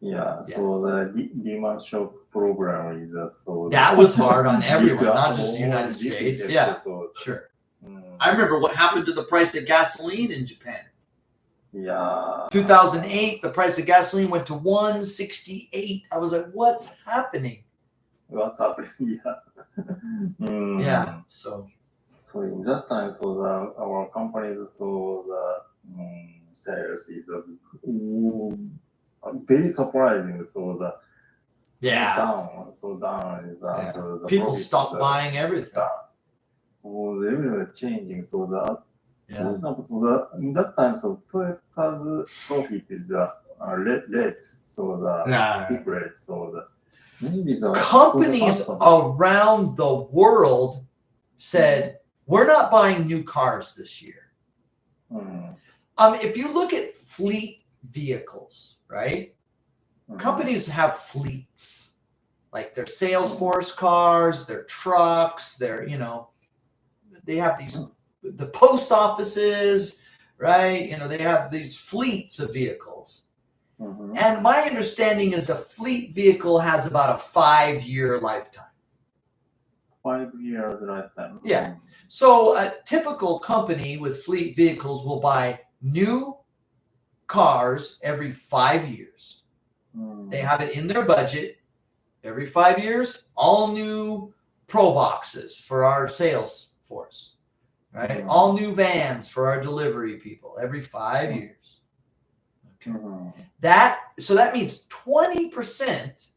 Yeah, so the Lehman shock program is so That was hard on everyone, Yeah, not just the all United deep States. effect, Yeah, so- sure. Mm, I remember what happened to the price of gasoline in Japan. yeah. 2008, the price of gasoline went to 168. I was like, what's happening? What's happening? Yeah. Mm. Yeah, so So in that time, our companies sales is very surprising. Yeah. down is Yeah. the people profit stopped is, buying everything. down. Was everywhere changing. Yeah. In that time, Toyota's profit is red. Nah. Big red. Maybe the Companies around the world said, we're not buying new cars this year. Mm. If you look at fleet vehicles, right? Companies have fleets, like their Salesforce cars, their trucks, they have the post offices, right? They have these fleets of vehicles. Mhm. And my understanding is a fleet vehicle has about a 5-year lifetime. 5 years lifetime. Yeah. So a typical company with fleet vehicles will buy new cars every 5 years. Mm. They have it in their budget every 5 years, all new Pro Boxes for our sales force, right? Mhm. All new vans for our delivery people every 5 years. Okay. Mhm. So that means 20%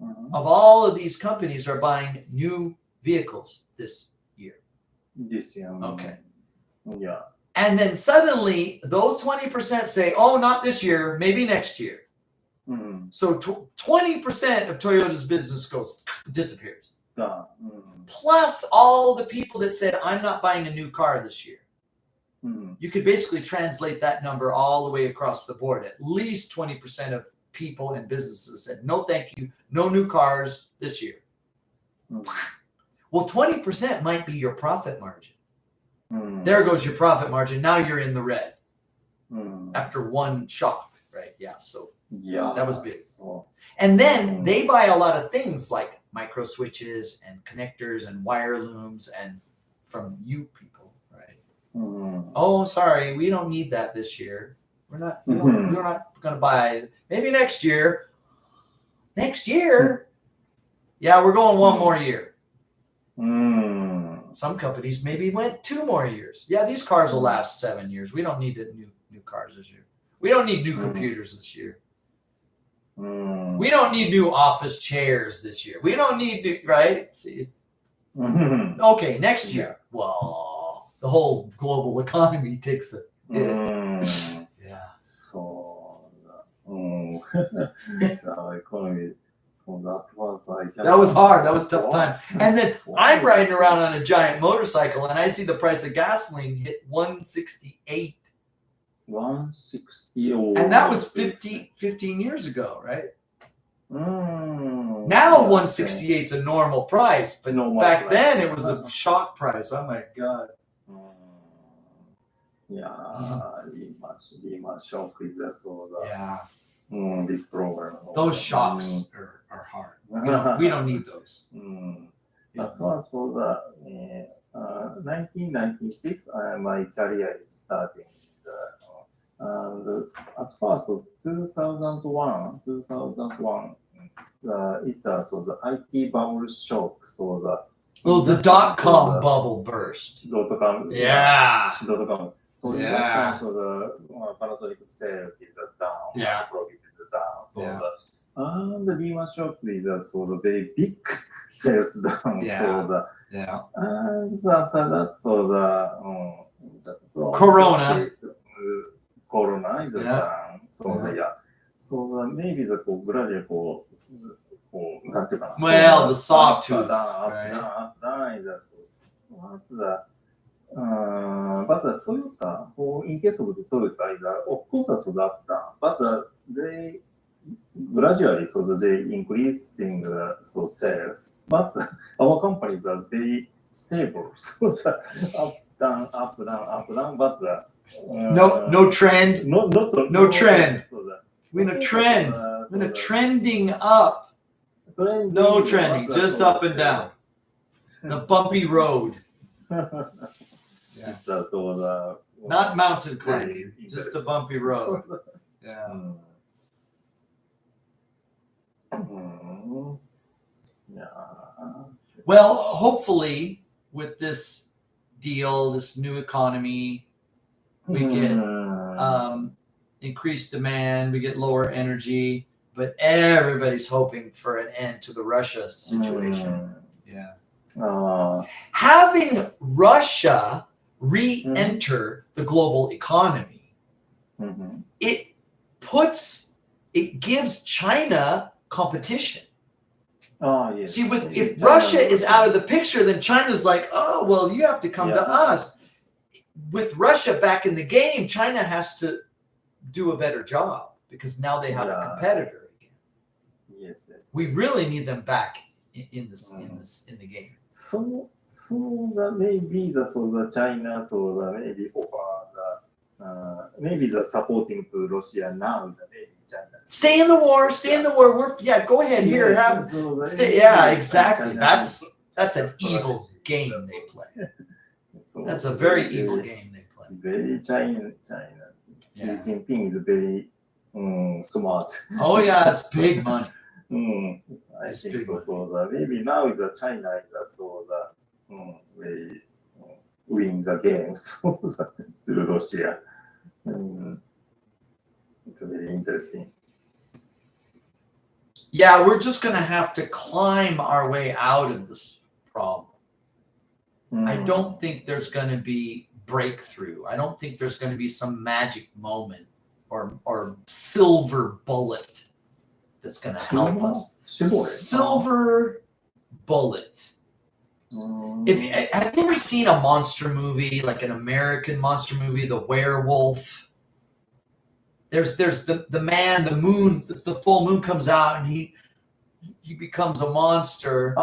Mhm. of all of these companies are buying new vehicles this year. This year. Okay. Yeah. And then suddenly those 20% say, oh, not this year, maybe next year. Mm. So 20% of Toyota's business disappears. Yeah. Mm. Plus all the people that said, I'm not buying a new car this year. Mm. You could basically translate that number all the way across the board. At least 20% of people and businesses said, no, thank you, no new cars this year. Mm. Well, 20% might be your profit margin. Mm. There goes your profit margin. Now you're in the red Mm. after one shock, right? Yeah, so Yeah. that was big. So, And then they buy a lot of things like micro switches and connectors and wire looms and from you people, right? mm. Oh, sorry, we don't need that this year. We're not going to buy. Maybe next year. Next year? Yeah, we're going one more year. Mm. Some companies maybe went 2 more years. Yeah, these cars will last 7 years. We don't need new cars this year. We don't need new computers this year. Mm. We don't need new office chairs this year. We don't need to, right? See, Mhm. okay, next year. Well, the whole global economy takes a hit. Mm. Yeah. So, the economy. So That was hard. That was a tough time. And then I'm riding around on a giant motorcycle and I see the price of gasoline hit 168. 160. And that was 15 years ago, right? Mm. Now Yeah, 168 is a normal price, but Normal back price. then it was a shock price. Oh my God. Yeah, Lehman shock is also the Yeah. big problem. Those shocks are hard. We don't need those. At first, for the 1996, my career is starting. And at first, 2001, it's so the IT bubble shock, so The dot-com bubble burst. .com, Yeah. .com. So in Yeah. that time, so the Panasonic sales is down, Yeah. profit is down. So Yeah. the Lehman shock is so the very big sales down. Yeah. So Yeah. and after that, so Corona. Corona is Yeah. down. So Yeah. So maybe the gradually なんていうかな。 Well, the So sawtooth, down, right? down is but the Toyota, in case of the Toyota, of course, so up down, but they gradually so they increasing so sales. But our companies are very stable, so up down, up down, up down. But No trend. No trend. So We're in a trend. We're in a trending up. No trending, just up and down. The bumpy road. It's so Not mountain climbing, just a bumpy road. Yeah. Yeah. Well, hopefully, with this deal, this new economy, we get increased demand, we get lower energy, but everybody's hoping for an end to the Russia situation. Yeah. Having Russia re-enter the global economy, it gives China competition. Yes. See, if Russia is out of the picture, then China's like, oh, well, you have to come to us. With Russia back in the game, China has to do a better job because now they have a competitor again. Yes. We really need them back in the game. So the maybe the China maybe offer maybe the supporting to Russia now is maybe China. Stay in the war. Go ahead here. Exactly. That's an evil game they play. That's a very evil game they play. Very China. Xi Jinping is very smart. Oh yeah, it's big money. I think so. So maybe now is China is very win the game so to Russia. It's very interesting. Yeah, we're just going to have to climb our way out of this problem. I don't think there's going to be breakthrough. I don't think there's going to be some magic moment or silver bullet that's going to help us. Silver bullet. Have you ever seen a monster movie, like an American monster movie, The Werewolf? There's the man, the moon, the full moon comes out and he becomes a monster.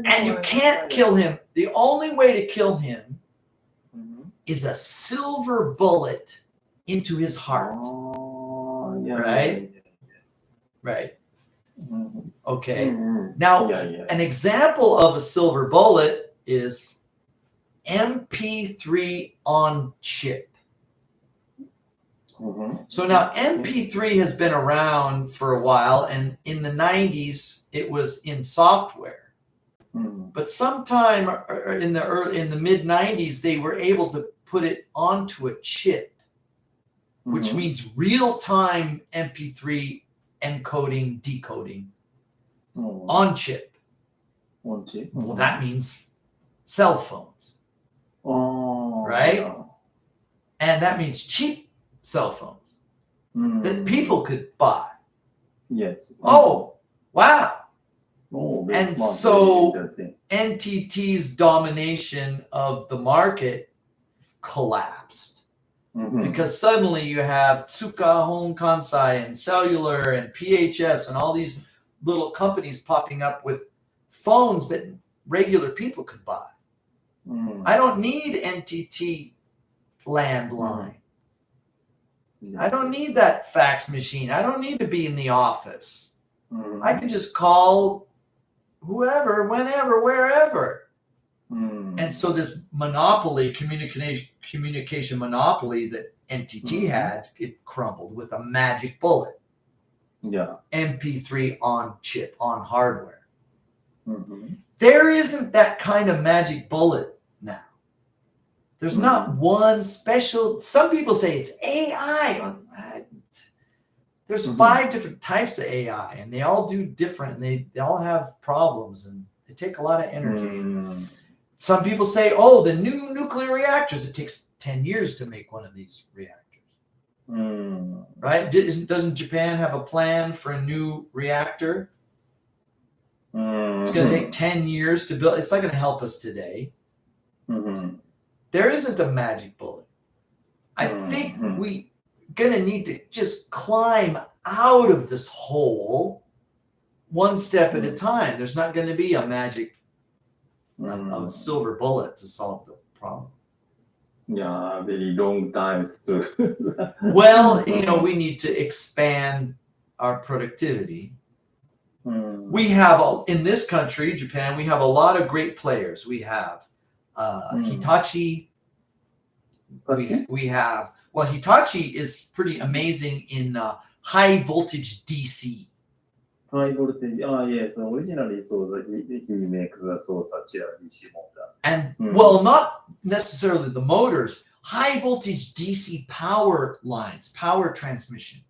And you can't kill him. The only way to kill him is a silver bullet into his heart. Right? Right. Okay. Now, an example of a silver bullet is MP3 on chip. So now MP3 has been around for a while, and in the 90s it was in software. But sometime in the mid 90s they were able to put it onto a chip, which means real-time MP3 encoding, decoding on chip. Well, that means cell phones, right? And that means cheap cell phones that people could buy. Yes. Oh, wow. And so NTT's domination of the market collapsed because suddenly you have Tsuka, Hon Kansai, and Cellular, and PHS, and all these little companies popping up with phones that regular people could buy. I don't need NTT landline. I don't need that fax machine. I don't need to be in the office. I can just call whoever, whenever, wherever. And so this monopoly, communication monopoly that NTT had, it crumbled with a magic bullet. Yeah. MP3 on chip, on hardware. Mm-hmm. There isn't that kind of magic bullet now. There's not one special. Some people say it's AI. There's 5 different types of AI, and they all do different. And they all have problems, and they take a lot of energy. And some people say, oh, the new nuclear reactors, it takes 10 years to make one of these reactors. Right? Doesn't Japan have a plan for a new reactor? It's going to take 10 years to build. It's not going to help us today. There isn't a magic bullet. I think we're going to need to just climb out of this hole one step at a time. There's not going to be a magic a silver bullet to solve the problem. Yeah, very long times to. Well, we need to expand our productivity. We have, in this country, Japan, we have a lot of great players. We have Hitachi. We have, Hitachi is pretty amazing in high voltage DC. High voltage. Yes. Originally, he makes such a DC motor. And not necessarily the motors, high voltage DC power lines, power transmission.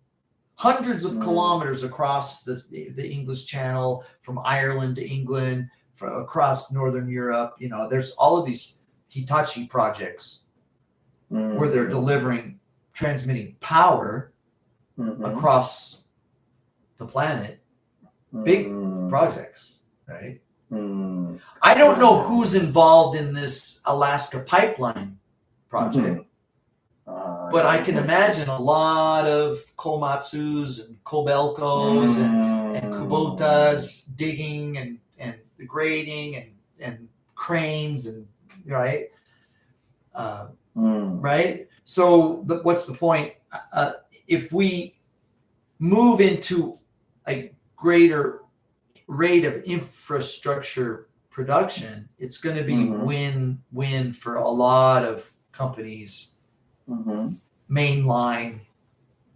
Hundreds of kilometers across the English Channel, from Ireland to England, across Northern Europe. There's all of these Hitachi projects where they're transmitting power across the planet. Big projects, right? I don't know who's involved in this Alaska pipeline project. But I can imagine a lot of Komatsus and Kobelcos and Kubotas digging and grading and cranes and right. Right. So what's the point? If we move into a greater rate of infrastructure production, it's going to be win-win for a lot of companies. Mainline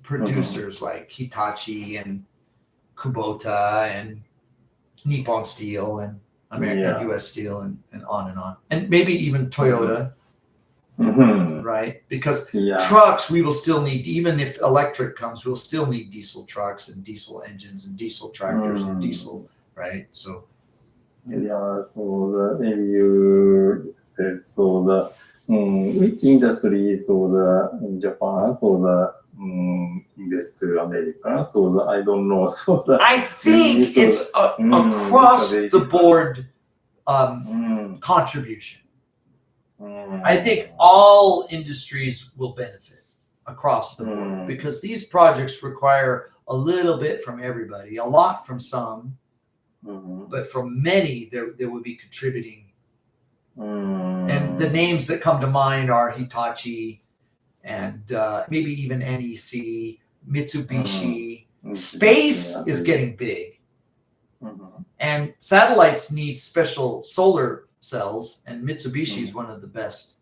producers like Hitachi and Kubota and Nippon Steel and American US Steel and on. And maybe even Toyota, right? Because trucks, we will still need, even if electric comes, we'll still need diesel trucks and diesel engines and diesel tractors and diesel, right? So. Maybe you said which industry in Japan invest to America? I don't know. I think it's across the board contribution. I think all industries will benefit across the board because these projects require a little bit from everybody, a lot from some, but from many there will be contributing. And the names that come to mind are Hitachi and maybe even NEC, Mitsubishi. Space is getting big. And satellites need special solar cells, and Mitsubishi is one of the best.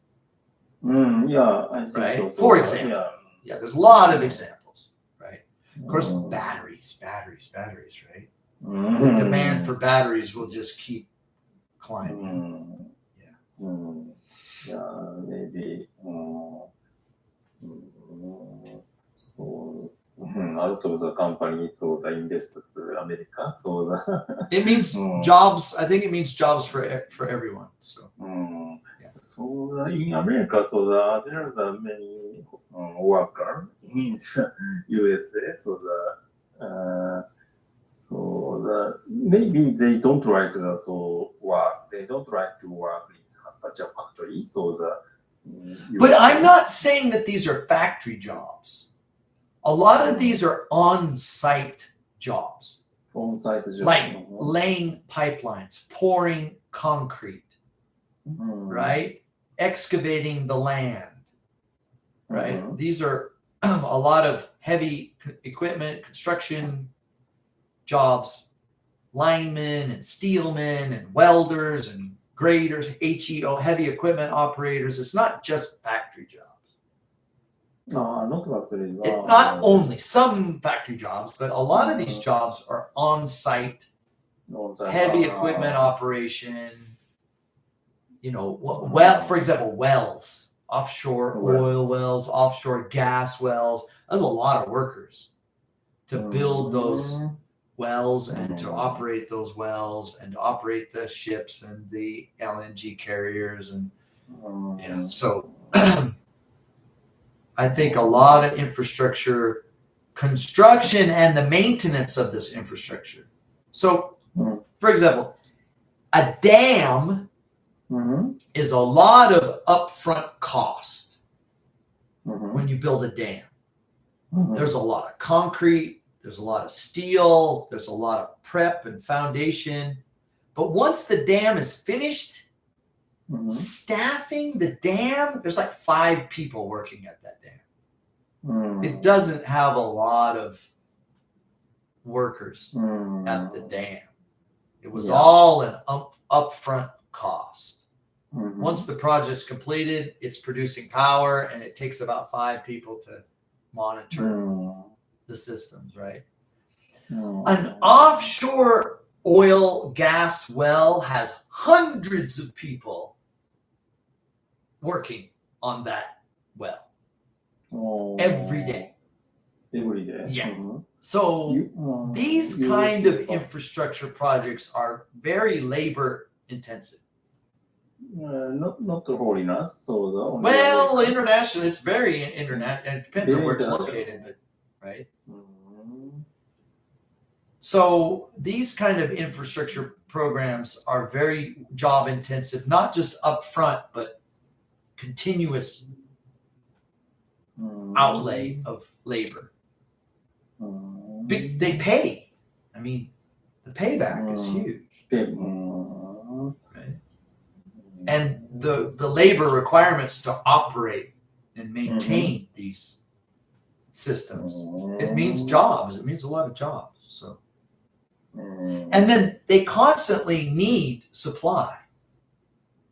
I think right? so. For example. Yeah, there's a lot of examples, right? Of course, batteries, right? The demand for batteries will just keep climbing. Maybe. Out of the company, they invested to America. It means jobs. I think it means jobs for everyone. So. So in America, there are many workers in USA. Maybe they don't like work. They don't like to work in such a factory. But I'm not saying that these are factory jobs. A lot of these are on-site jobs. On-site jobs. Like laying pipelines, pouring concrete, right? Excavating the land, right? These are a lot of heavy equipment, construction jobs, linemen and steelmen and welders and graders, HEO, heavy equipment operators. It's not just factory jobs. not factory. Not only some factory jobs, but a lot of these jobs are on-site, heavy equipment operation. You know, well, for example, wells, offshore oil wells, offshore gas wells. There's a lot of workers to build those wells and to operate those wells and to operate the ships and the LNG carriers and so I think a lot of infrastructure construction and the maintenance of this infrastructure. So, for example, a dam is a lot of upfront cost when you build a dam. There's a lot of concrete, there's a lot of steel, there's a lot of prep and foundation. But once the dam is finished, staffing the dam, there's like 5 people working at that dam. It doesn't have a lot of workers at the dam. It was all an upfront cost. Once the project's completed, it's producing power, and it takes about 5 people to monitor the systems, right? An offshore oil gas well has hundreds of people working on that well every day. Every day. Yeah. So these kind of infrastructure projects are very labor intensive. Not holiness. So the only Well, internationally, it's very internet, and it depends on where it's located, but right. So these kind of infrastructure programs are very job intensive, not just upfront, but continuous outlay of labor. They pay. I mean, the payback is huge. Right? And the labor requirements to operate and maintain these systems, it means jobs. It means a lot of jobs. So, and then they constantly need supply,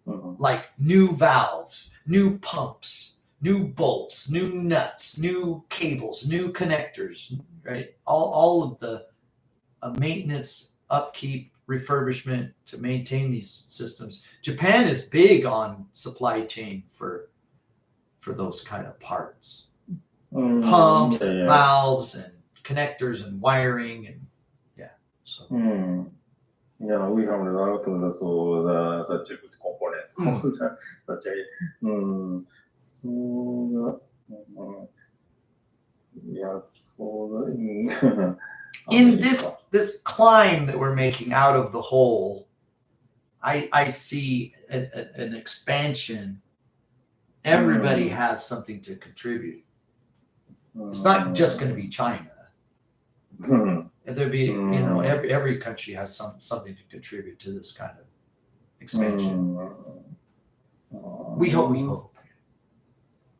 like new valves, new pumps, new bolts, new nuts, new cables, new connectors, right? All of the maintenance, upkeep, refurbishment to maintain these systems. Japan is big on supply chain for those kind of parts. Pumps, and valves, and connectors, and wiring, and so. Yeah, we have a lot of such good components. Such a, in this climb that we're making out of the hole, I see an expansion. Everybody has something to contribute. It's not just going to be China. There'd be, every country has something to contribute to this kind of expansion. We hope.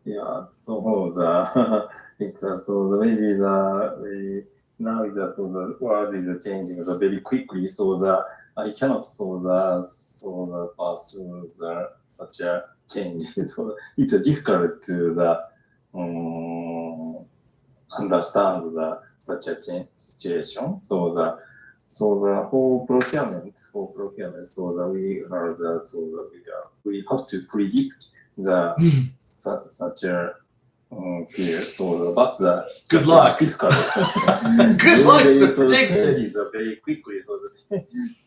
Yeah, so it's so maybe now the world is changing very quickly, so I cannot pass through such a change. So it's difficult to understand such a situation. So the whole procurement, so we have to predict such a period. So but good luck. Difficult. Good luck. The prediction changes very quickly.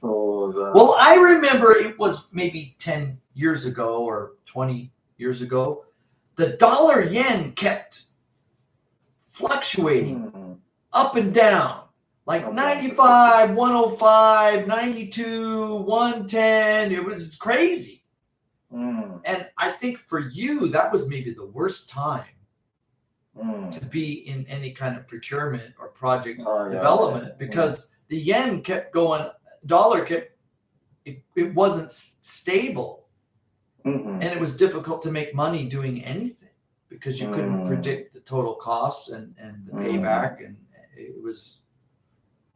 Well, I remember it was maybe 10 years ago or 20 years ago. The dollar yen kept fluctuating up and down, like 95, 105, 92, 110. It was crazy. And I think for you, that was maybe the worst time to be in any kind of procurement or project development, because the yen kept going, dollar kept, it wasn't stable. And it was difficult to make money doing anything because you couldn't predict the total cost and the payback. And it was,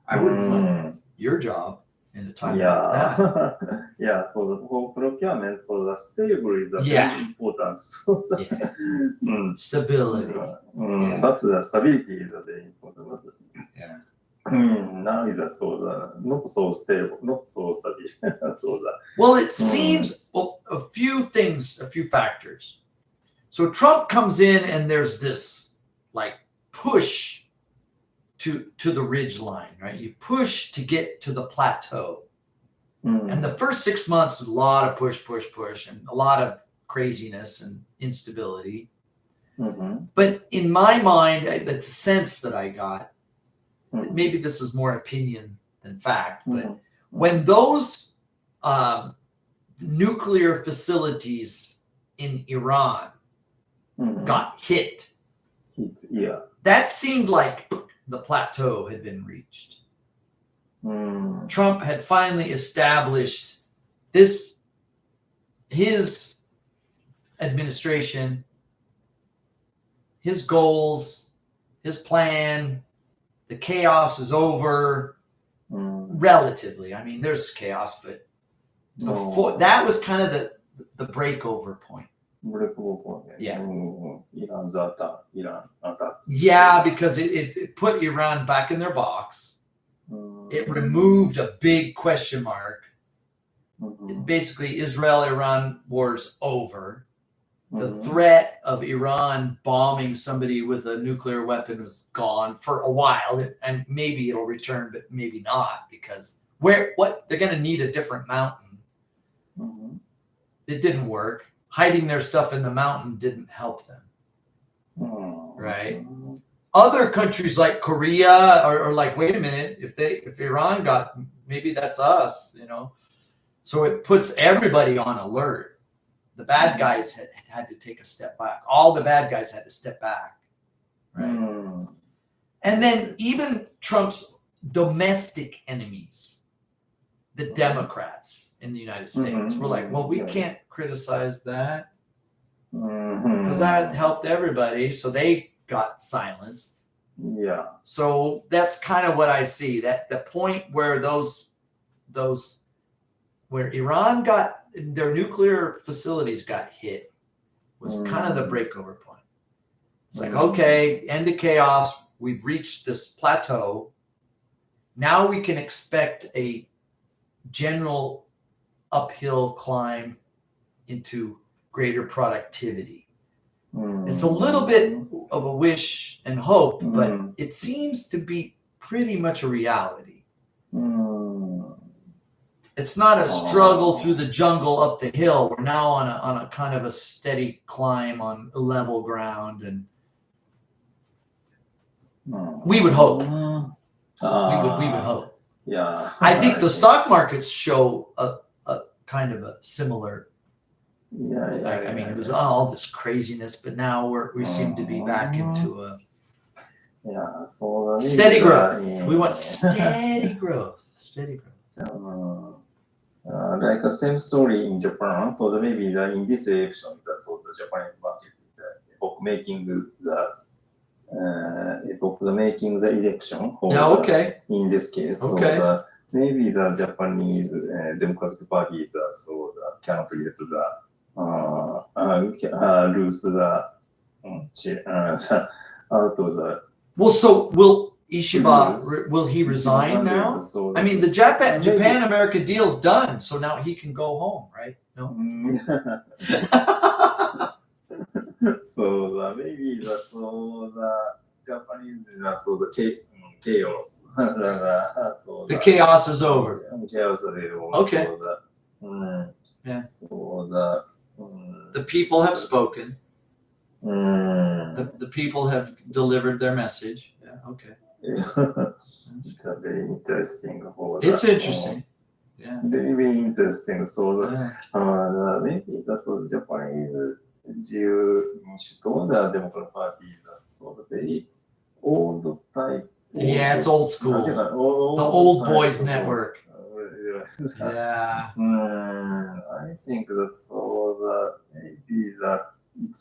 I wouldn't want your job. in a time like that. Yeah, so the for procurement, so the stable is a Yeah. very important. So the, Yeah. Stability. Yeah. But the stability is a very important. Yeah. Now is a so the not so stable, not so stable. So the Well, it seems a few factors. So Trump comes in and there's this like push to the ridge line, right? You push to get to the plateau. And the first 6 months was a lot of push, and a lot of craziness and instability. But in my mind, the sense that I got, maybe this is more opinion than fact, but when those nuclear facilities in Iran got hit, yeah. that seemed like the plateau had been reached. Trump had finally established his administration, his goals, his plan. The chaos is over relatively. I mean, there's chaos, but before that was kind of the breakover point. Yeah. Iran attack. Yeah, because it put Iran back in their box. It removed a big question mark. Basically, Israel-Iran war's over. The threat of Iran bombing somebody with a nuclear weapon was gone for a while, and maybe it'll return, but maybe not, because they're going to need a different mountain. It didn't work. Hiding their stuff in the mountain didn't help them, right? Other countries like Korea are like, wait a minute, if Iran got, maybe that's us, you know. So it puts everybody on alert. The bad guys had to take a step back. All the bad guys had to step back, right? And then even Trump's domestic enemies, the Democrats in the United States, were like, well, we can't criticize that because that helped everybody. So they got silenced. Yeah. So that's kind of what I see. That the point where where Iran got their nuclear facilities got hit was kind of the breakover point. It's like, okay, end of chaos. We've reached this plateau. Now we can expect a general uphill climb into greater productivity. It's a little bit of a wish and hope, but it seems to be pretty much a reality. It's not a struggle through the jungle up the hill. We're now on a kind of a steady climb on level ground, and we would hope. We would hope. Yeah. I think the stock markets show a kind of a similar. I mean, it was all this craziness, but now we seem to be back into a steady growth. We want steady growth. Steady growth. Like the same story in Japan. So maybe in this election, the Japanese market is making making the election. In this case, so maybe the Japanese Democratic Party cannot get lose out of the. Well, so will Ishiba, will he resign now? I mean, the Japan-America deal's done, so now he can go home, right? No. So maybe the Japanese chaos. The chaos is over. Chaos is over. Okay. Yeah. The people have spoken. The people have delivered their message. Yeah. Okay. It's a very interesting. It's interesting. Yeah. Very, very interesting. So maybe the Japanese the Democratic Party is very old type. Yeah, it's old school. The old boys network. Yeah. I think maybe that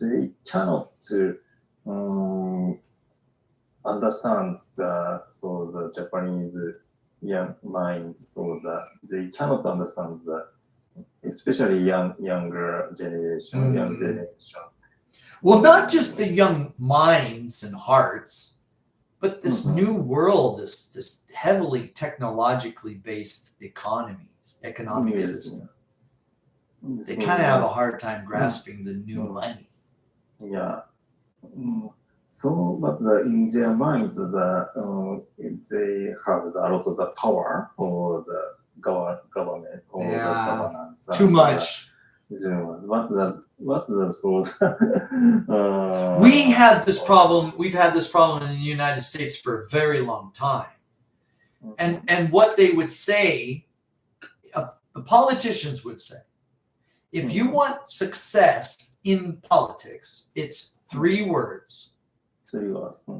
they cannot understand the Japanese young minds, so that they cannot understand the, especially younger generation, young generation. Well, not just the young minds and hearts, but this Mhm. new world, this heavily technologically based economic Yes. system. They So kind of have a that- hard time grasping the new Mm. money. Yeah. So, but in their minds, they have a lot of the power for the government or the Yeah. governance. Too and much. We had this problem. We've had this problem in the United States for a very long time. And what they would say, the politicians would say, if you want success in politics, it's 3 words: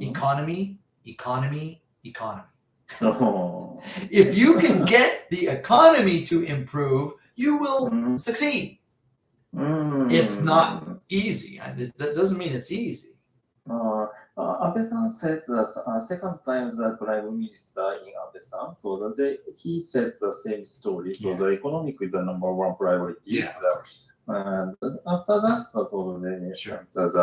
economy, economy, economy. Oh. If you can get the economy to improve, you will Mhm. succeed. Mm. It's not easy. That doesn't mean it's easy. Abe-san said the second time the Prime Minister in Abe-san, so that he said the same story. So Yeah. the economic is the number one priority. Of course. And after that, so Sure. there's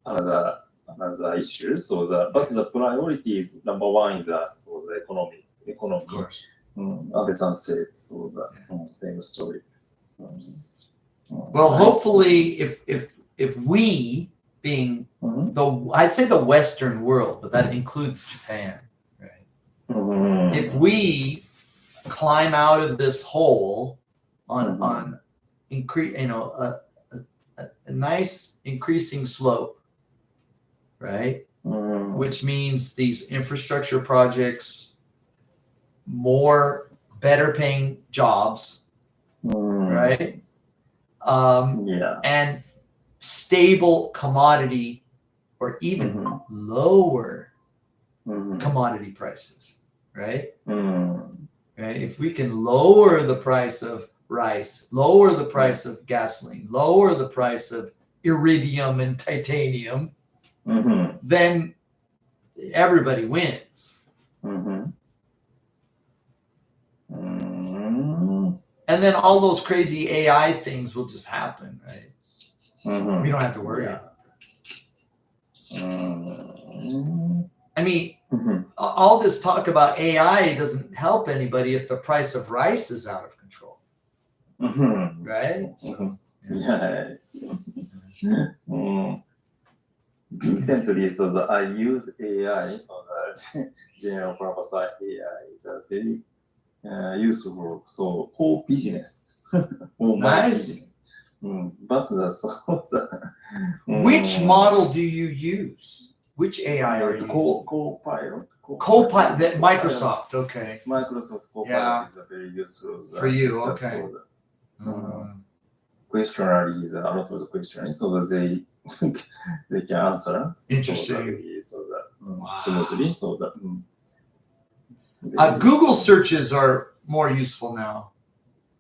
another issue. So but the priority is number one is so the economy. Of course. Abe-san said so the same story. Well, hopefully, if we, being I'd say the Western world, but that includes Japan, right? If we climb out of this hole on increase, a nice increasing slope, right? Which means these infrastructure projects, more better paying jobs, right? Yeah. And stable commodity or even lower commodity prices, right? Right? If we can lower the price of rice, lower the price of gasoline, lower the price of iridium and titanium, then everybody wins. And then all those crazy AI things will just happen, right? We don't have to worry about that. I mean, all this talk about AI doesn't help anybody if the price of rice is out of control, right? So, Yeah. Recently, so that I use AI, so that general purpose AI is a very useful so for business, for my Nice. business. But Which model do you use? Which AI are you using? Copilot. Copilot, that Microsoft, okay. Microsoft Copilot Yeah. is a very useful. For you, just okay. so that, questionnaire is a lot of the questions, so that they can answer. Interesting. So that Wow. smoothly, so that. Google searches are more useful now.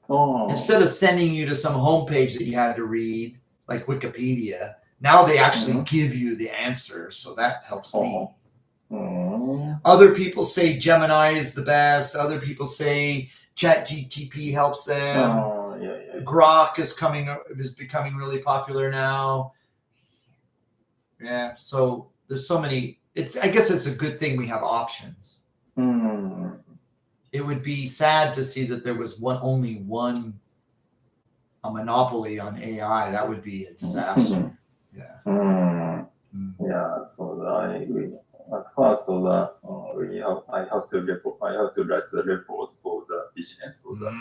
Oh. Instead of sending you to some homepage that you had to read, like Wikipedia, now they actually give you the answer, so that helps me. Other people say Gemini is the best. Other people say ChatGPT helps them. Yeah. Grok is becoming really popular now. Yeah, so there's so many. I guess it's a good thing we have options. It would be sad to see that there was only one monopoly on AI. That would be a disaster. Yeah. Yeah. So I agree. At first, so that I have to write the report for the business. So that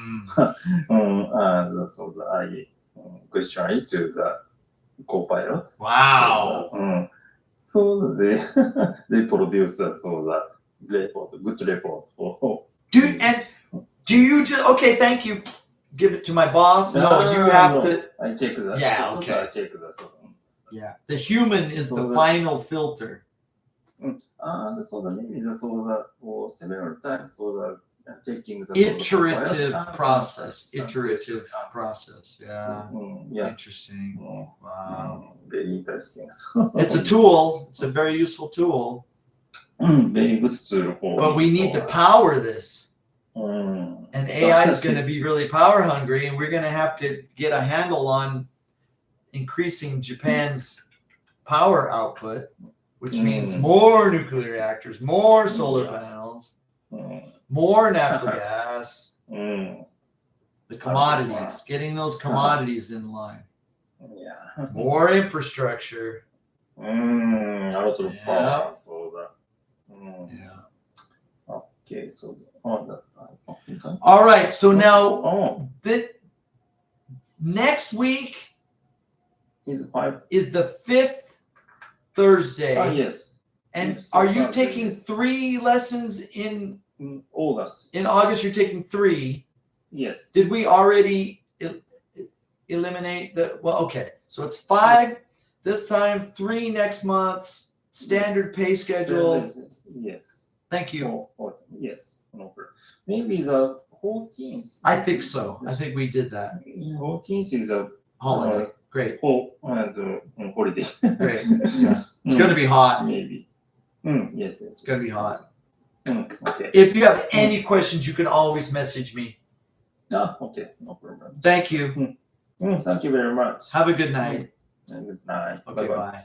and so that I question it to the Copilot. Wow. So they they produce the report, good report for. Do you just okay? Thank you. Give it to my boss. No, you have to. I check that. Yeah, okay. I check that. So. Yeah, the human is the final filter. And so the name is so that for several times, so that checking the iterative process. Iterative process. Yeah. Yeah. Interesting. Wow. Very interesting. It's a tool. It's a very useful tool. very good tool for. But we need to power this. うん。 And AI is going to be really power hungry, and we're going to have to get a handle on increasing Japan's power output, which means more nuclear reactors, more solar panels, うん。 more natural gas, うん。 the commodities, getting those commodities in line, いや。 more infrastructure. あるとパワ Yeah. ー、そうだ。うん。 Yeah. Okay, so, oh, that's fine. All right. So now Oh, next week it's 5. is the 5th Thursday. Yes. And Yes, are you Thursday, taking yes. 3 lessons in August. August? You're taking 3. Yes. Did we already eliminate the? Well, okay. So it's 5 Yes. this time, 3 next month. Standard pay schedule. Yes. Thank you. Yes. No problem. Maybe the 14th. I think so. I think we did that. 14th is a Holiday. Great. holiday. Great. Yeah. It's going to be hot. Maybe. Yes. It's going to be hot. Okay. If you have any questions, you can always message me. Okay. No problem. Thank you. Thank you very much. Have a good night. And good night. Okay, Bye-bye. bye.